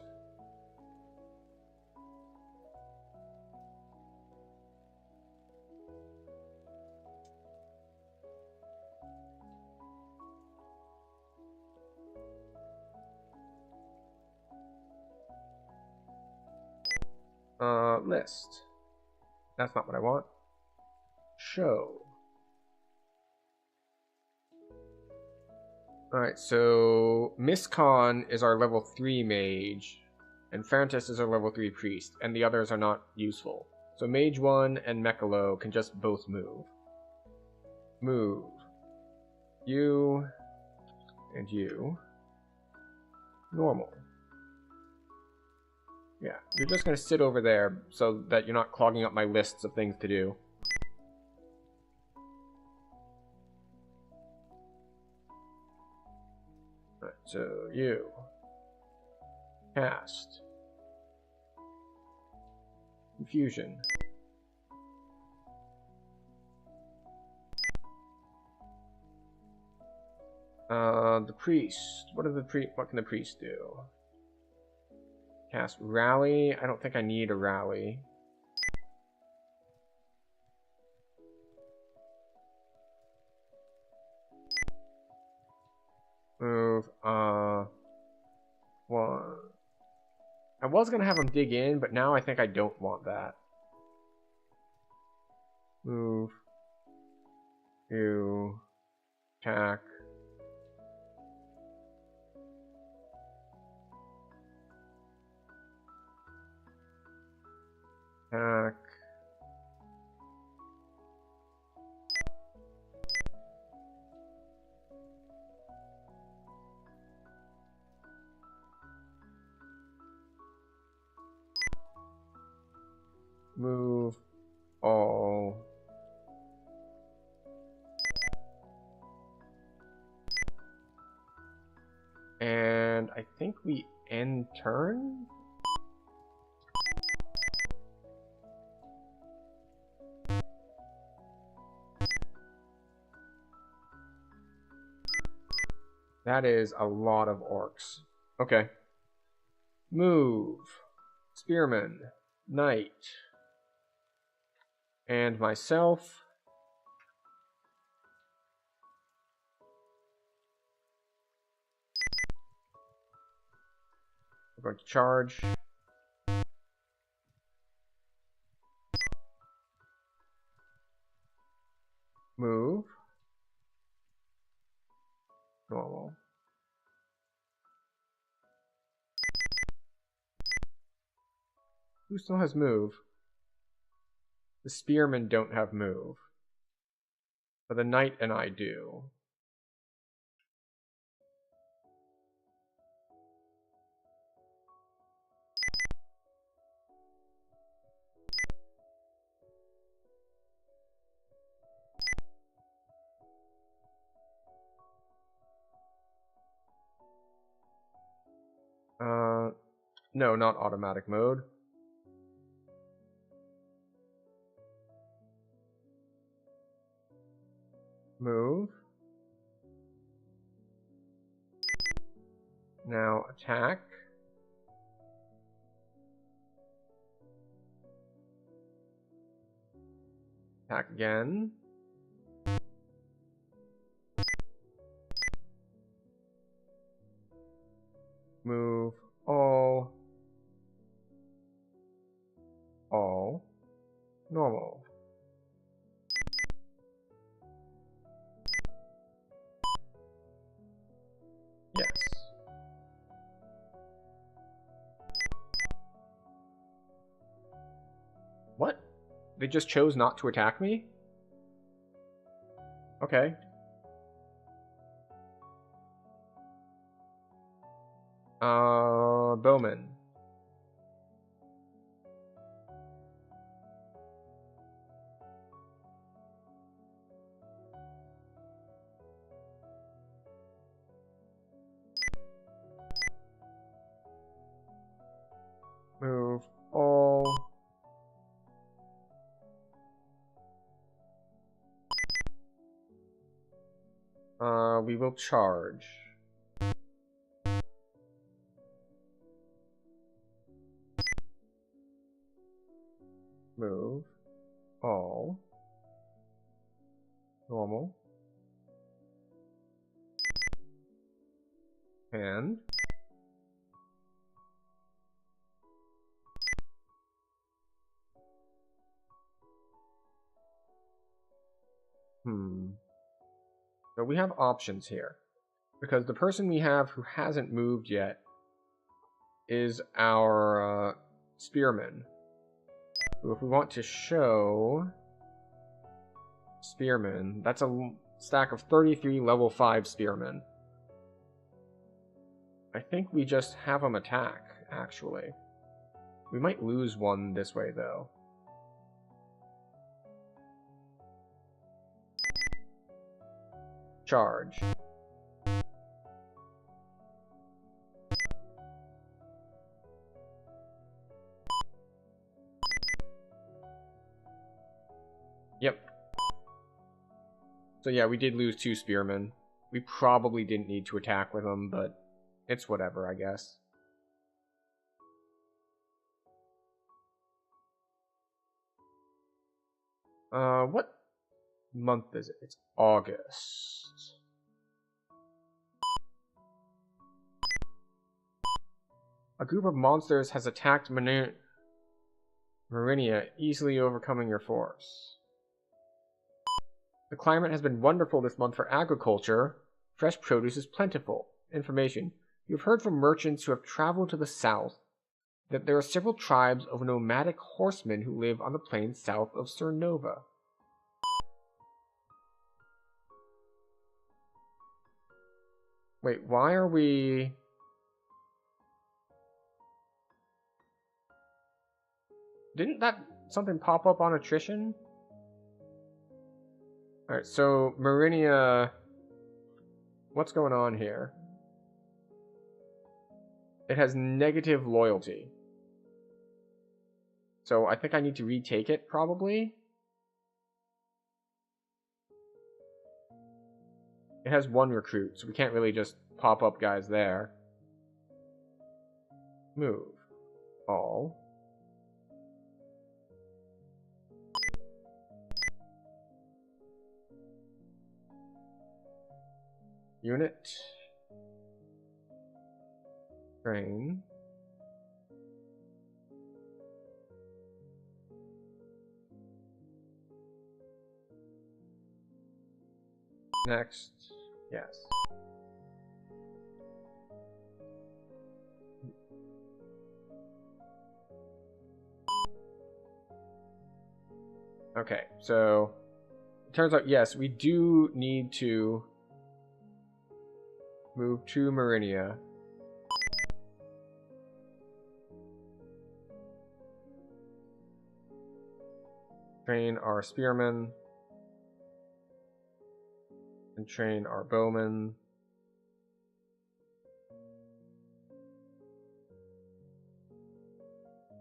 List. That's not what I want. Show. Alright, so Miscon is our level 3 mage, and Farantis is our level 3 priest, and the others are not useful. So Mage 1 and Mechalo can just both move. Move. You and you. Normal. Yeah, you're just going to sit over there so that you're not clogging up my lists of things to do. Alright, so you. Cast. Confusion. The priest. What can the priest do? Cast rally. I don't think I need a rally. Move. One. I was gonna have him dig in, but now I think I don't want that. Move. You. Attack. Attack. Move all. And I think we end turn? That is a lot of orcs. Okay. Move. Spearman. Knight. And myself. going to charge. Move. Normal. Who still has move? The spearmen don't have move. But the knight and I do. No, not automatic mode. Move. Now attack. Attack again. Move all. All. Normal. Yes. What? They just chose not to attack me? Okay. Bowman. Move all. We will charge. Move all. Normal. And so we have options here. Because the person we have who hasn't moved yet is our spearman. So if we want to show spearman, that's a stack of 33 level 5 spearmen. I think we just have them attack, actually. We might lose one this way, though. Charge. Yep. So yeah, we did lose 2 spearmen. We probably didn't need to attack with them, but it's whatever, I guess. What month is it? It's August. A group of monsters has attacked Marinia, easily overcoming your force. The climate has been wonderful this month for agriculture. Fresh produce is plentiful. Information. You have heard from merchants who have traveled to the south that there are several tribes of nomadic horsemen who live on the plains south of Cernova. Wait, why are we... Didn't that something pop up on attrition? Alright, so Marinia... What's going on here? It has negative loyalty. So I think I need to retake it, probably. It has 1 recruit, so we can't really just pop up guys there. Move. All. Unit. Train. Next. Yes. Okay, so it turns out, yes, we do need to move to Marinia. Train our spearmen. And train our bowmen.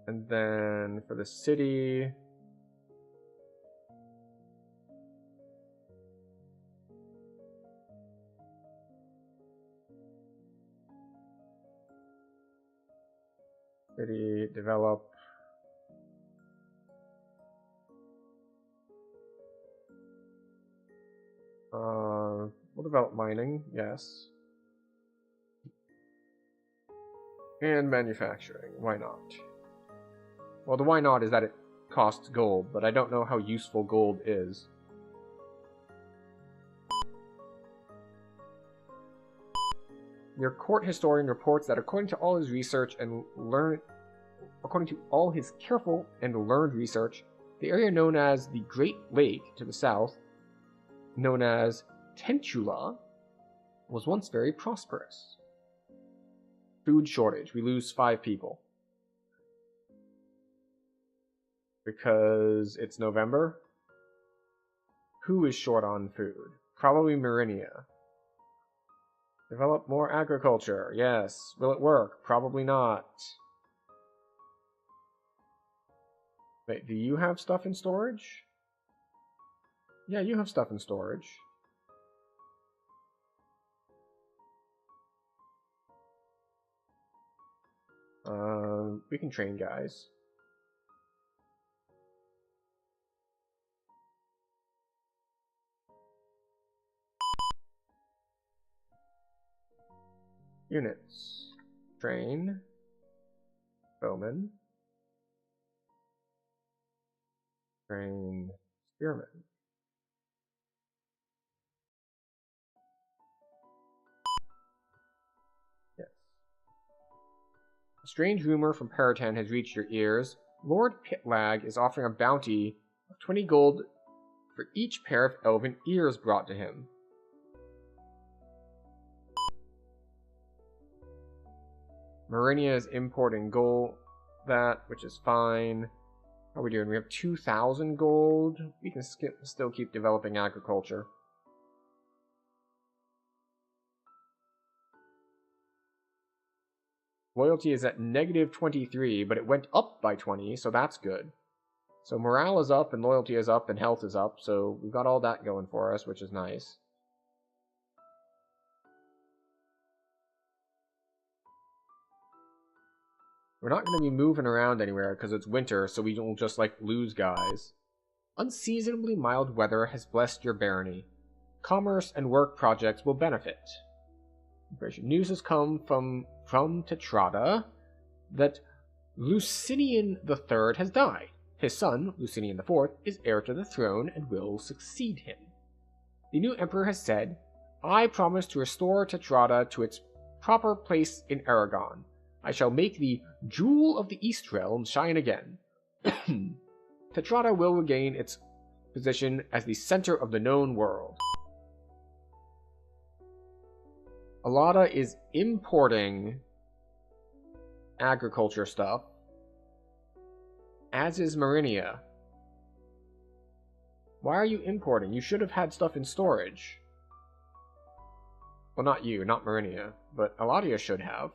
And then for the city... City, develop. We'll develop mining, yes. And manufacturing, why not? Well, the why not is that it costs gold, but I don't know how useful gold is. Your court historian reports that according to all his research and according to all his careful and learned research, the area known as the Great Lake to the south, known as Tentula, was once very prosperous. Food shortage. We lose 5 people. Because it's November? Who is short on food? Probably Marinia. Develop more agriculture. Yes. Will it work? Probably not. Wait, do you have stuff in storage? Yeah, you have stuff in storage. We can train guys. Units. Train. Bowman. Train spearmen. Yes. A strange rumor from Paratan has reached your ears. Lord Pitlag is offering a bounty of 20 gold for each pair of elven ears brought to him. Marinia is importing gold, which is fine. How are we doing? We have 2,000 gold. We can still keep developing agriculture. Loyalty is at negative 23, but it went up by 20, so that's good. So morale is up, and loyalty is up, and health is up, so we've got all that going for us, which is nice. We're not going to be moving around anywhere because it's winter, so we don't just, like, lose guys. Unseasonably mild weather has blessed your barony. Commerce and work projects will benefit. News has come from Tetrada that Lucinian III has died. His son, Lucinian IV, is heir to the throne and will succeed him. The new emperor has said, I promise to restore Tetrada to its proper place in Aragon. I shall make the Jewel of the East Realm shine again. Tetrada will regain its position as the center of the known world. Alada is importing agriculture stuff, as is Marinia. Why are you importing? You should have had stuff in storage. Well, not you, not Marinia, but Aladia should have.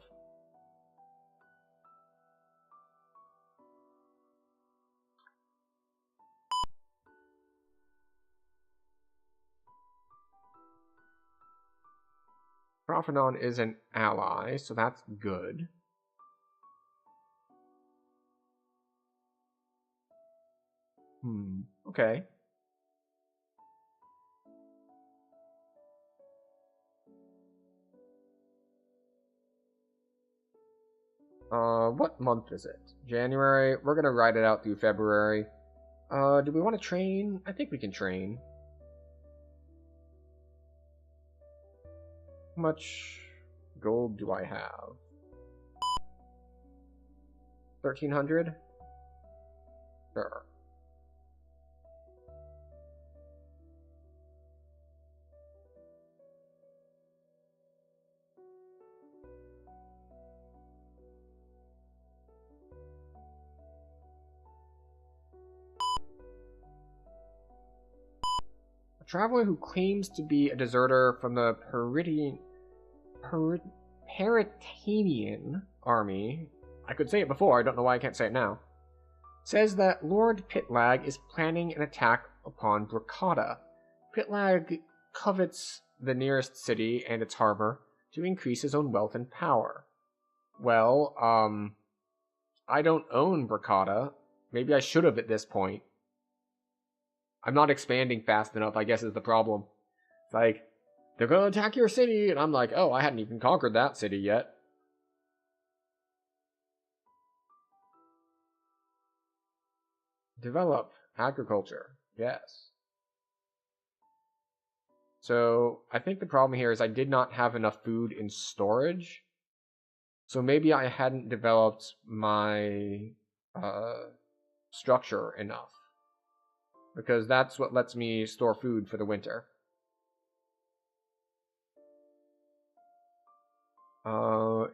Prophenon is an ally, so that's good. Okay. What month is it? January? We're gonna ride it out through February. Do we want to train? I think we can train. How much gold do I have? 1,300? Sure. A traveler who claims to be a deserter from the Peritanian army, I could say it before, I don't know why I can't say it now, says that Lord Pitlag is planning an attack upon Bracada. Pitlag covets the nearest city and its harbor to increase his own wealth and power. Well, I don't own Bracada. Maybe I should have at this point. I'm not expanding fast enough, I guess, is the problem. It's like, they're going to attack your city, and I'm like, oh, I hadn't even conquered that city yet. Develop agriculture. Yes. So, I think the problem here is I did not have enough food in storage. So maybe I hadn't developed my structure enough. Because that's what lets me store food for the winter.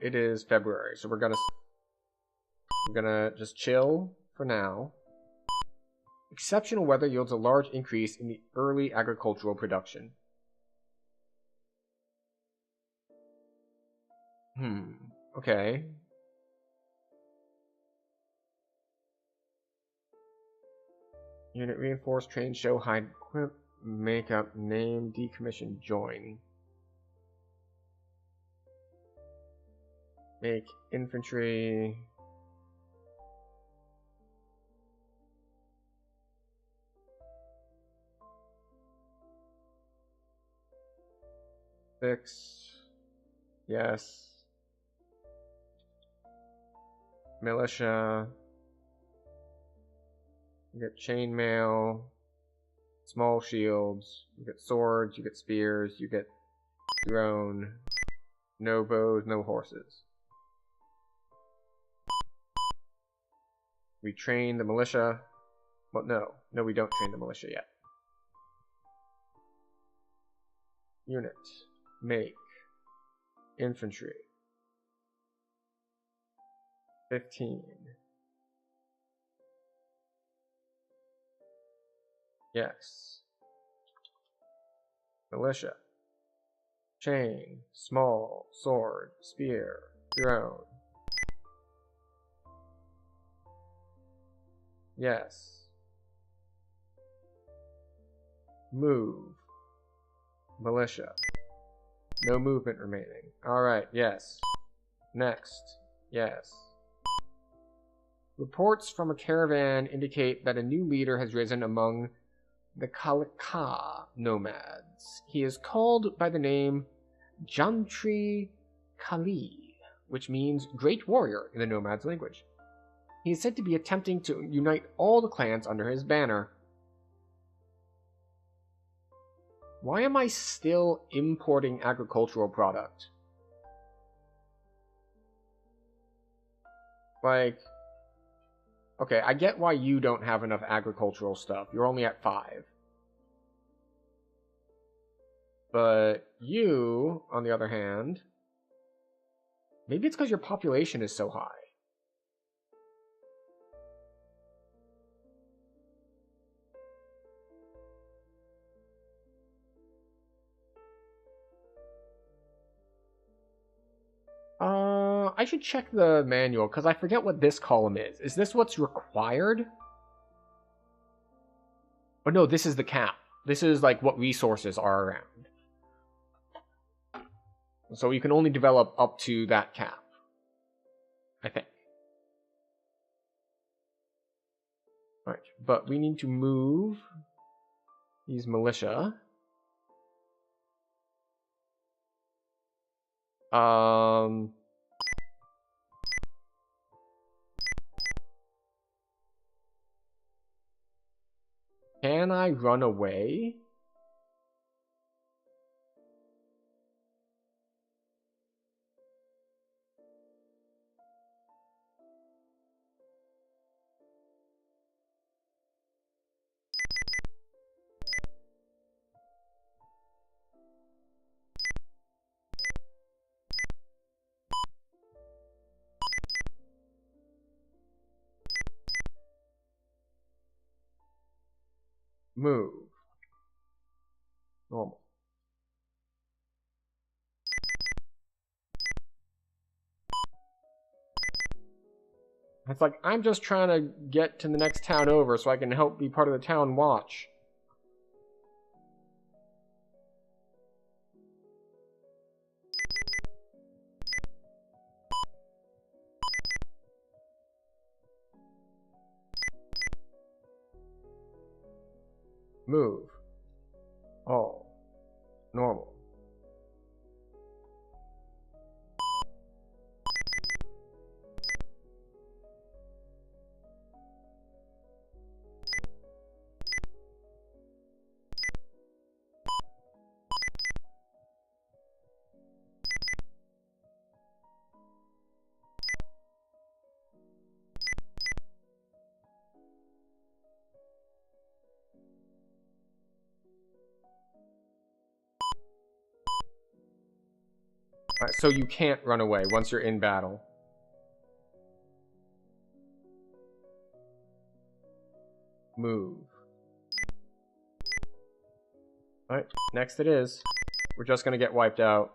It is February, so we're gonna just chill for now. Exceptional weather yields a large increase in the early agricultural production. Okay. Unit reinforce, train, show, hide, equip, makeup, name, decommission, join. Make infantry. Fix. Yes. Militia. You get chainmail. Small shields. You get swords. You get spears. You get drone. No bows, no horses. We train the militia. Well, no, we don't train the militia yet. Unit. Make. Infantry. 15. Yes. Militia. Chain. Small. Sword. Spear. Drone. Yes. Move. Militia. No movement remaining. Alright, yes. Next. Yes. Reports from a caravan indicate that a new leader has risen among the Kalika nomads. He is called by the name Jantri Kali, which means great warrior in the nomads' language. He is said to be attempting to unite all the clans under his banner. Why am I still importing agricultural product? Like, okay, I get why you don't have enough agricultural stuff. You're only at 5. But you, on the other hand, maybe it's because your population is so high. I should check the manual, because I forget what this column is. Is this what's required? Oh no, this is the cap. This is like what resources are around. So you can only develop up to that cap, I think. Alright, but we need to move these militia. Can I run away? Move. Normal. It's like, I'm just trying to get to the next town over so I can help be part of the town watch. Move. All. Normal. Alright, so you can't run away once you're in battle. Move. Alright, next it is. We're just gonna get wiped out.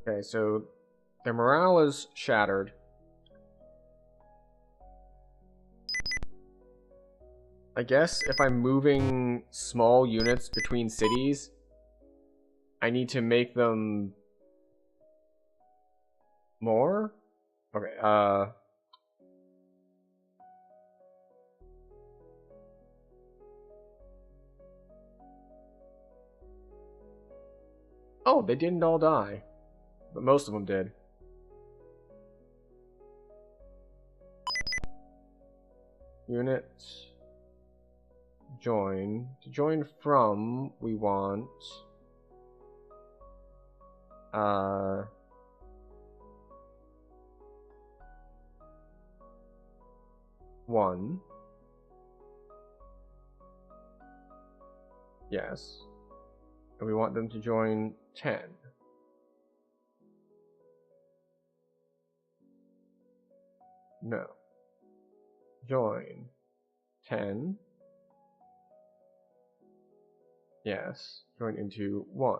Okay, so their morale is shattered. I guess if I'm moving small units between cities, I need to make them more? Okay, oh, they didn't all die. But most of them did. Unit. Join. To join from, we want... one. Yes. And we want them to join 10. No. Join 10. Yes. Join into 1.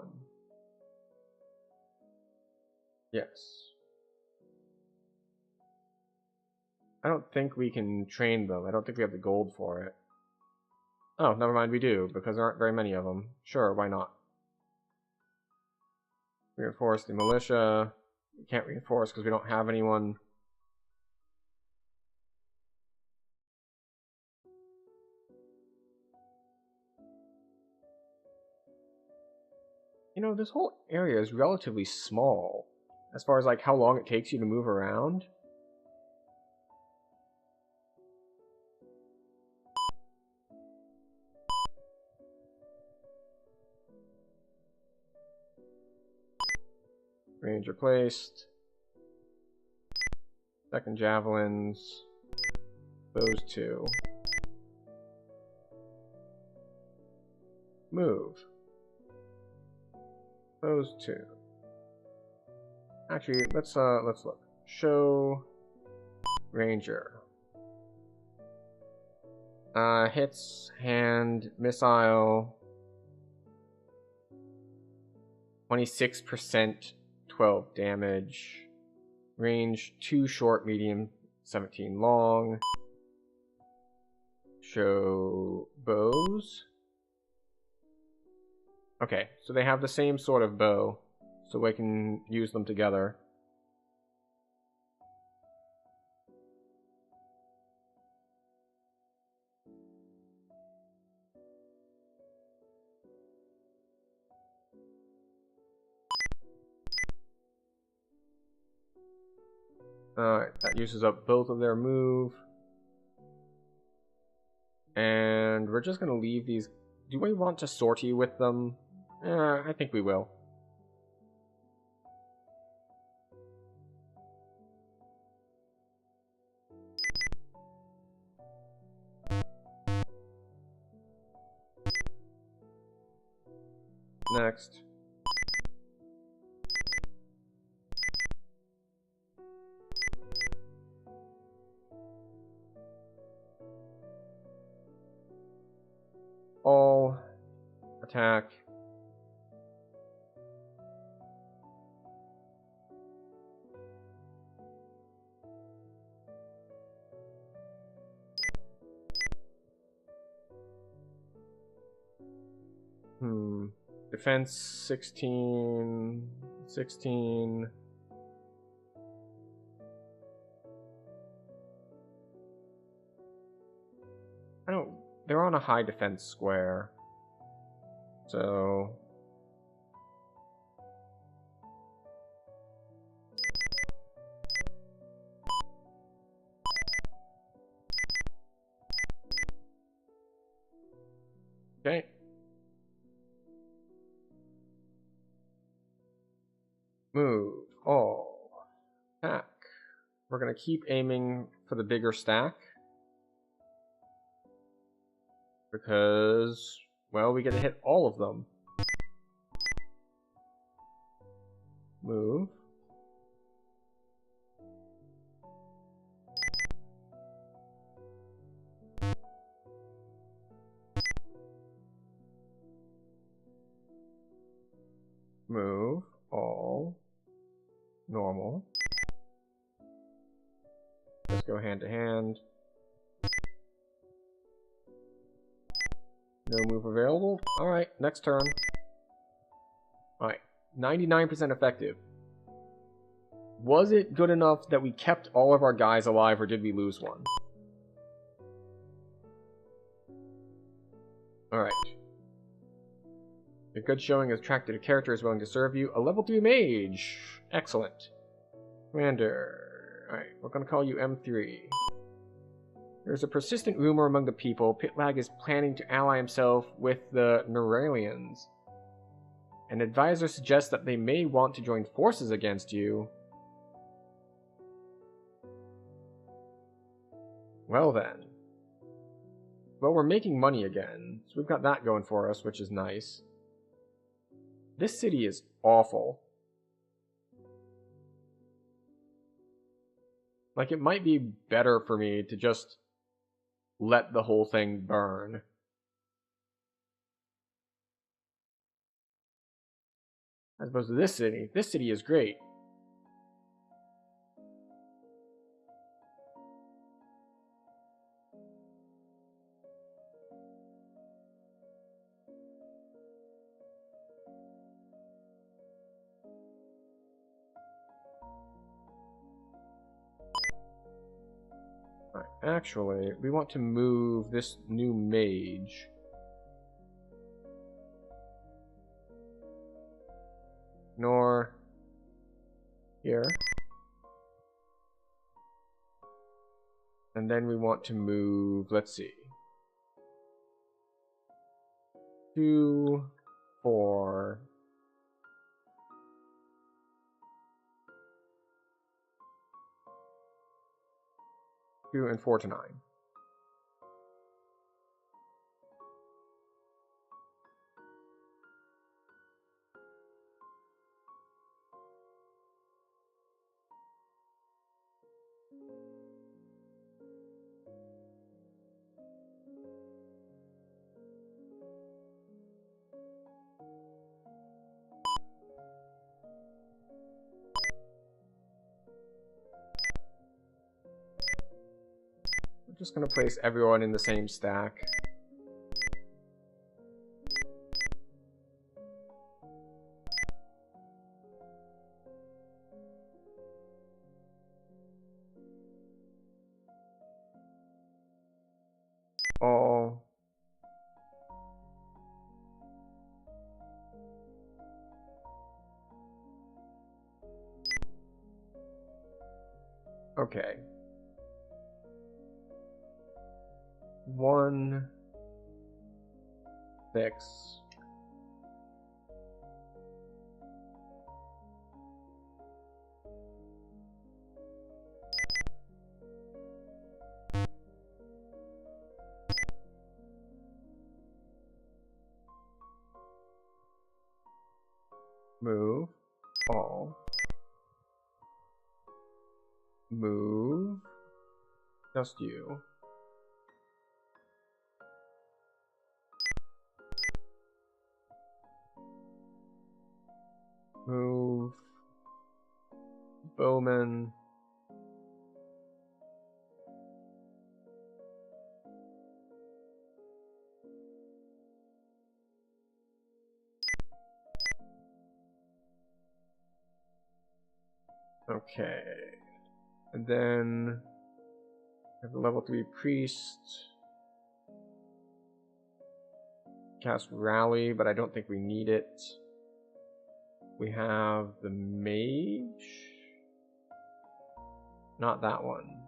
Yes. I don't think we can train them. I don't think we have the gold for it. Oh, never mind, we do, because there aren't very many of them. Sure, why not? Reinforce the militia. We can't reinforce because we don't have anyone. You know, this whole area is relatively small as far as like how long it takes you to move around. Ranger placed. Second javelins. Those two. Move. Those two. Actually, let's look. Show Ranger. Hits, hand, missile. 26%, 12 damage. Range 2 short, medium, 17 long. show bows. Okay, so they have the same sort of bow, so we can use them together. Alright, that uses up both of their move. And we're just going to leave these... Do we want to sortie with them? I think we will. Next. All attack. Defense 16, 16. They're on a high defense square. So okay. Move. All. Attack. We're going to keep aiming for the bigger stack. Because, well, we get to hit all of them. Move. Move. All. Normal. Let's go hand to hand. No move available. Alright, next turn. Alright, 99% effective. Was it good enough that we kept all of our guys alive, or did we lose one? Alright. A good showing has attracted a character is willing to serve you. A level 3 mage! Excellent. Commander. Alright, we're gonna call you M3. There's a persistent rumor among the people Pitlag is planning to ally himself with the Neuralians. An advisor suggests that they may want to join forces against you. Well then. Well, we're making money again, so we've got that going for us, which is nice. This city is awful. Like, it might be better for me to just let the whole thing burn. As opposed to this city. This city is great. Right, actually, we want to move this new mage. Ignore here. And then we want to move, let's see. 2, 4. 2 and 4 to 9. Just gonna place everyone in the same stack. All. Okay. 1, 6. Move. All. Move. Just you. Move. Bowman. Okay. And then I have a level 3 priest. Cast Rally, but I don't think we need it. We have the mage. Not that one.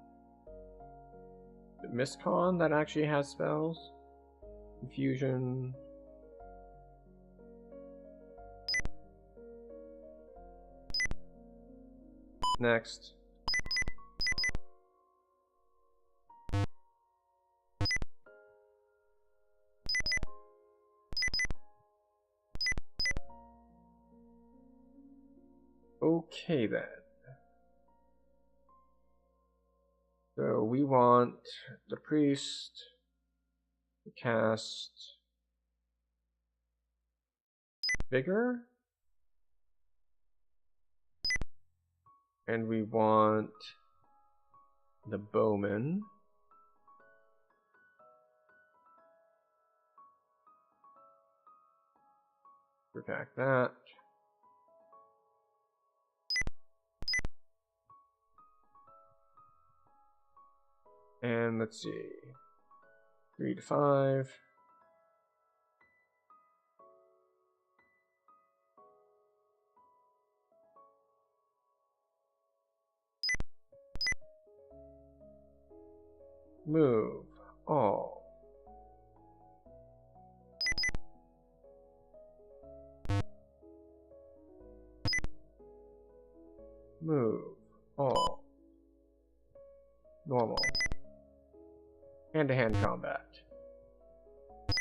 The Miscon that actually has spells. Confusion. Next. Okay then. So we want the priest to cast Vigor. And we want the bowman to attack that. And let's see. 3 to 5. Move. All. Move. All. Normal. Hand-to-hand combat. I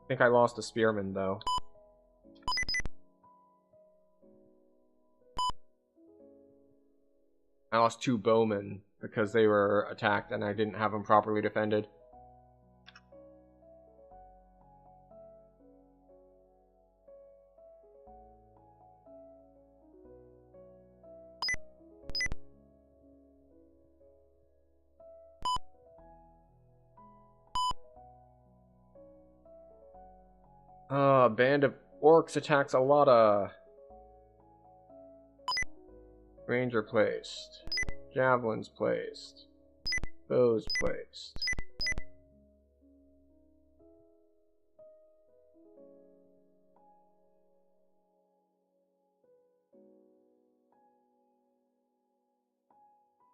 think I lost a spearman, though. I lost 2 bowmen because they were attacked and I didn't have them properly defended. A band of orcs attacks a lot of ranger placed, javelins placed, bows placed.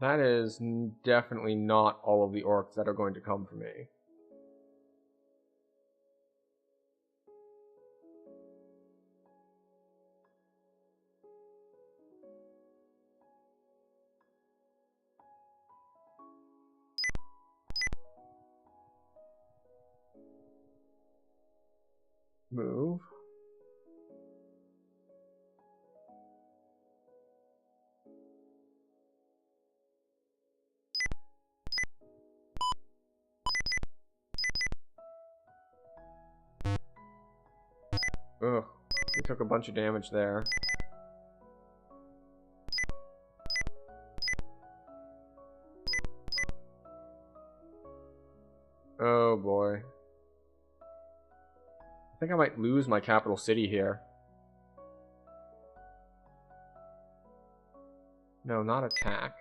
That is definitely not all of the orcs that are going to come for me. Move. Ugh, we took a bunch of damage there. Oh boy. I think I might lose my capital city here. No, not attack.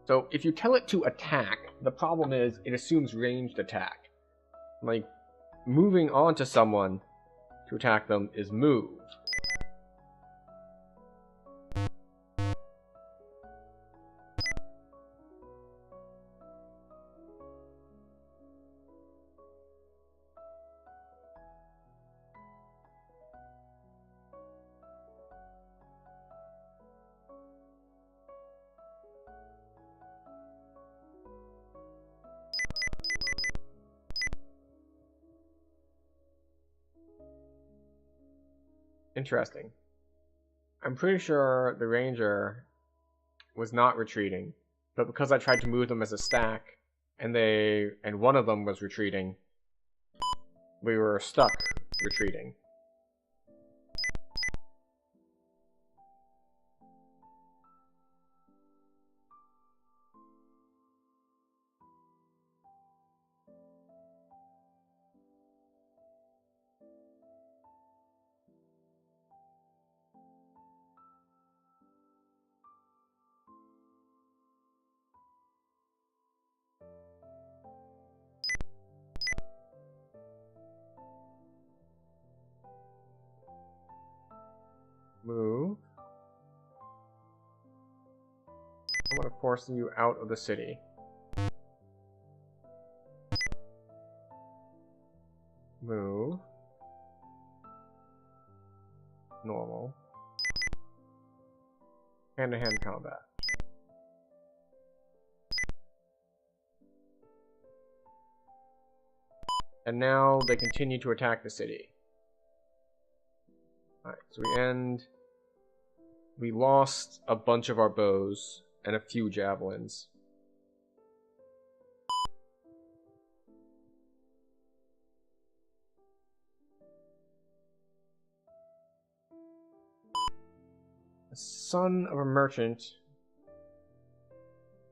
So if you tell it to attack, the problem is it assumes ranged attack. Like, moving on to someone to attack them is move. Interesting. I'm pretty sure the ranger was not retreating, but because I tried to move them as a stack, and one of them was retreating, we were stuck retreating. Move. I'm going to force you out of the city. Move. Normal. Hand-to-hand combat. And now they continue to attack the city. Alright, so we end... We lost a bunch of our bows and a few javelins. The son of a merchant.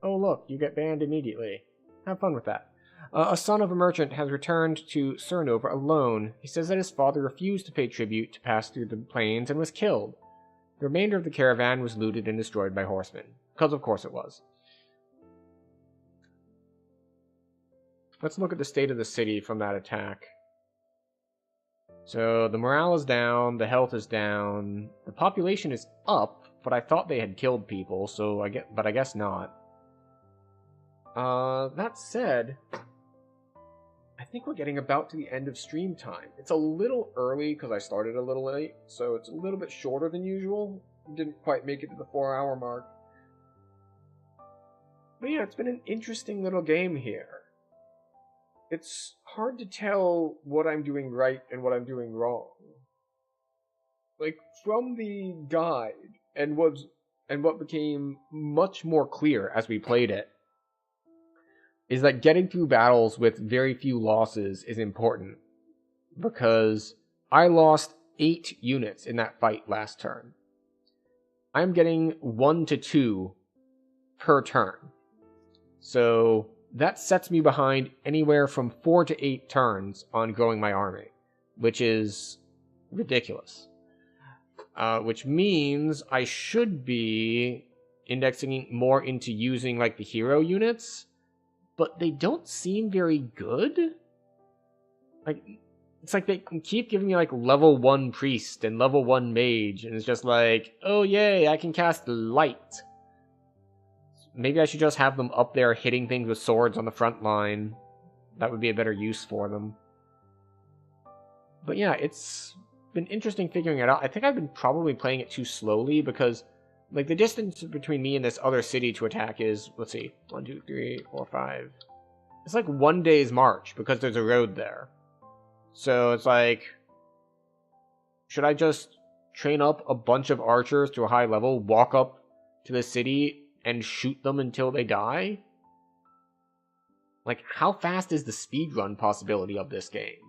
Oh look, you get banned immediately. Have fun with that. A son of a merchant has returned to Cernova alone. He says that his father refused to pay tribute to pass through the plains and was killed. The remainder of the caravan was looted and destroyed by horsemen. Because of course it was. Let's look at the state of the city from that attack. So the morale is down, the health is down, the population is up, but I thought they had killed people, so I guess not. That said, I think we're getting about to the end of stream time. It's a little early because I started a little late, so it's a little bit shorter than usual. Didn't quite make it to the 4-hour mark. But yeah, it's been an interesting little game here. It's hard to tell what I'm doing right and what I'm doing wrong. Like, from the guide and what became much more clear as we played it, is that getting through battles with very few losses is important. Because I lost 8 units in that fight last turn. I'm getting 1 to 2 per turn. So that sets me behind anywhere from 4 to 8 turns on growing my army, which is ridiculous. Which means I should be indexing more into using like the hero units, but they don't seem very good. Like, it's like they keep giving me like level 1 priest and level 1 mage, and it's just like, oh yay, I can cast light. Maybe I should just have them up there hitting things with swords on the front line. That would be a better use for them. But yeah, it's been interesting figuring it out. I think I've been probably playing it too slowly because, like, the distance between me and this other city to attack is, let's see, 1, 2, 3, 4, 5. It's like 1 day's march because there's a road there. So it's like, should I just train up a bunch of archers to a high level, walk up to the city, and shoot them until they die? Like, how fast is the speedrun possibility of this game?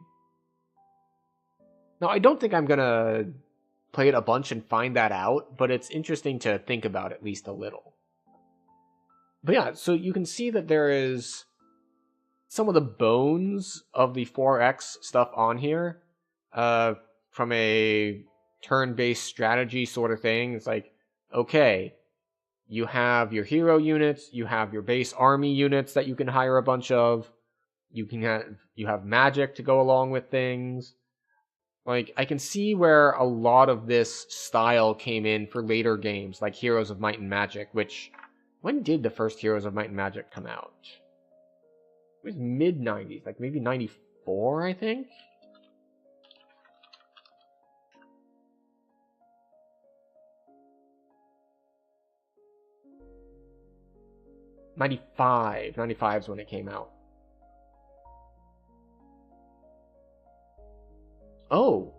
Now, I don't think I'm gonna play it a bunch and find that out, but it's interesting to think about at least a little. But yeah, so you can see that there is some of the bones of the 4X stuff on here from a turn-based strategy sort of thing. It's like, okay, you have your hero units, you have your base army units that you can hire a bunch of, you have magic to go along with things. Like, I can see where a lot of this style came in for later games, like Heroes of Might and Magic, which, when did the first Heroes of Might and Magic come out? It was mid-90s, like maybe 94, I think? '95 is when it came out. Oh.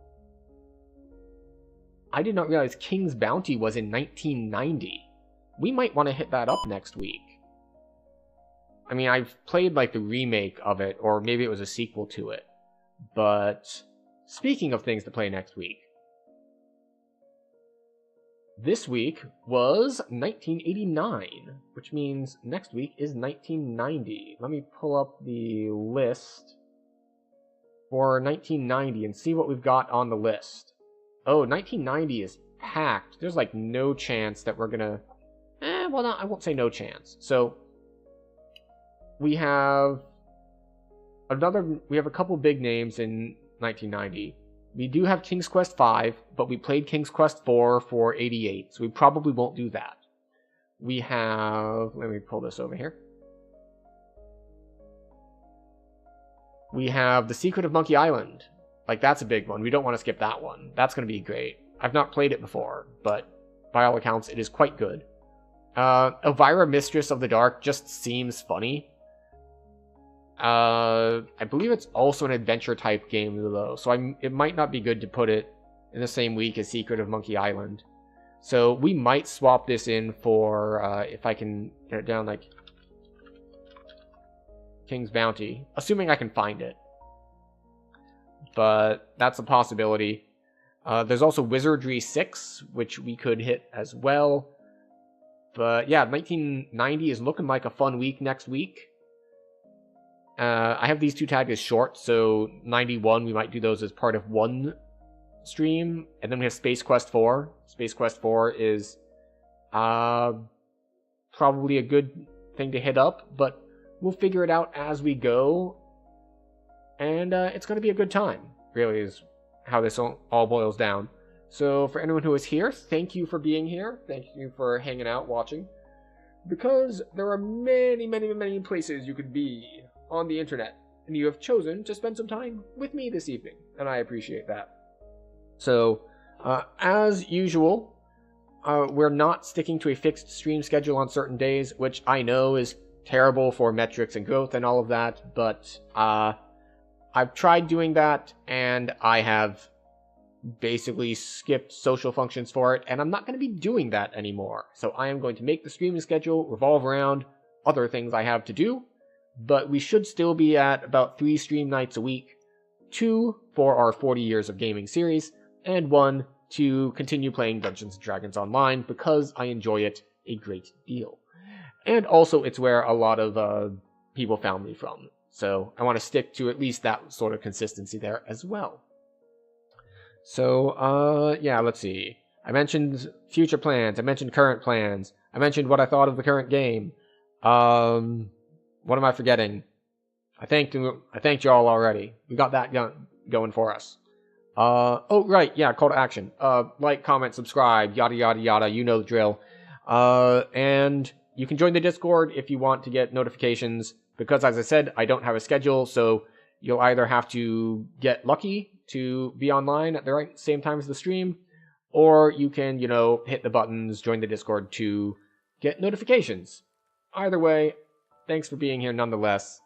I did not realize King's Bounty was in 1990. We might want to hit that up next week. I mean, I've played like the remake of it, or maybe it was a sequel to it. But speaking of things to play next week, this week was 1989, which means next week is 1990. Let me pull up the list for 1990 and see what we've got on the list. Oh, 1990 is packed. There's like no chance that we're gonna... well, no, I won't say no chance. So, we have a couple big names in 1990. We do have King's Quest V, but we played King's Quest IV for 88, so we probably won't do that. We have... Let me pull this over here. We have The Secret of Monkey Island. Like, that's a big one. We don't want to skip that one. That's going to be great. I've not played it before, but by all accounts, it is quite good. Elvira, Mistress of the Dark just seems funny. I believe it's also an adventure-type game, though, so it might not be good to put it in the same week as Secret of Monkey Island. So we might swap this in for, if I can get it down, like... King's Bounty, assuming I can find it. But that's a possibility. There's also Wizardry 6, which we could hit as well. But yeah, 1990 is looking like a fun week next week. I have these two tagged as short, so 91, we might do those as part of one stream. And then we have Space Quest 4. Space Quest 4 is probably a good thing to hit up, but we'll figure it out as we go, and it's going to be a good time, really, is how this all boils down. So for anyone who is here, thank you for being here. Thank you for hanging out, watching, because there are many, many, many places you could be on the internet, and you have chosen to spend some time with me this evening, and I appreciate that. So, as usual, we're not sticking to a fixed stream schedule on certain days, which I know is terrible for metrics and growth and all of that, but I've tried doing that, and I have basically skipped social functions for it, and I'm not going to be doing that anymore. So I am going to make the streaming schedule revolve around other things I have to do, but we should still be at about 3 stream nights a week, 2 for our 40 years of gaming series, and 1 to continue playing Dungeons & Dragons Online, because I enjoy it a great deal. And also, it's where a lot of people found me from. So I want to stick to at least that sort of consistency there as well. So, yeah, let's see. I mentioned future plans. I mentioned current plans. I mentioned what I thought of the current game. What am I forgetting? I thanked y'all already. We got that going for us. Oh, right, yeah, call to action. Like, comment, subscribe, yada, yada, yada. You know the drill. And... you can join the Discord if you want to get notifications, because as I said, I don't have a schedule, so you'll either have to get lucky to be online at the same time as the stream, or you can, hit the buttons, join the Discord to get notifications. Either way, thanks for being here nonetheless,